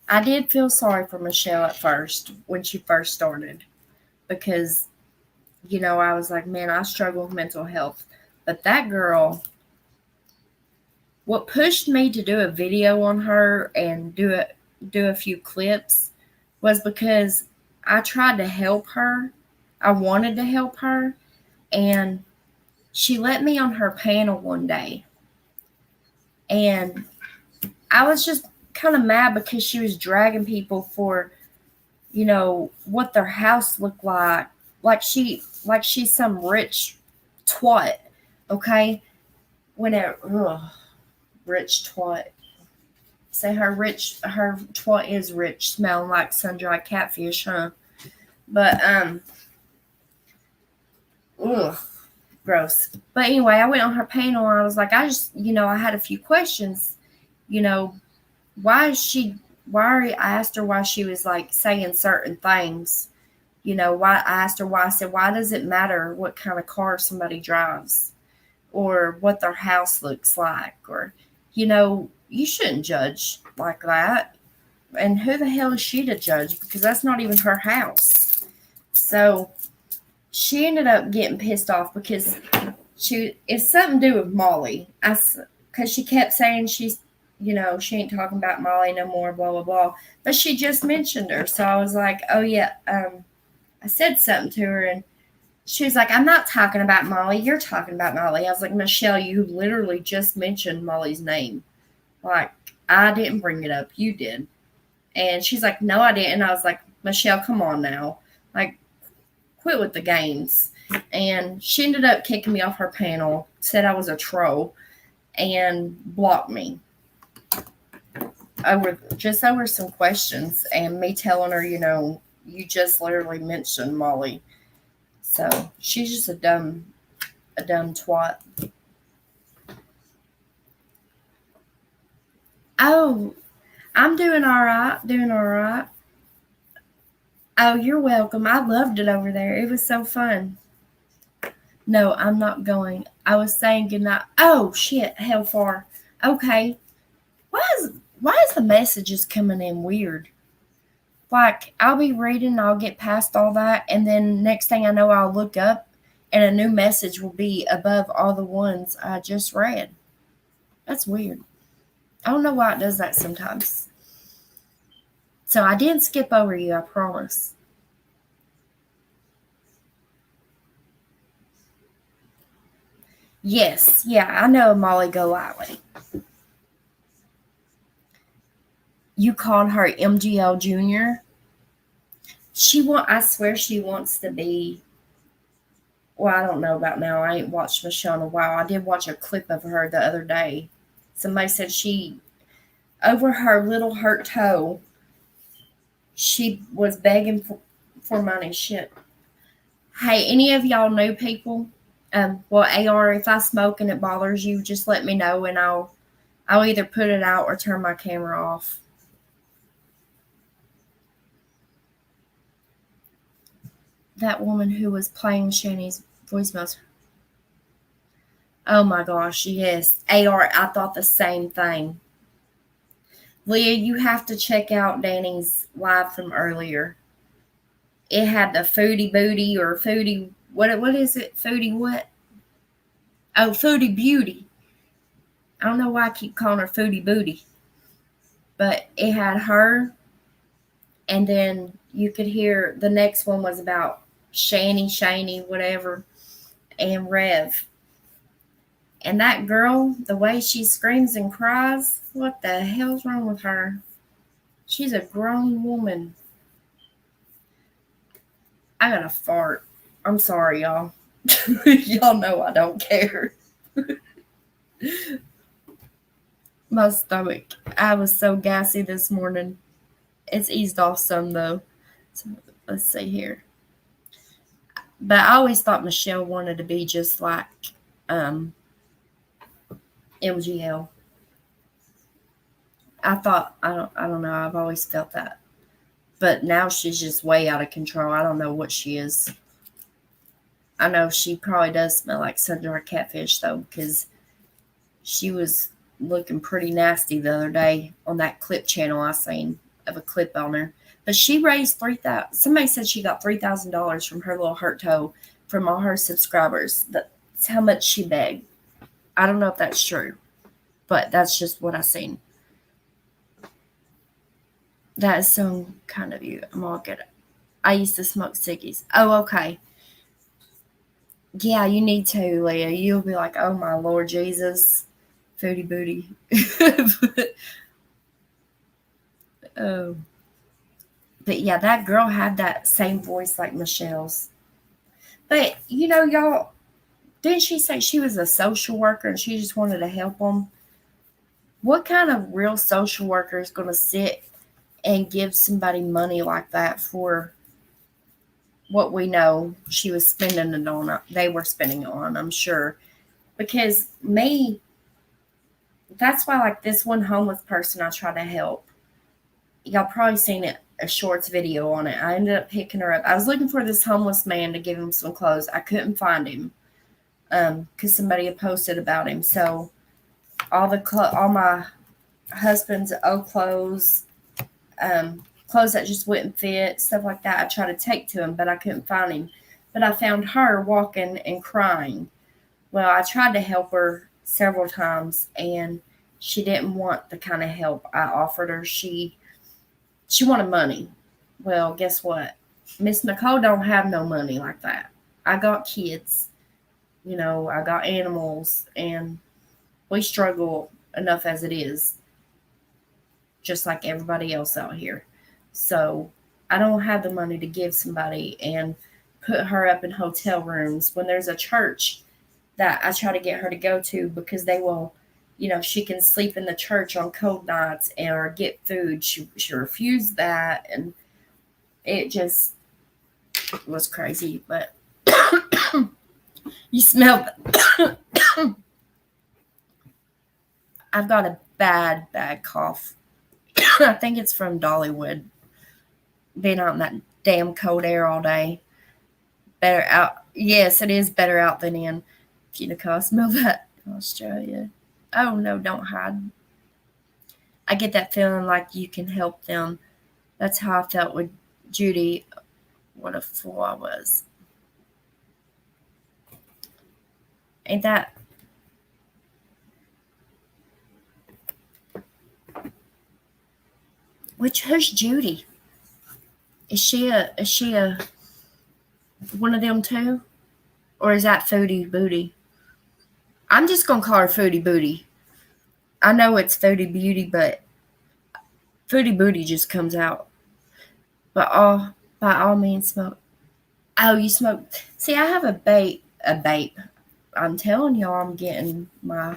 I did feel sorry for Michelle at first when she first started because, I was like, man, I struggle with mental health. But that girl, what pushed me to do a video on her and do a few clips was because I tried to help her. I wanted to help her. And she let me on her panel one day. And I was just kind of mad because she was dragging people for, what their house looked like. Like she's some rich twat. Okay? Rich twat. Say her twat is rich, smelling like sun-dried catfish, huh? But, gross. But anyway, I went on her panel and I was like, I had a few questions. I asked her why she was like saying certain things. Why I asked her why. I said, why does it matter what kind of car somebody drives or what their house looks like? Or, you shouldn't judge like that. And who the hell is she to judge? Because that's not even her house. So she ended up getting pissed off because it's something to do with Molly. Because she kept saying she ain't talking about Molly no more, blah, blah, blah. But she just mentioned her. So I was like, oh, yeah, I said something to her. And She was like, I'm not talking about Molly. You're talking about Molly. I was like, Michelle, you literally just mentioned Molly's name. Like, I didn't bring it up. You did. And she's like, no, I didn't. And I was like, Michelle, come on now. Like, quit with the games. And she ended up kicking me off her panel, said I was a troll, and blocked me over some questions and me telling her, you just literally mentioned Molly. So she's just a dumb twat. Oh, I'm doing all right. Oh, you're welcome. I loved it over there. It was so fun. No, I'm not going. I was saying goodnight. Oh shit, hell far. Okay. Why is the messages coming in weird? Like, I'll be reading, I'll get past all that, and then next thing I know, I'll look up and a new message will be above all the ones I just read. That's weird. I don't know why it does that sometimes. So I didn't skip over you, I promise. Yes, yeah, I know Molly Golightly. You called her MGL Jr.? I swear she wants to be. Well, I don't know about now. I ain't watched Michelle in a while. I did watch a clip of her the other day. Somebody said over her little hurt toe, she was begging for money. Shit. Hey, any of y'all new people? Well, AR, if I smoke and it bothers you, just let me know and I'll either put it out or turn my camera off. That woman who was playing Shani's voicemails. Oh my gosh, yes. AR, I thought the same thing. Leah, you have to check out Danny's live from earlier. It had the foodie booty or foodie, what is it? Foodie what? Oh, foodie beauty. I don't know why I keep calling her foodie booty. But it had her, and then you could hear the next one was about Shani, whatever, and Rev. And that girl, the way she screams and cries, what the hell's wrong with her? She's a grown woman. I got to fart. I'm sorry, y'all. Y'all know I don't care. My stomach. I was so gassy this morning. It's eased off some, though. So let's see here. But I always thought Michelle wanted to be just like MGL. I don't know. I've always felt that. But now she's just way out of control. I don't know what she is. I know she probably does smell like sun-dried catfish, though, because she was looking pretty nasty the other day on that clip channel I seen of a clip on her. But she raised $3,000. Somebody said she got $3,000 from her little hurt toe from all her subscribers. That's how much she begged. I don't know if that's true, but that's just what I seen. That is so kind of you. I'm all good. I used to smoke ciggies. Oh, okay. Yeah, you need to, Leah. You'll be like, oh my Lord Jesus. Foodie booty. Oh. But yeah, that girl had that same voice like Michelle's. But, y'all, didn't she say she was a social worker and she just wanted to help them? What kind of real social worker is going to sit and give somebody money like that for what we know she was spending it on? They were spending it on, I'm sure. Because that's why, like, this one homeless person I try to help. Y'all probably seen it, a shorts video on it. I ended up picking her up. I was looking for this homeless man to give him some clothes. I couldn't find him because somebody had posted about him. So all my husband's old clothes, clothes that just wouldn't fit, stuff like that, I tried to take to him, but I couldn't find him. But I found her walking and crying. Well, I tried to help her several times, and she didn't want the kind of help I offered her. She wanted money. Well, guess what? Miss Nicole don't have no money like that. I got kids, I got animals, and we struggle enough as it is, just like everybody else out here. So I don't have the money to give somebody and put her up in hotel rooms when there's a church that I try to get her to go to because they will, she can sleep in the church on cold nights or get food. She refused that, and it just was crazy. But you smell. I've got a bad, bad cough. I think it's from Dollywood. Being out in that damn cold air all day. Better out. Yes, it is better out than in. Kennecott, smell that in Australia. Oh no, don't hide. I get that feeling like you can help them. That's how I felt with Judy. What a fool I was. Ain't that? Who's Judy? Is she a one of them too? Or is that Foodie Booty? I'm just gonna call her Foodie Booty. I know it's Foodie Beauty, but Foodie Booty just comes out. But by all means smoke. Oh, you smoke. See, I have a vape. I'm telling y'all, I'm getting my.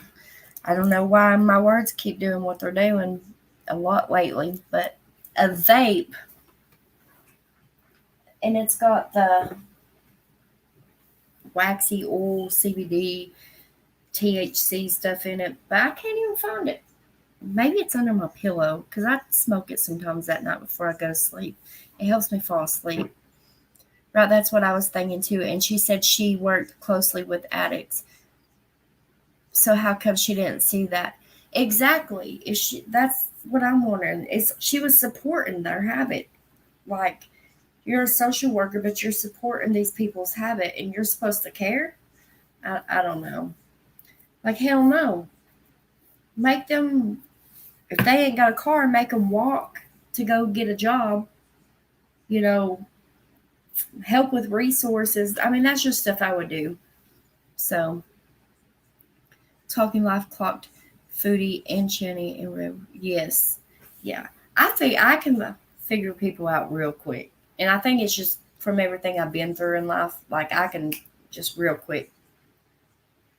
I don't know why my words keep doing what they're doing a lot lately, but a vape, and it's got the waxy oil, CBD, THC stuff in it, but I can't even find it. Maybe it's under my pillow because I smoke it sometimes at night before I go to sleep. It helps me fall asleep. Right, that's what I was thinking too. And she said she worked closely with addicts. So how come she didn't see that? Exactly. That's what I'm wondering. Is she was supporting their habit. Like, you're a social worker, but you're supporting these people's habit and you're supposed to care? I don't know. Like, hell no. Make them, if they ain't got a car, make them walk to go get a job. Help with resources. I mean, that's just stuff I would do. So, Talking Life clocked Foodie and Chenny and Rev. Yes. Yeah. I think I can figure people out real quick. And I think it's just from everything I've been through in life. Like, I can just real quick.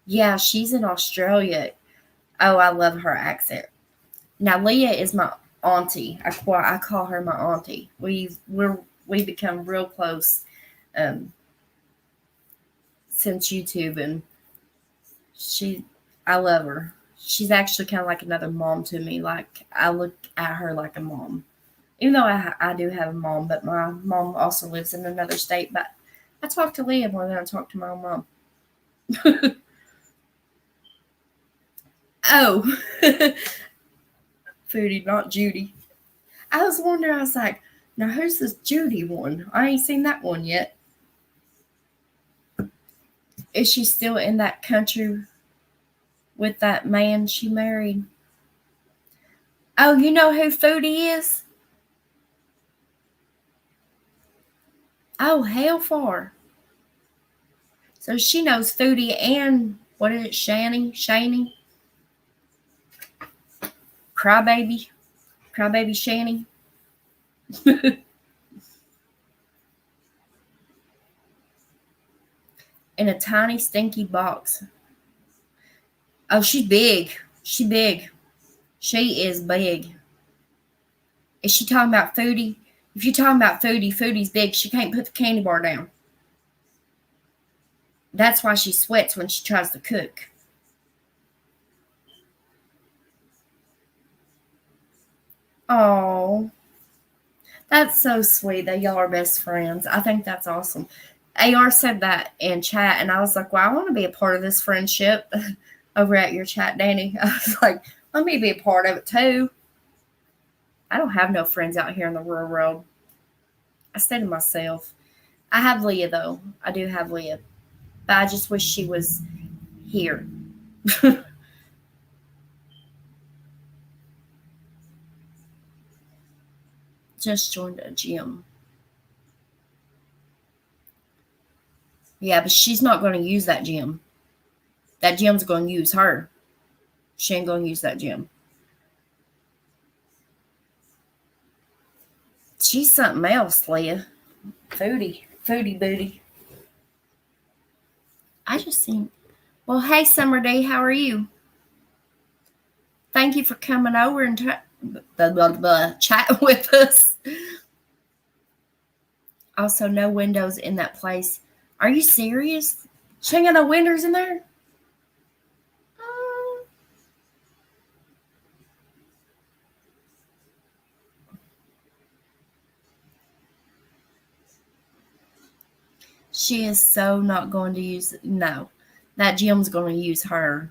Yeah, she's in Australia. Oh, I love her accent. Now, Leah is my auntie. I call her my auntie. We become real close since YouTube, and I love her. She's actually kind of like another mom to me. Like, I look at her like a mom. Even though I do have a mom, but my mom also lives in another state. But I talk to Leah more than I talk to my mom. Oh, Foodie, not Judy. I was wondering, I was like, now who's this Judy one? I ain't seen that one yet. Is she still in that country with that man she married? Oh, you know who Foodie is? Oh, hell for. So she knows Foodie and, what is it, Shani? Crybaby Shani. In a tiny stinky box. Oh, she's big. She big. She is big. Is she talking about Foodie? If you're talking about Foodie, Foodie's big. She can't put the candy bar down. That's why she sweats when she tries to cook. Oh, that's so sweet that y'all are best friends. I think that's awesome. AR said that in chat, and I was like, well, I want to be a part of this friendship over at your chat, Danny. I was like, let me be a part of it too. I don't have no friends out here in the rural world. I stay to myself. I have Leah, though. I do have Leah. But I just wish she was here. Just joined a gym. Yeah, but she's not going to use that gym. That gym's going to use her. She ain't going to use that gym. She's something else, Leah. Foodie booty. I just think, well, hey, Summer Day, how are you? Thank you for coming over and chat with us. Also, no windows in that place. Are you serious? She ain't got no windows in there? She is so not going to use it. No, that gym's going to use her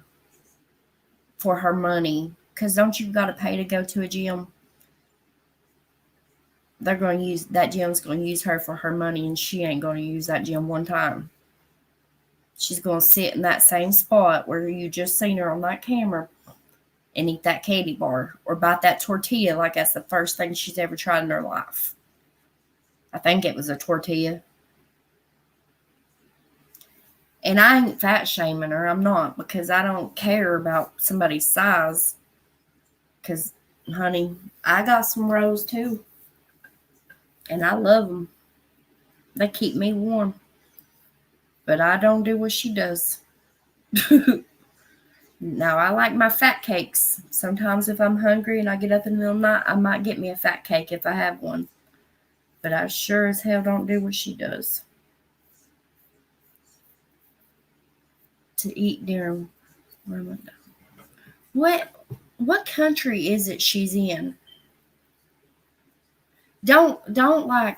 for her money. Because don't you got to pay to go to a gym? They're going to use that gym's going to use her for her money, and she ain't going to use that gym one time. She's going to sit in that same spot where you just seen her on that camera and eat that candy bar or bite that tortilla like that's the first thing she's ever tried in her life. I think it was a tortilla. And I ain't fat shaming her. I'm not, because I don't care about somebody's size. Because, honey, I got some rolls too. And I love them. They keep me warm. But I don't do what she does. Now, I like my fat cakes. Sometimes if I'm hungry and I get up in the middle of the night, I might get me a fat cake if I have one. But I sure as hell don't do what she does. To eat during Ramadan. What country is it she's in? Don't like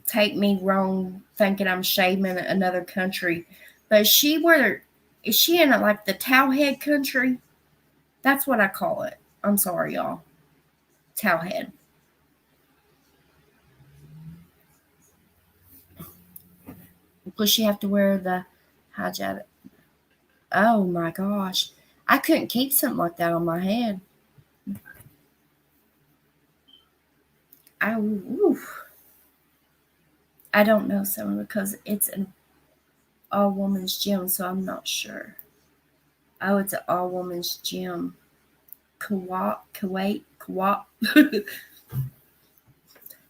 take me wrong thinking I'm shaming another country. But is she in like the Towhead country? That's what I call it. I'm sorry, y'all. Towhead. Will she have to wear the hijab? Oh my gosh. I couldn't keep something like that on my head. I don't know someone because it's an all woman's gym, so I'm not sure. Oh, it's an all woman's gym. Kuwait.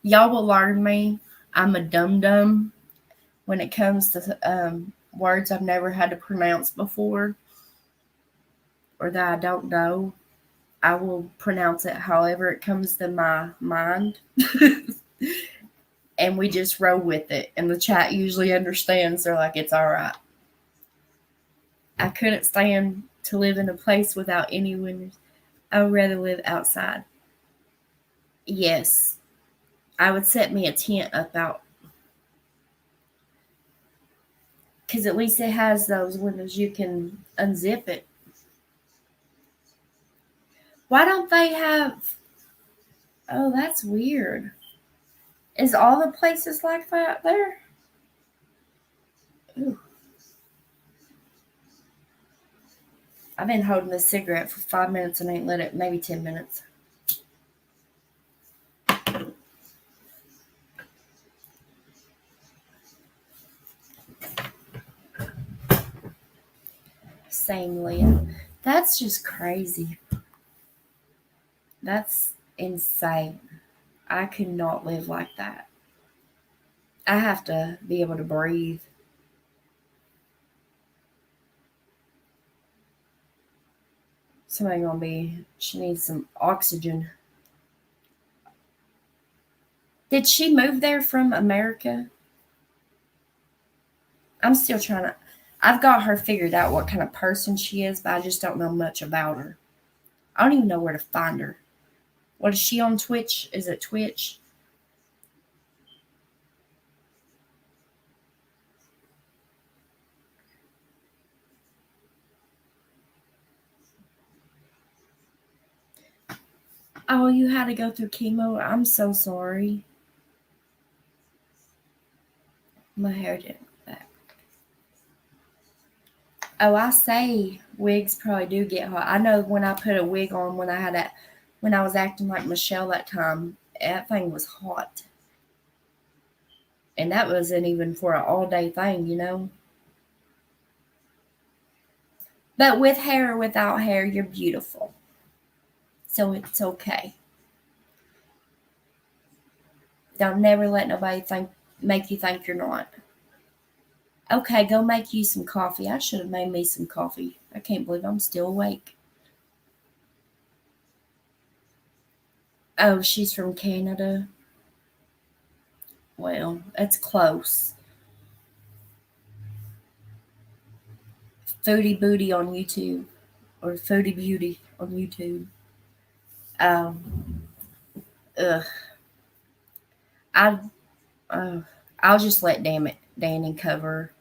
Y'all will learn me. I'm a dum-dum when it comes to words I've never had to pronounce before or that I don't know. I will pronounce it however it comes to my mind. And we just roll with it. And the chat usually understands. They're like, it's all right. I couldn't stand to live in a place without any windows. I would rather live outside. Yes. I would set me a tent up out. Because at least it has those windows. You can unzip it. Why don't they have... Oh, that's weird. Is all the places like that there? Ooh. I've been holding this cigarette for 5 minutes and ain't lit it. Maybe 10 minutes. Same, Leah. That's just crazy. That's insane. I could not live like that. I have to be able to breathe. She needs some oxygen. Did she move there from America? I'm still trying to, I've got her figured out what kind of person she is, but I just don't know much about her. I don't even know where to find her. What is she on Twitch? Is it Twitch? Oh, you had to go through chemo? I'm so sorry. My hair didn't go back. Oh, I say wigs probably do get hot. I know when I put a wig on when I was acting like Michelle that time, that thing was hot. And that wasn't even for an all-day thing, you know? But with hair or without hair, you're beautiful. So it's okay. Don't never let nobody make you think you're not. Okay, go make you some coffee. I should have made me some coffee. I can't believe I'm still awake. Oh, she's from Canada. Well, that's close. Foodie Booty on YouTube or Foodie Beauty on YouTube. Um, ugh, I I'll just let Danny cover,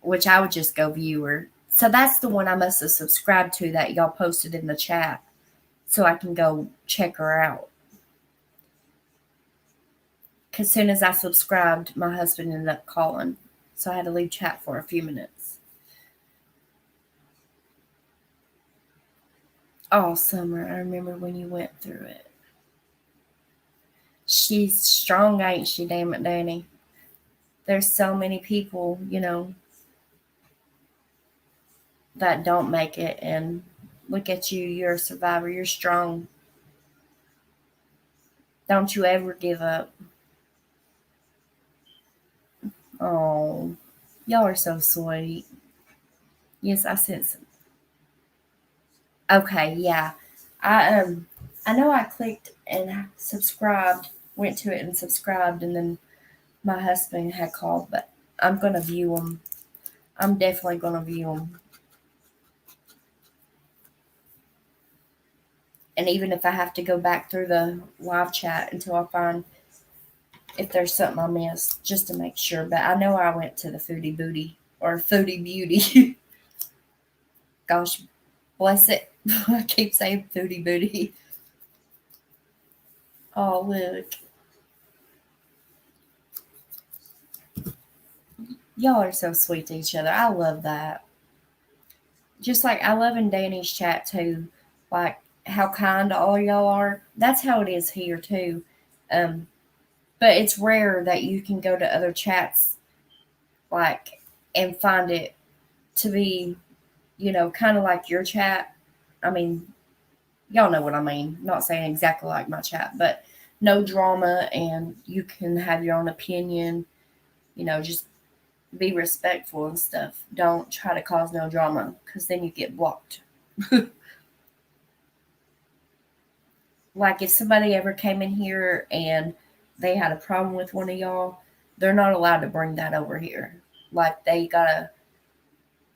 which I would just go viewer. So that's the one I must have subscribed to that y'all posted in the chat, so I can go check her out. Because soon as I subscribed, my husband ended up calling, so I had to leave chat for a few minutes. Oh, Summer, I remember when you went through it. She's strong, ain't she, damn it, Danny? There's so many people, that don't make it, and look at you, you're a survivor, you're strong. Don't you ever give up. Oh, y'all are so sweet. Yes, I sense it. Okay, yeah. I know I clicked and subscribed, went to it and subscribed, and then my husband had called, but I'm gonna view them. I'm definitely gonna view them. And even if I have to go back through the live chat until I find if there's something I missed, just to make sure. But I know I went to the Foodie Booty or Foodie Beauty. Gosh, bless it. I keep saying Foodie Booty. Oh, look. Y'all are so sweet to each other. I love that. Just like I love in Danny's chat too, like how kind all y'all are. That's how it is here too. Um, but it's rare that you can go to other chats like and find it to be, kind of like your chat. I mean, y'all know what I mean. I'm not saying exactly like my chat, but no drama and you can have your own opinion, just be respectful and stuff. Don't try to cause no drama because then you get blocked. Like if somebody ever came in here and they had a problem with one of y'all, they're not allowed to bring that over here. Like they gotta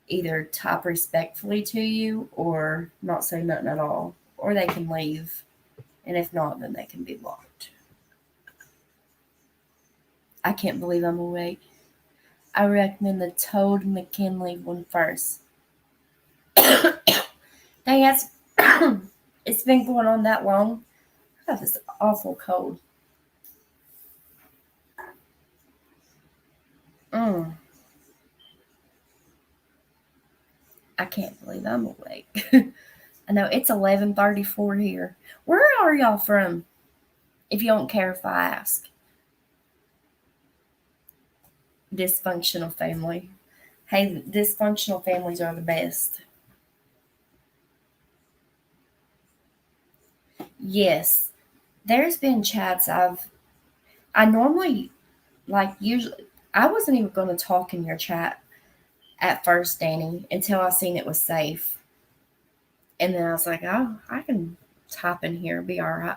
either type respectfully to you or not say nothing at all, or they can leave. And if not, then they can be blocked. I can't believe I'm awake. I recommend the Toad McKinley one first. Dang, that's it's been going on that long. I have this awful cold. Mm, I can't believe I'm awake. I know it's 11:34 here. Where are y'all from? If you don't care if I ask. Dysfunctional family. Hey, dysfunctional families are the best. Yes, there's been chats I normally like usually I wasn't even going to talk in your chat at first, Danny, until I seen it was safe. And then I was like, oh, I can type in here, be all right.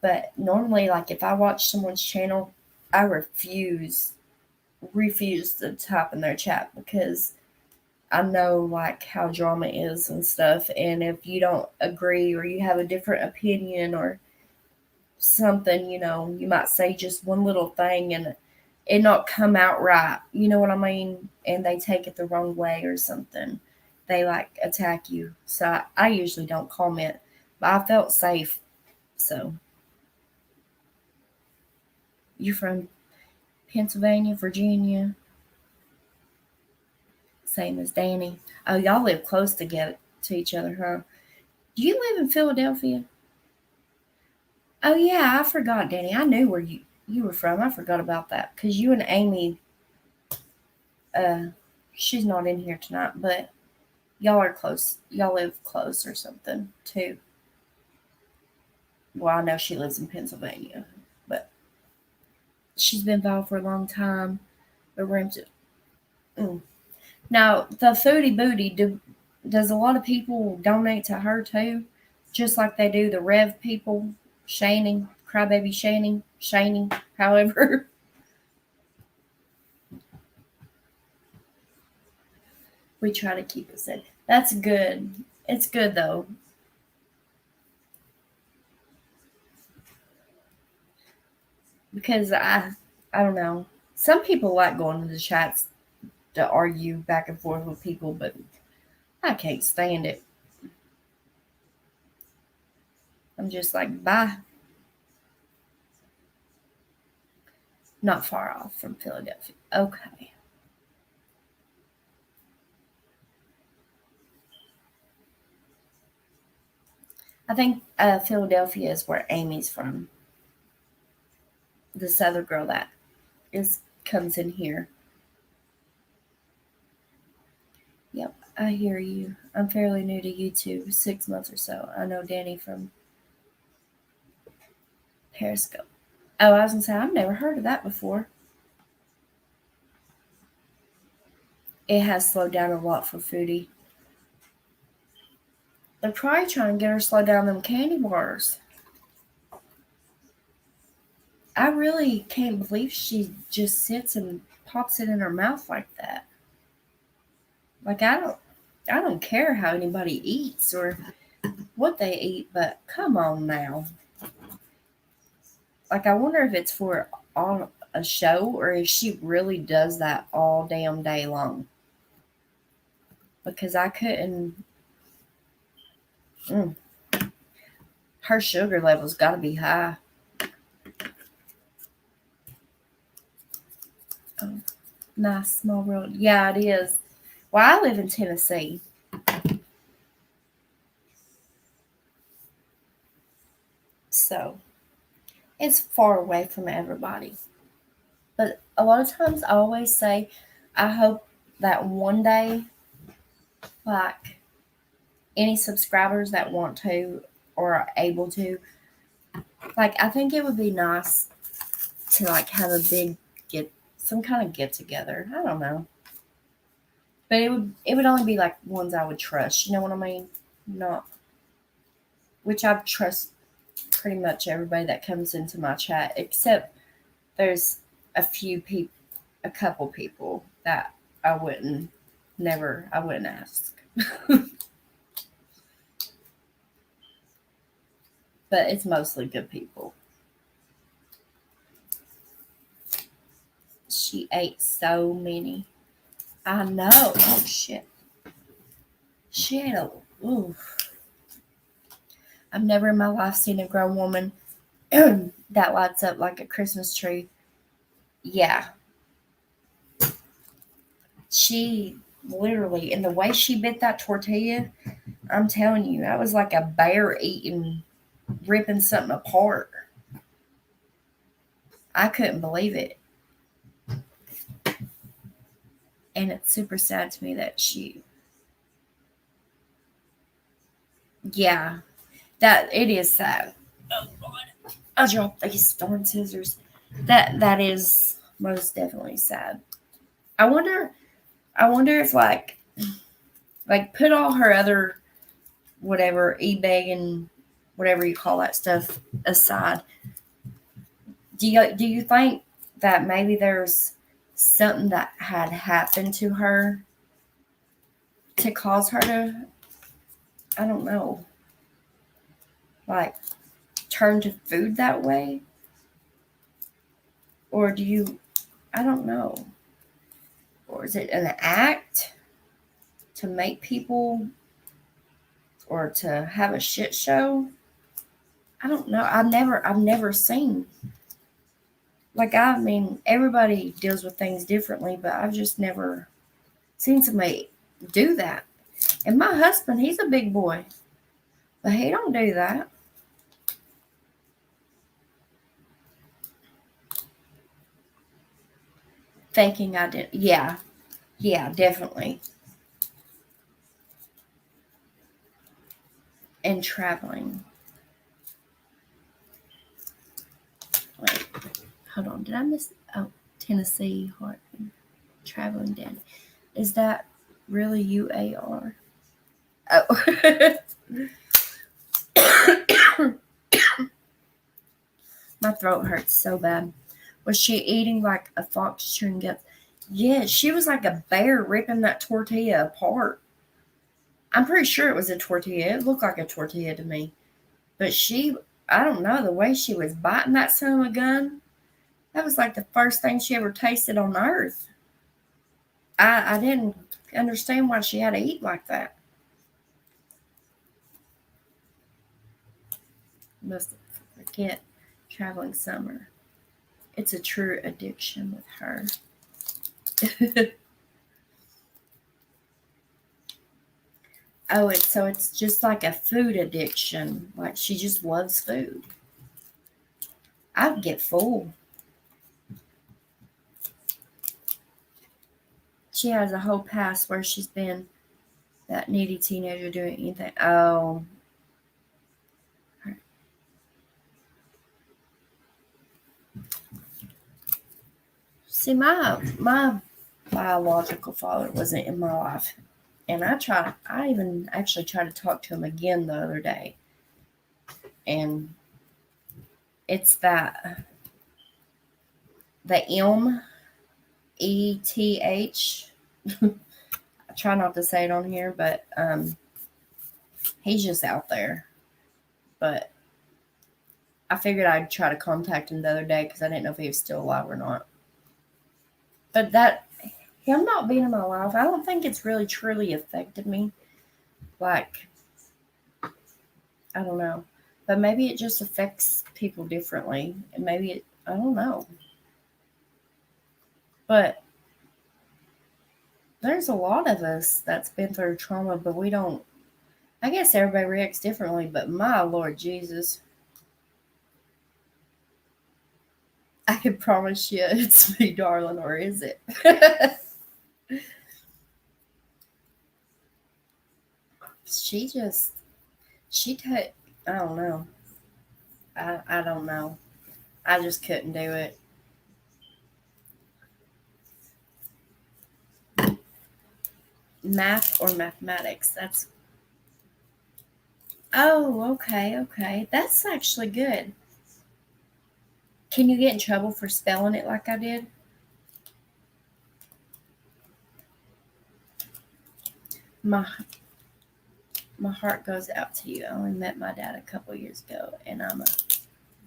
But normally, like if I watch someone's channel, I refuse to type in their chat because I know like how drama is and stuff. And if you don't agree or you have a different opinion or something, you might say just one little thing and it not come out right. You know what I mean? And they take it the wrong way or something. They like attack you. So I usually don't comment, but I felt safe. So you from Pennsylvania, Virginia, same as Danny. Oh, y'all live close to each other, huh? Do you live in Philadelphia? Oh yeah, I forgot, Danny. I knew where you were from. I forgot about that because you and Amy uh She's not in here tonight, but y'all are close. Y'all live close or something, too. Well, I know she lives in Pennsylvania, but she's been involved for a long time. But Now, the Foodie Booty, does a lot of people donate to her, too? Just like they do the Rev people, Shaney, Crybaby Shaney, however. We try to keep it safe. That's good. It's good, though. Because I don't know. Some people like going to the chats to argue back and forth with people, but I can't stand it. I'm just like, bye. Not far off from Philadelphia. Okay. I think Philadelphia is where Amy's from. This other girl that comes in here. Yep, I hear you. I'm fairly new to YouTube, 6 months or so. I know Danny from Periscope. Oh, I was gonna say I've never heard of that before. It has slowed down a lot for Foodie. They're probably trying to get her to slow down them candy bars. I really can't believe she just sits and pops it in her mouth like that. Like I don't care how anybody eats or what they eat, but come on now. Like I wonder if it's for on a show or if she really does that all damn day long. Because I couldn't. Her sugar level's got to be high. Oh, nice small world. Yeah, it is. Well, I live in Tennessee. So it's far away from everybody. But a lot of times I always say, I hope that one day, like any subscribers that want to or are able to, like I think it would be nice to like have a big some kind of get together. I don't know. But it would only be like ones I would trust. You know what I mean? Not which I trust pretty much everybody that comes into my chat, except there's a couple people that I wouldn't ask. But it's mostly good people. She ate so many. I know. Oh shit. She ate ooh. I've never in my life seen a grown woman that lights up like a Christmas tree. Yeah. She literally, and the way she bit that tortilla, I'm telling you, that was like a bear ripping something apart. I couldn't believe it. And it's super sad to me that yeah, that it is sad. Oh God, I dropped these darn scissors. That is most definitely sad. I wonder if like put all her other whatever eBay and whatever you call that stuff aside. Do you think that maybe there's something that had happened to her to cause her to, I don't know, like turn to food that way? Or I don't know. Or is it an act to make people or to have a shit show? I don't know. I've never seen. Like, I mean, everybody deals with things differently, but I've just never seen somebody do that. And my husband, he's a big boy, but he don't do that. Faking identity. Yeah. Yeah, definitely. And traveling. Wait, hold on. Did I miss? Oh, Tennessee Heart Traveling Daddy. Is that really UAR? Oh. My throat hurts so bad. Was she eating like a fox chewing gum? Yeah, she was like a bear ripping that tortilla apart. I'm pretty sure it was a tortilla. It looked like a tortilla to me. But I don't know, the way she was biting that son of a gun, that was like the first thing she ever tasted on earth. I didn't understand why she had to eat like that. Must forget traveling summer. It's a true addiction with her. Oh, it's just like a food addiction. Like she just loves food. I'd get full. She has a whole past where she's been that needy teenager doing anything. Oh, see, my biological father wasn't in my life, and I even actually tried to talk to him again the other day, and it's the METH. I try not to say it on here, but he's just out there. But I figured I'd try to contact him the other day because I didn't know if he was still alive or not. But that him not being in my life, I don't think it's really truly affected me. Like, I don't know. But maybe it just affects people differently. And I don't know. But there's a lot of us that's been through trauma, but we don't. I guess everybody reacts differently, but my Lord Jesus, I can promise you it's me, darling, or is it? she just, I don't know. I don't know. I just couldn't do it. Math or mathematics? Oh, okay, okay. That's actually good. Can you get in trouble for spelling it like I did? My my heart goes out to you. I only met my dad a couple years ago, and I'm a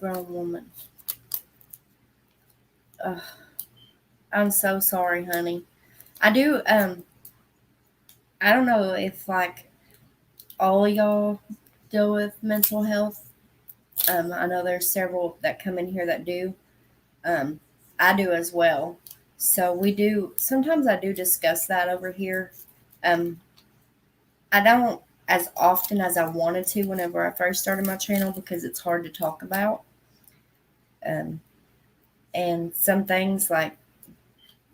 grown woman. Ugh, I'm so sorry, honey. I do. I don't know if like all of y'all deal with mental health. I know there's several that come in here that do. Um, I do as well. So we do. Sometimes I do discuss that over here. Um, I don't as often as I wanted to whenever I first started my channel because it's hard to talk about. Um, and some things like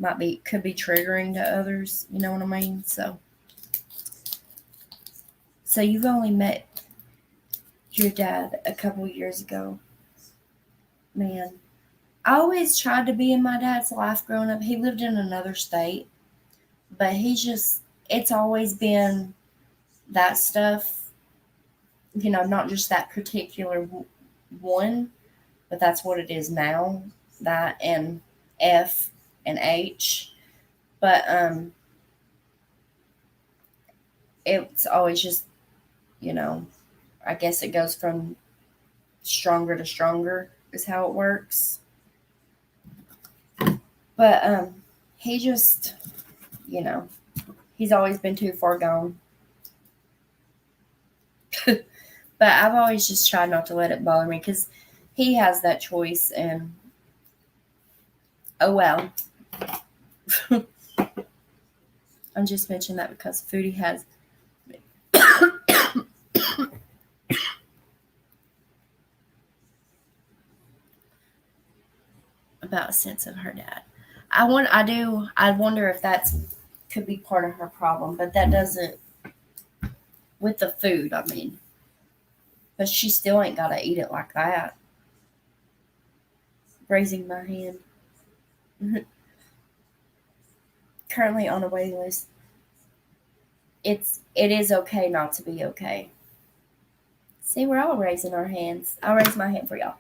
could be triggering to others. You know what I mean? So you've only met your dad a couple years ago, man. I always tried to be in my dad's life growing up. He lived in another state, but it's always been that stuff, not just that particular one, but that's what it is now. That and F and H. But it's always just, you know, I guess it goes from stronger to stronger is how it works. But he just, you know, he's always been too far gone. But I've always just tried not to let it bother me because he has that choice. And oh well. I'm just mentioning that because Foodie has about a sense of her dad. I wonder if that's could be part of her problem, but that doesn't, with the food, I mean. But she still ain't got to eat it like that. Raising my hand. Currently on a waiting list. It is okay not to be okay. See, we're all raising our hands. I'll raise my hand for y'all.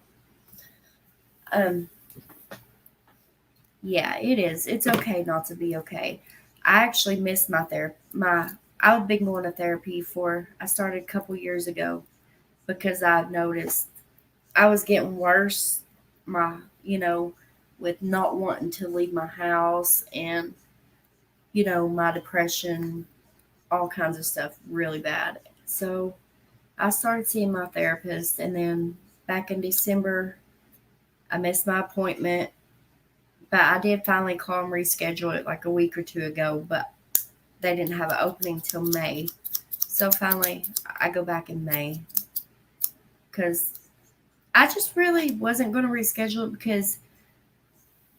Yeah, it is. It's okay not to be okay. I actually missed my therapy. I've been going to therapy I started a couple years ago because I've noticed I was getting worse. With not wanting to leave my house and, my depression, all kinds of stuff really bad. So I started seeing my therapist, and then back in December, I missed my appointment, but I did finally call and reschedule it like a week or two ago, but they didn't have an opening till May. So finally, I go back in May because I just really wasn't going to reschedule it because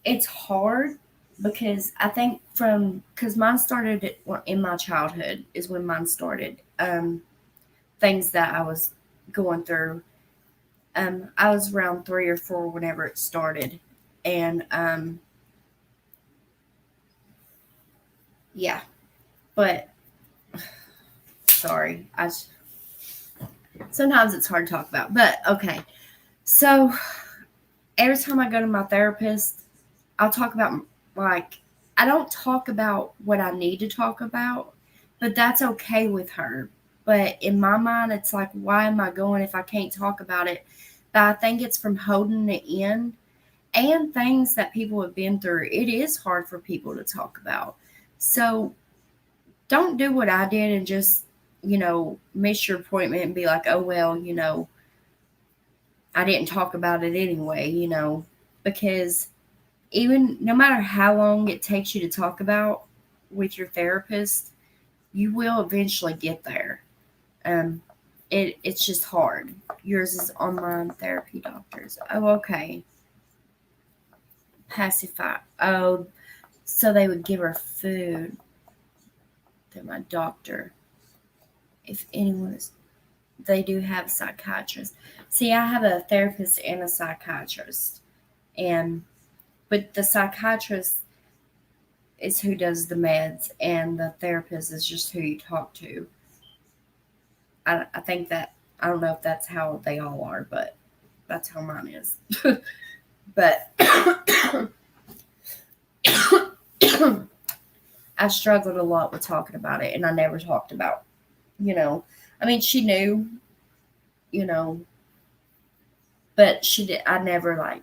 it's hard. Because I think because mine started in my childhood is when mine started. Things that I was going through. I was around 3 or 4 whenever it started, and yeah. But sorry, sometimes it's hard to talk about. But okay, so every time I go to my therapist, I'll talk about I don't talk about what I need to talk about, but that's okay with her. But in my mind, it's like, why am I going if I can't talk about it? But I think it's from holding it in and things that people have been through. It is hard for people to talk about. So don't do what I did and just, miss your appointment and be like, oh, well, I didn't talk about it anyway, because even no matter how long it takes you to talk about with your therapist, you will eventually get there. It's just hard. Yours is online therapy doctors. Oh, okay. Pacify. Oh, so they would give her food. They're my doctor. If anyone is, they do have a psychiatrist. See, I have a therapist and a psychiatrist, but the psychiatrist is who does the meds, and the therapist is just who you talk to. I think that I don't know if that's how they all are, but that's how mine is. But I struggled a lot with talking about it, and I never talked about, I mean, she knew, but she did. I never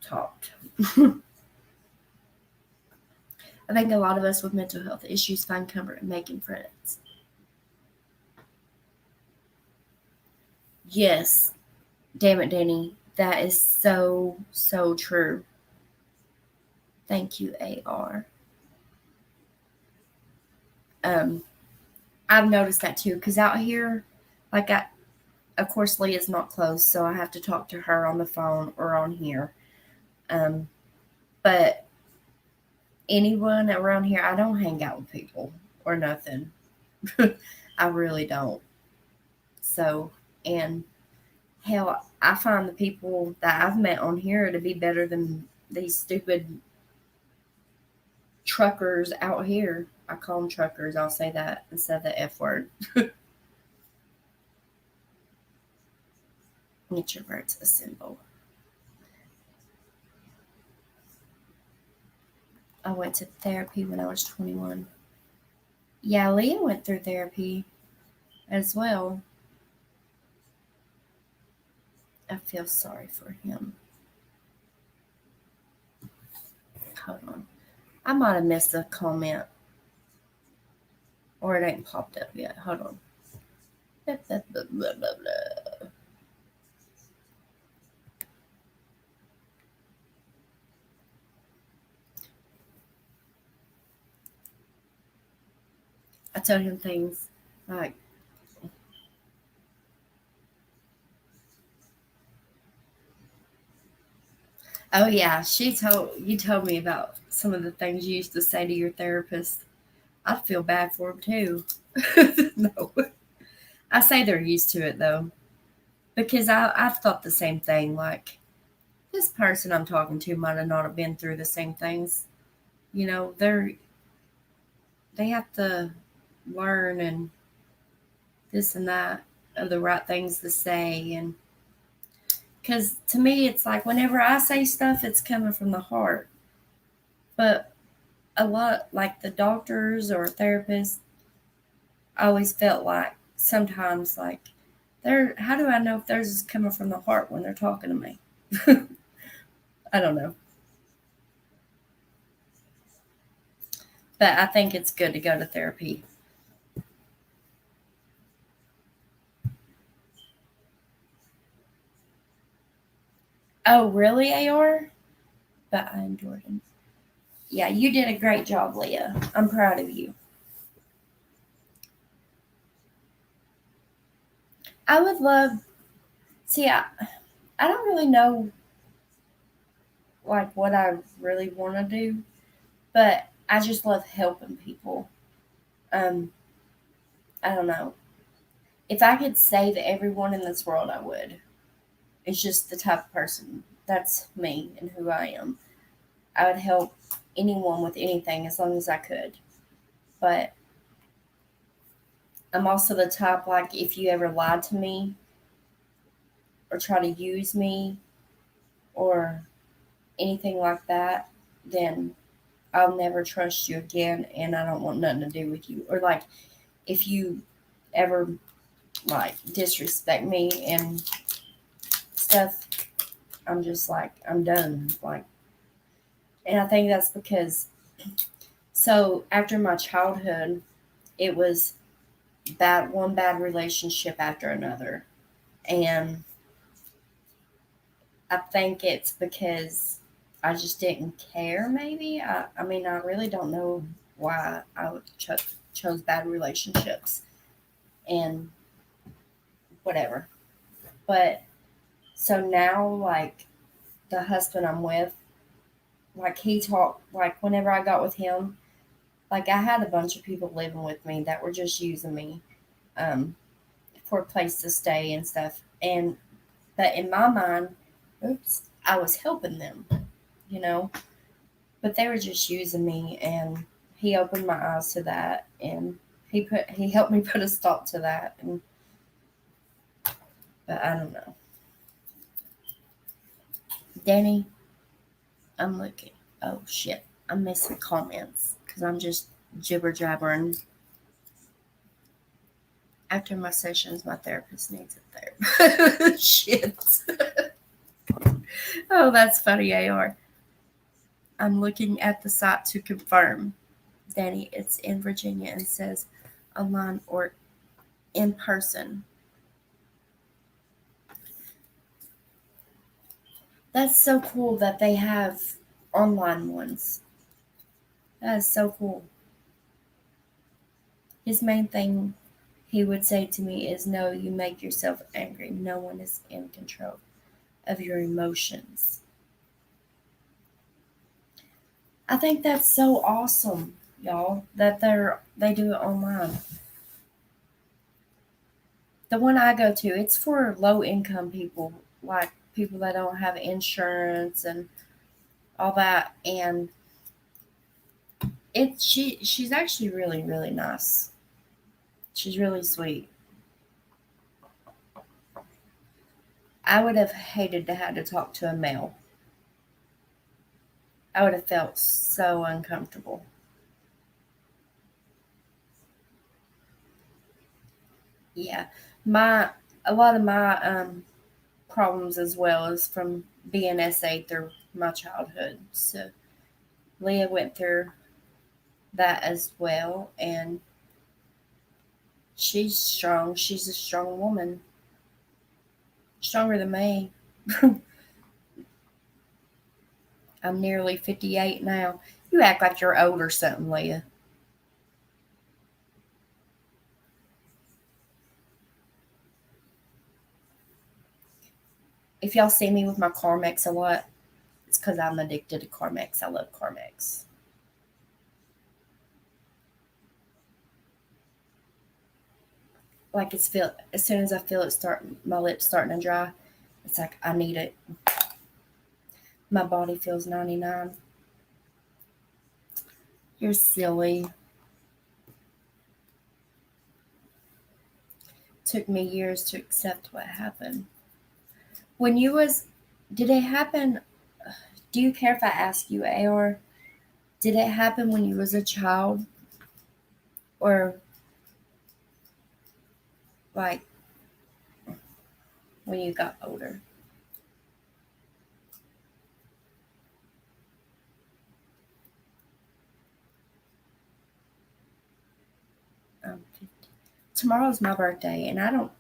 talked. I think a lot of us with mental health issues find comfort in making friends. Yes, damn it, Danny. That is so, so true. Thank you, AR. I've noticed that too, because out here, of course, Leah's not close, so I have to talk to her on the phone or on here. But anyone around here, I don't hang out with people or nothing. I really don't. So, and hell, I find the people that I've met on here to be better than these stupid truckers out here. I call them truckers. I'll say that instead of the F word. Introverts assemble. I went to therapy when I was 21. Yeah, Leah went through therapy as well. I feel sorry for him. Hold on. I might have missed a comment. Or it ain't popped up yet. Hold on. Blah, blah, blah, blah, blah. I tell him things like, Oh yeah, you told me about some of the things you used to say to your therapist. I'd feel bad for them too. No, I say they're used to it though, because I've thought the same thing. Like this person I'm talking to might have not have been through the same things. You know, they have to learn and this and that of the right things to say, and because to me it's like whenever I say stuff, it's coming from the heart. But a lot like the doctors or therapists, I always felt like sometimes like they're how do I know if theirs is coming from the heart when they're talking to me? I don't know. But I think it's good to go to therapy. Oh, really, AR? But I enjoyed it. Yeah, you did a great job, Leah. I'm proud of you. I would love, see, I don't really know like what I really want to do, but I just love helping people. Um, I don't know. If I could save everyone in this world, I would. It's just the type of person that's me and who I am. I would help anyone with anything as long as I could. But I'm also the type like if you ever lied to me or try to use me or anything like that, then I'll never trust you again and I don't want nothing to do with you. Or like if you ever like disrespect me and stuff, I'm just like I'm done. Like and I think that's because so after my childhood, it was bad relationship after another. And I think it's because I just didn't care maybe. I mean I really don't know why I chose bad relationships and whatever. But so now like the husband I'm with, like he talked like whenever I got with him, like I had a bunch of people living with me that were just using me um for a place to stay and stuff. And but in my mind, oops, I was helping them, you know. But they were just using me and he opened my eyes to that and he helped me put a stop to that and but I don't know. Danny, I'm looking. Oh shit. I'm missing comments because I'm just jibber jabbering. After my sessions, my therapist needs a therapist. Shit. Oh, that's funny, AR. I'm looking at the site to confirm. Danny, it's in Virginia and says online or in person. That's so cool that they have online ones. That is so cool. His main thing he would say to me is no, you make yourself angry. No one is in control of your emotions. I think that's so awesome, y'all, that they do it online. The one I go to, it's for low income people, like people that don't have insurance and all that. And she's actually really nice. She's really sweet. I would have hated to have to talk to a male. I would have felt so uncomfortable. Yeah, my a lot of my problems as well is from being SA through my childhood. So Leah went through that as well, and she's strong. She's a strong woman, stronger than me. I'm nearly 58 now. You act like you're old or something, Leah. If y'all see me with my Carmex a lot, It's because I'm addicted to Carmex. I love Carmex. Like as soon as I feel it my lips starting to dry, it's like I need it. My body feels 99. You're silly. Took me years to accept what happened. When you was, did it happen? Do you care if I ask you, AR? Did it happen when you was a child, or like when you got older? Um, Tomorrow's my birthday, and I don't.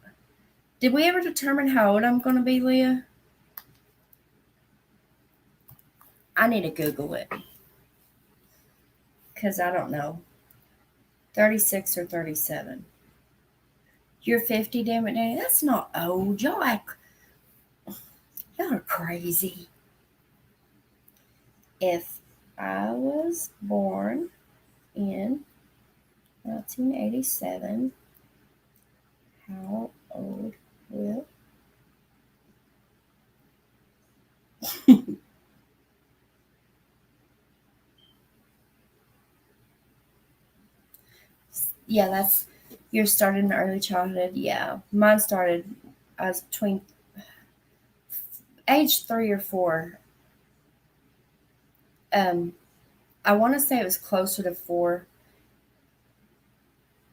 Did we ever determine how old I'm going to be, Leah? I need to Google it because I don't know. 36 or 37. You're 50, damn it, Danny. That's not old. Y'all are crazy. If I was born in 1987, how old will yeah, that's your started in early childhood. Yeah, mine started. I was between age 3 or 4. I want to say it was closer to 4.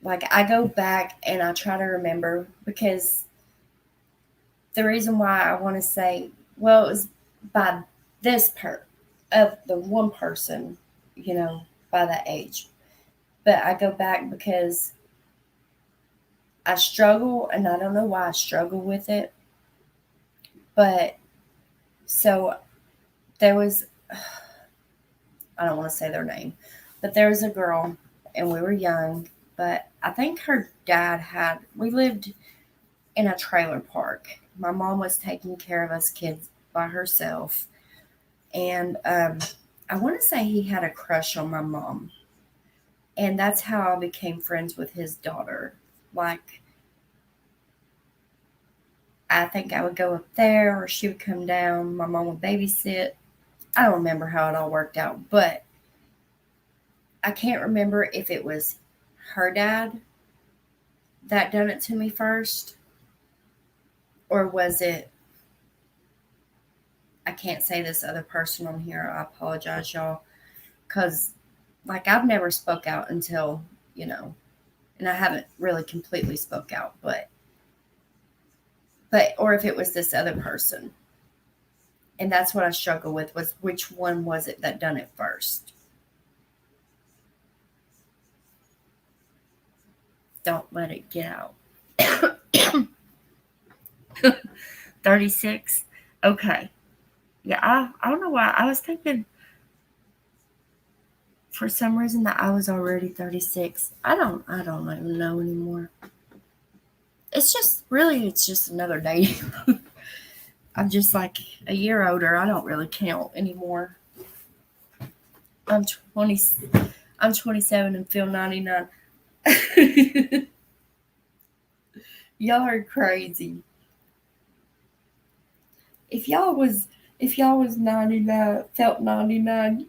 Like I go back and I try to remember because the reason why I want to say, well, it was by this of the one person, by that age. But I go back because I struggle, and I don't know why I struggle with it. But so there was, I don't want to say their name, but there was a girl, and we were young, but I think her dad we lived in a trailer park. My mom was taking care of us kids by herself. And I want to say he had a crush on my mom. And that's how I became friends with his daughter. Like, I think I would go up there or she would come down. My mom would babysit. I don't remember how it all worked out, but I can't remember if it was her dad that done it to me first, or was it, I can't say this other person on here. I apologize, y'all, because like I've never spoke out until, and I haven't really completely spoke out, but or if it was this other person. And that's what I struggle with, was which one was it that done it first? Don't let it get out. 36. Okay. Yeah, I don't know why. I was thinking for some reason that I was already 36. I don't even know anymore. It's just another day. I'm just like a year older. I don't really count anymore. I'm 20. I'm 27 and feel 99. Y'all are crazy. If y'all was 99, felt 99,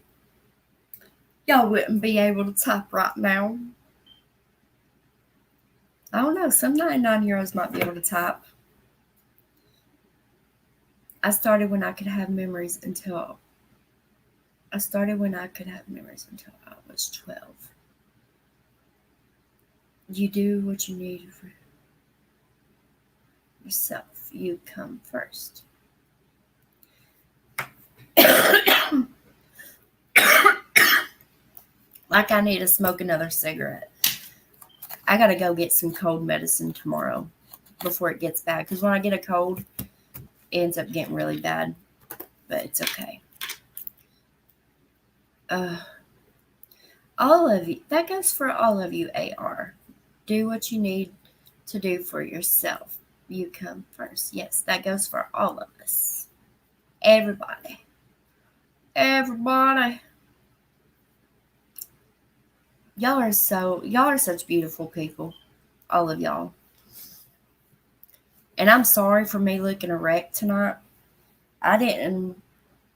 y'all wouldn't be able to type right now. I don't know. Some 99-year-olds might be able to type. I started when I could have memories until I was 12. You do what you need for yourself. You come first. Like I need to smoke another cigarette. I gotta go get some cold medicine tomorrow before it gets bad. Because when I get a cold, it ends up getting really bad. But it's okay. All of you, that goes for all of you, AR. Do what you need to do for yourself. You come first. Yes, that goes for all of us. Everybody. everybody. Y'all are such beautiful people. All of y'all. And I'm sorry for me looking a wreck tonight. I didn't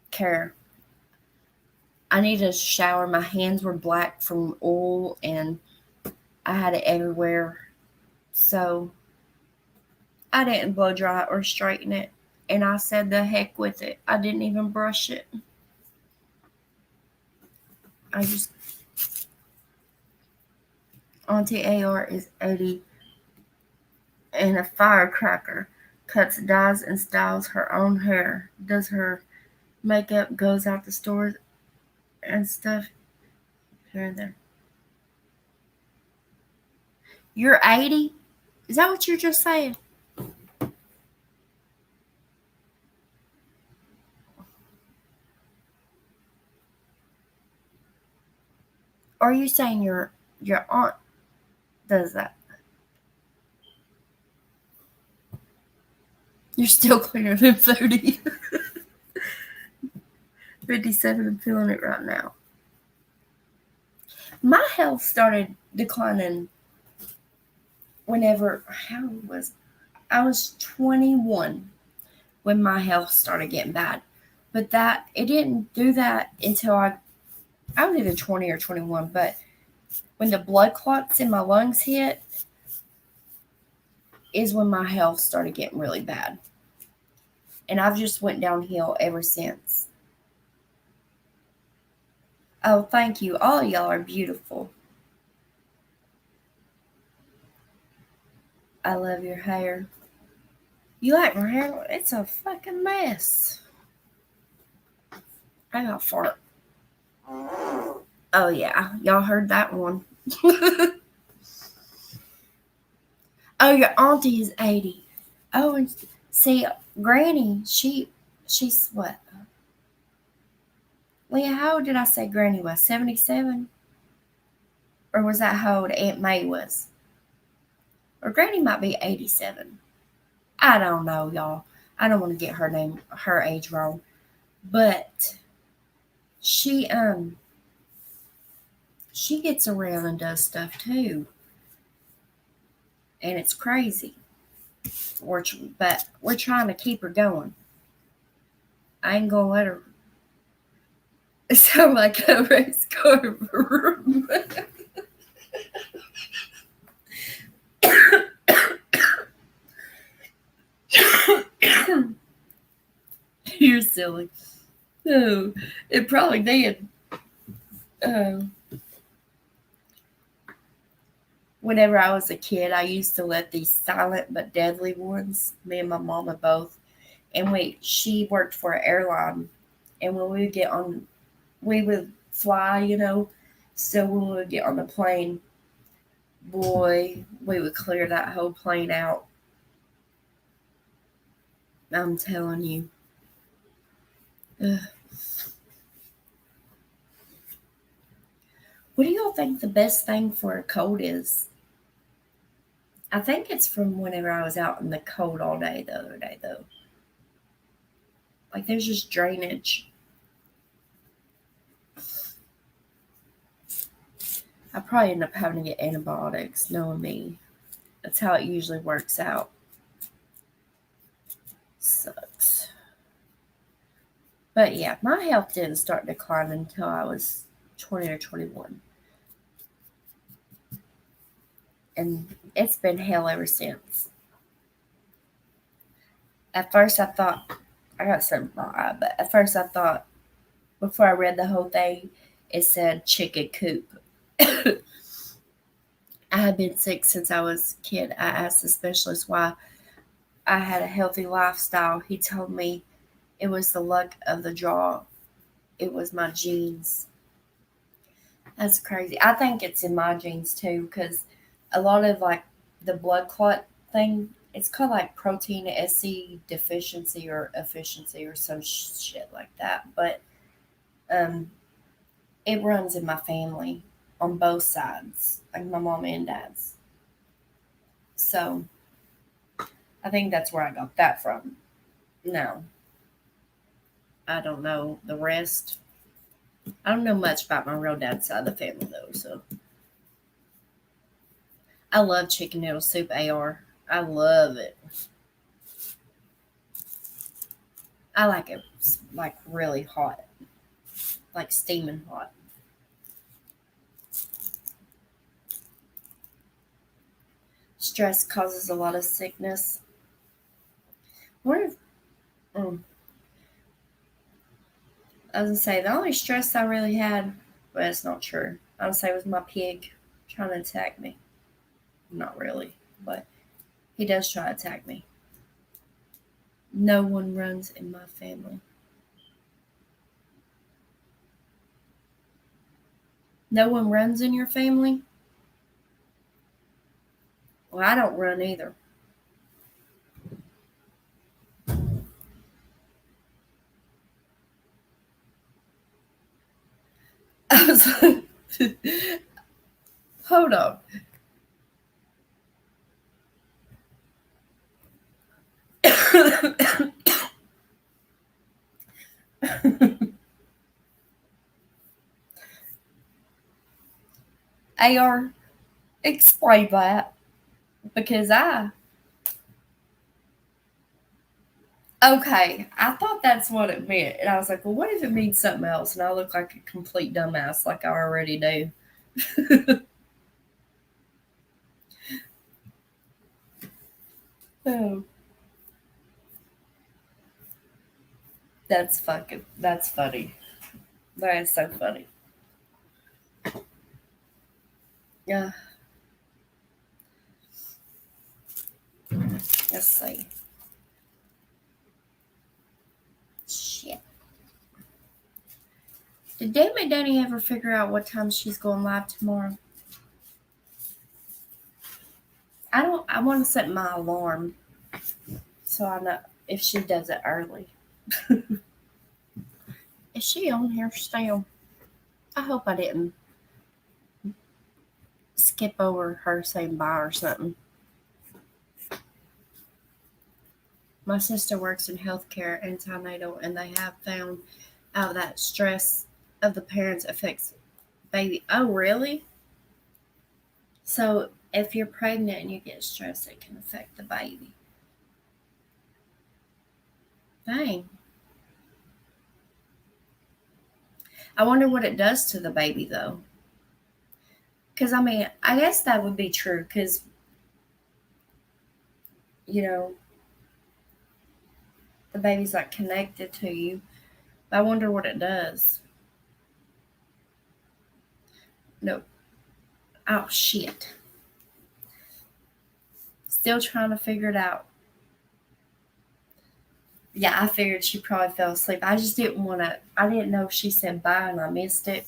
care. I needed a shower. My hands were black from oil and I had it everywhere. So I didn't blow dry or straighten it. And I said the heck with it. I didn't even brush it. Auntie AR is 80 and a firecracker. Cuts, dyes, and styles her own hair. Does her makeup, goes out the stores and stuff here and there. You're 80? Is that what you're just saying? Or are you saying your aunt does that? You're still cleaner than 30. 57 and feeling it right now. My health started declining whenever I was 21 when my health started getting bad. But it didn't do that until I was either 20 or 21, but when the blood clots in my lungs hit is when my health started getting really bad. And I've just went downhill ever since. Oh, thank you. All y'all are beautiful. I love your hair. You like my hair? It's a fucking mess. I got fart. Oh, yeah. Y'all heard that one. Oh, your auntie is 80. Oh, and see, Granny, she's what? Leah, how old did I say Granny was? 77? Or was that how old Aunt May was? Or Granny might be 87. I don't know, y'all. I don't want to get her age wrong. But she gets around and does stuff too. And it's crazy. But we're trying to keep her going. I ain't gonna let her sound like a race car. You're silly. No, it probably did. Whenever I was a kid, I used to let these silent but deadly ones, me and my mama both, and she worked for an airline, and when we would fly, so when we would get on the plane, boy, we would clear that whole plane out. I'm telling you. Ugh. What do y'all think the best thing for a cold is? I think it's from whenever I was out in the cold all day the other day, though. Like, there's just drainage. I probably end up having to get antibiotics, knowing me. That's how it usually works out. Sucks. But yeah, my health didn't start declining until I was 20 or 21. And it's been hell ever since. At first I thought, I got something in my eye, but at first I thought, before I read the whole thing, it said chicken coop. I had been sick since I was a kid. I asked the specialist why I had a healthy lifestyle. He told me it was the luck of the draw. It was my genes. That's crazy. I think it's in my genes too, because a lot of like the blood clot thing, it's called like protein SC deficiency or efficiency or some shit like that. But it runs in my family on both sides, like my mom and dad's. So I think that's where I got that from. No, I don't know the rest. I don't know much about my real dad's side of the family though, so I love chicken noodle soup. AR, I love it. I like it like really hot, like steaming hot. Stress causes a lot of sickness. What if? Mm, I was gonna say the only stress I really had, but it's not true. I would say was my pig trying to attack me. Not really, but he does try to attack me. No one runs in my family. No one runs in your family? Well, I don't run either. I was like, hold on. AR, explain that because okay, I thought that's what it meant. And I was like, well, what if it means something else? And I look like a complete dumbass like I already do. Oh, that's funny. That is so funny. Yeah, let's see. Shit. Did Damn and Danny ever figure out what time she's going live tomorrow? I want to set my alarm so I know if she does it early. Is she on here still? I hope I didn't skip over her saying bye or something. My sister works in healthcare antenatal, and they have found out that stress of the parents affects baby. Oh, really? So if you're pregnant and you get stressed, it can affect the baby. Dang. I wonder what it does to the baby though. Because I mean, I guess that would be true. Because you know the baby's like connected to you. But I wonder what it does. No. Oh shit. Still trying to figure it out. Yeah, I figured she probably fell asleep. I just didn't want to. I didn't know if she said bye and I missed it.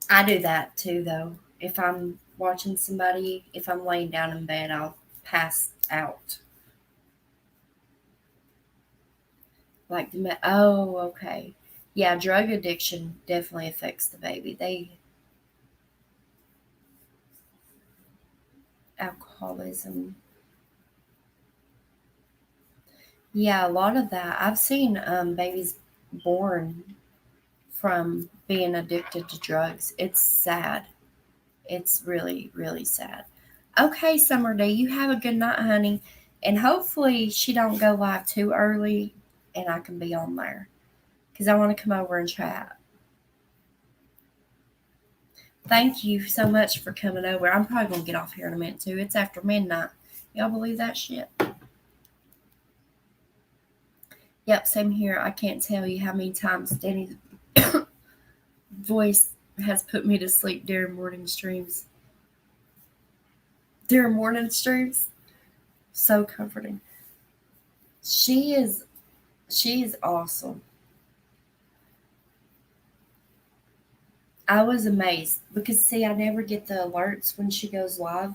I do that too, though. If I'm watching somebody, if I'm laying down in bed, I'll pass out. Like oh, okay. Yeah, drug addiction definitely affects the baby. Alcoholism. Yeah, a lot of that. I've seen babies born from being addicted to drugs. It's sad. It's really, really sad. Okay, Summer Day, you have a good night, honey. And hopefully she don't go live too early and I can be on there. Because I want to come over and chat. Thank you so much for coming over. I'm probably going to get off here in a minute too. It's after midnight. Y'all believe that shit? Yep, same here. I can't tell you how many times Danny's voice has put me to sleep during morning streams. During morning streams? So comforting. She is awesome. I was amazed because see, I never get the alerts when she goes live.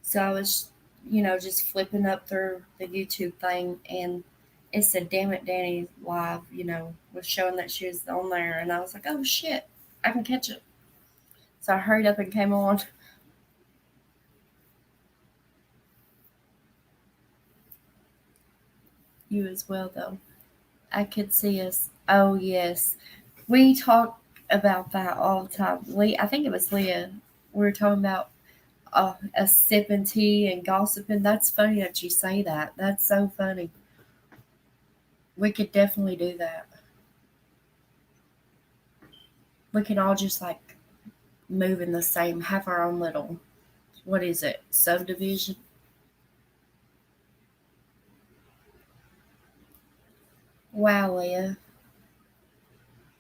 So I was, just flipping up through the YouTube thing and it said, damn it, Danny live, was showing that she was on there. And I was like, oh shit, I can catch it. So I hurried up and came on. You as well, though. I could see us. Oh, yes. We talk about that all the time. I think it was Leah. We were talking about us sipping tea and gossiping. That's funny that you say that. That's so funny. We could definitely do that. We can all just like move in the same, have our own little, what is it, subdivision? Wow, Leah.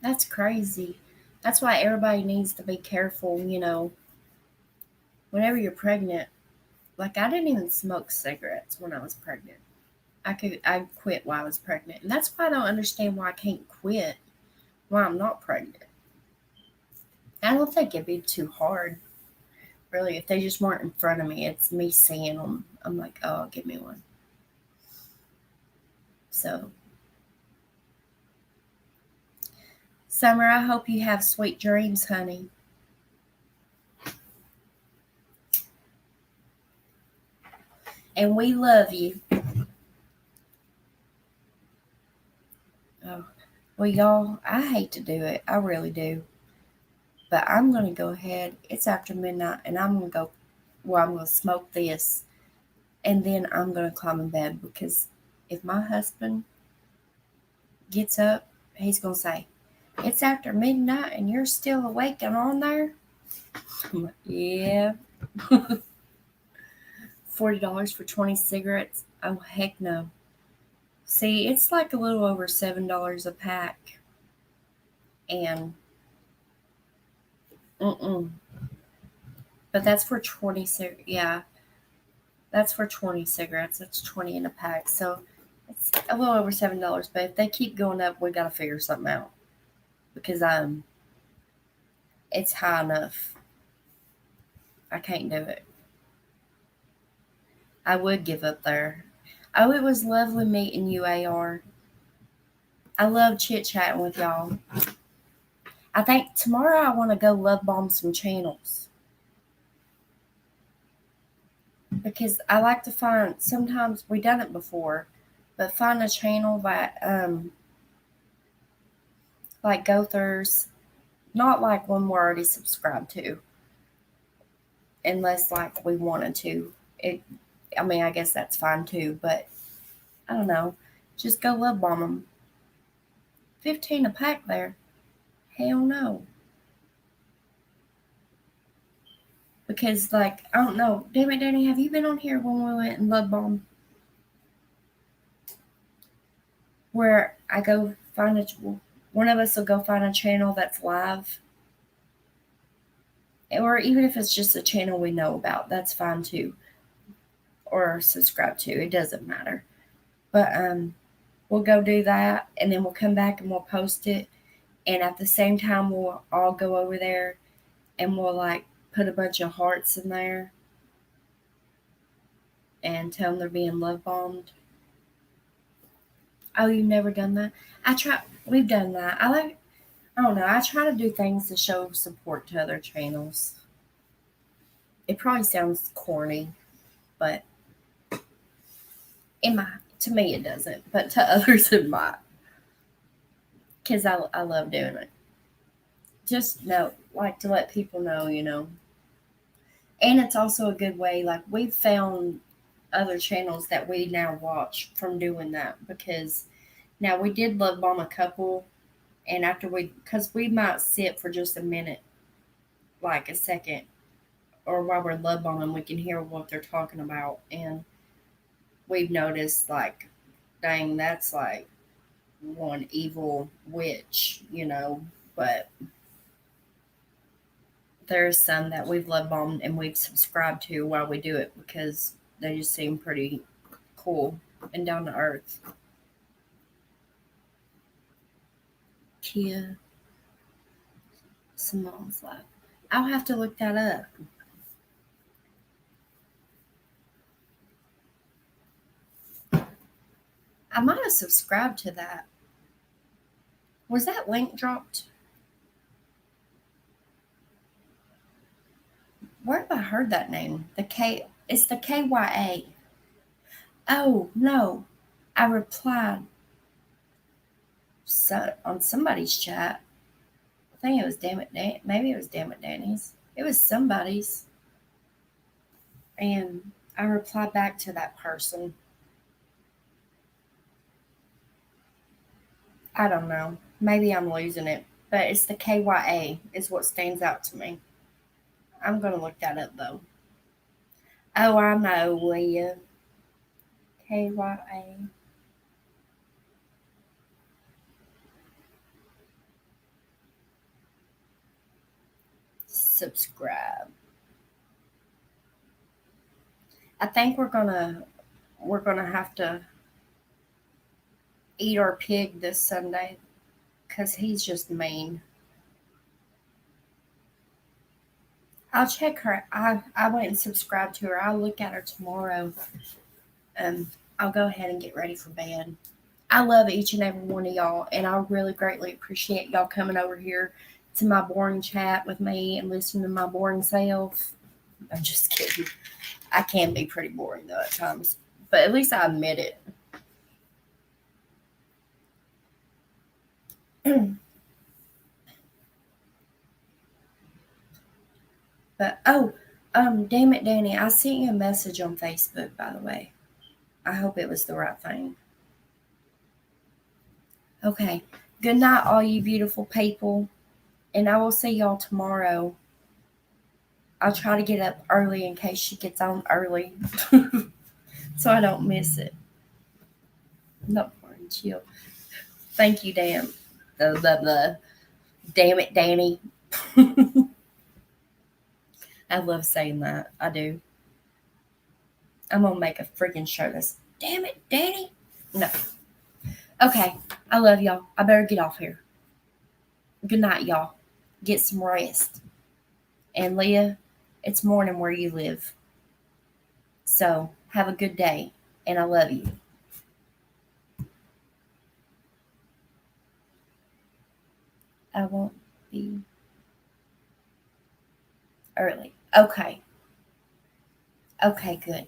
That's crazy. That's why everybody needs to be careful, whenever you're pregnant. Like, I didn't even smoke cigarettes when I was pregnant. I quit while I was pregnant. And that's why I don't understand why I can't quit while I'm not pregnant. I don't think it'd be too hard, really. If they just weren't in front of me, it's me seeing them. I'm like, oh, give me one. So, Summer, I hope you have sweet dreams, honey. And we love you. Oh, well, y'all, I hate to do it. I really do. But I'm going to go ahead. It's after midnight, and I'm going to go, well, I'm going to smoke this, and then I'm going to climb in bed because if my husband gets up, he's going to say, it's after midnight and you're still awake and on there? I'm like, yeah. $40 for 20 cigarettes? Oh, heck no. See, it's like a little over $7 a pack. And, but that's for 20 yeah, that's for 20 cigarettes. That's 20 in a pack. So it's a little over $7. But if they keep going up, we got to figure something out. Because it's high enough. I can't do it. I would give up there. Oh, it was lovely meeting you, AR. I love chit chatting with y'all. I think tomorrow I want to go love bomb some channels. Because I like to find, sometimes we done it before, but find a channel that like go throughs, not like one we're already subscribed to, unless like we wanted to. I guess that's fine too, but I don't know. Just go love bomb them. 15 a pack there. Hell no. Because, like, I don't know. Damn it, Danny, have you been on here when we went and love bomb? Where I go find one of us will go find a channel that's live. Or even if it's just a channel we know about, that's fine too. Or subscribe to. It doesn't matter. But we'll go do that, and then we'll come back and we'll post it. And at the same time, we'll all go over there and we'll like put a bunch of hearts in there and tell them they're being love bombed. Oh, you've never done that? We've done that. I don't know. I try to do things to show support to other channels. It probably sounds corny, but to me it doesn't, but to others it might. Because I love doing it. Just like to let people know, And it's also a good way, like we've found other channels that we now watch from doing that, because now we did love bomb a couple, and because we might sit for just a minute, like a second, or while we're love bombing, we can hear what they're talking about, and we've noticed like, dang, that's like one evil witch, but there's some that we've love bombed and we've subscribed to while we do it because they just seem pretty cool and down to earth. Kia Simone's life. I'll have to look that up. I might have subscribed to that. Was that link dropped? Where have I heard that name? It's the KYA. Oh, no. I replied. on somebody's chat. I think it was maybe it was Damn It Danny's. It was somebody's. And I replied back to that person. I don't know. Maybe I'm losing it. But it's the KYA is what stands out to me. I'm going to look that up though. Oh, I know, Leah. KYA. Subscribe. I think we're gonna have to eat our pig this Sunday because he's just mean. I'll check her. I went and subscribed to her. I'll look at her tomorrow. I'll go ahead and get ready for bed. I love each and every one of y'all, and I really greatly appreciate y'all coming over here to my boring chat with me and listening to my boring self. I'm just kidding. I can be pretty boring though at times, but at least I admit it. But damn it, Danny, I sent you a message on Facebook, by the way. I hope it was the right thing. Okay. Good night, all you beautiful people. And I will see y'all tomorrow. I'll try to get up early in case she gets on early. So I don't miss it. No, chill. Thank you, Dan. Blah, blah, blah. Damn it, Danny. I love saying that. I do. I'm going to make a freaking shirt that's, damn it, Danny. No. Okay. I love y'all. I better get off here. Good night, y'all. Get some rest. And Leah, it's morning where you live. So have a good day. And I love you. I won't be early. Okay. Okay, good.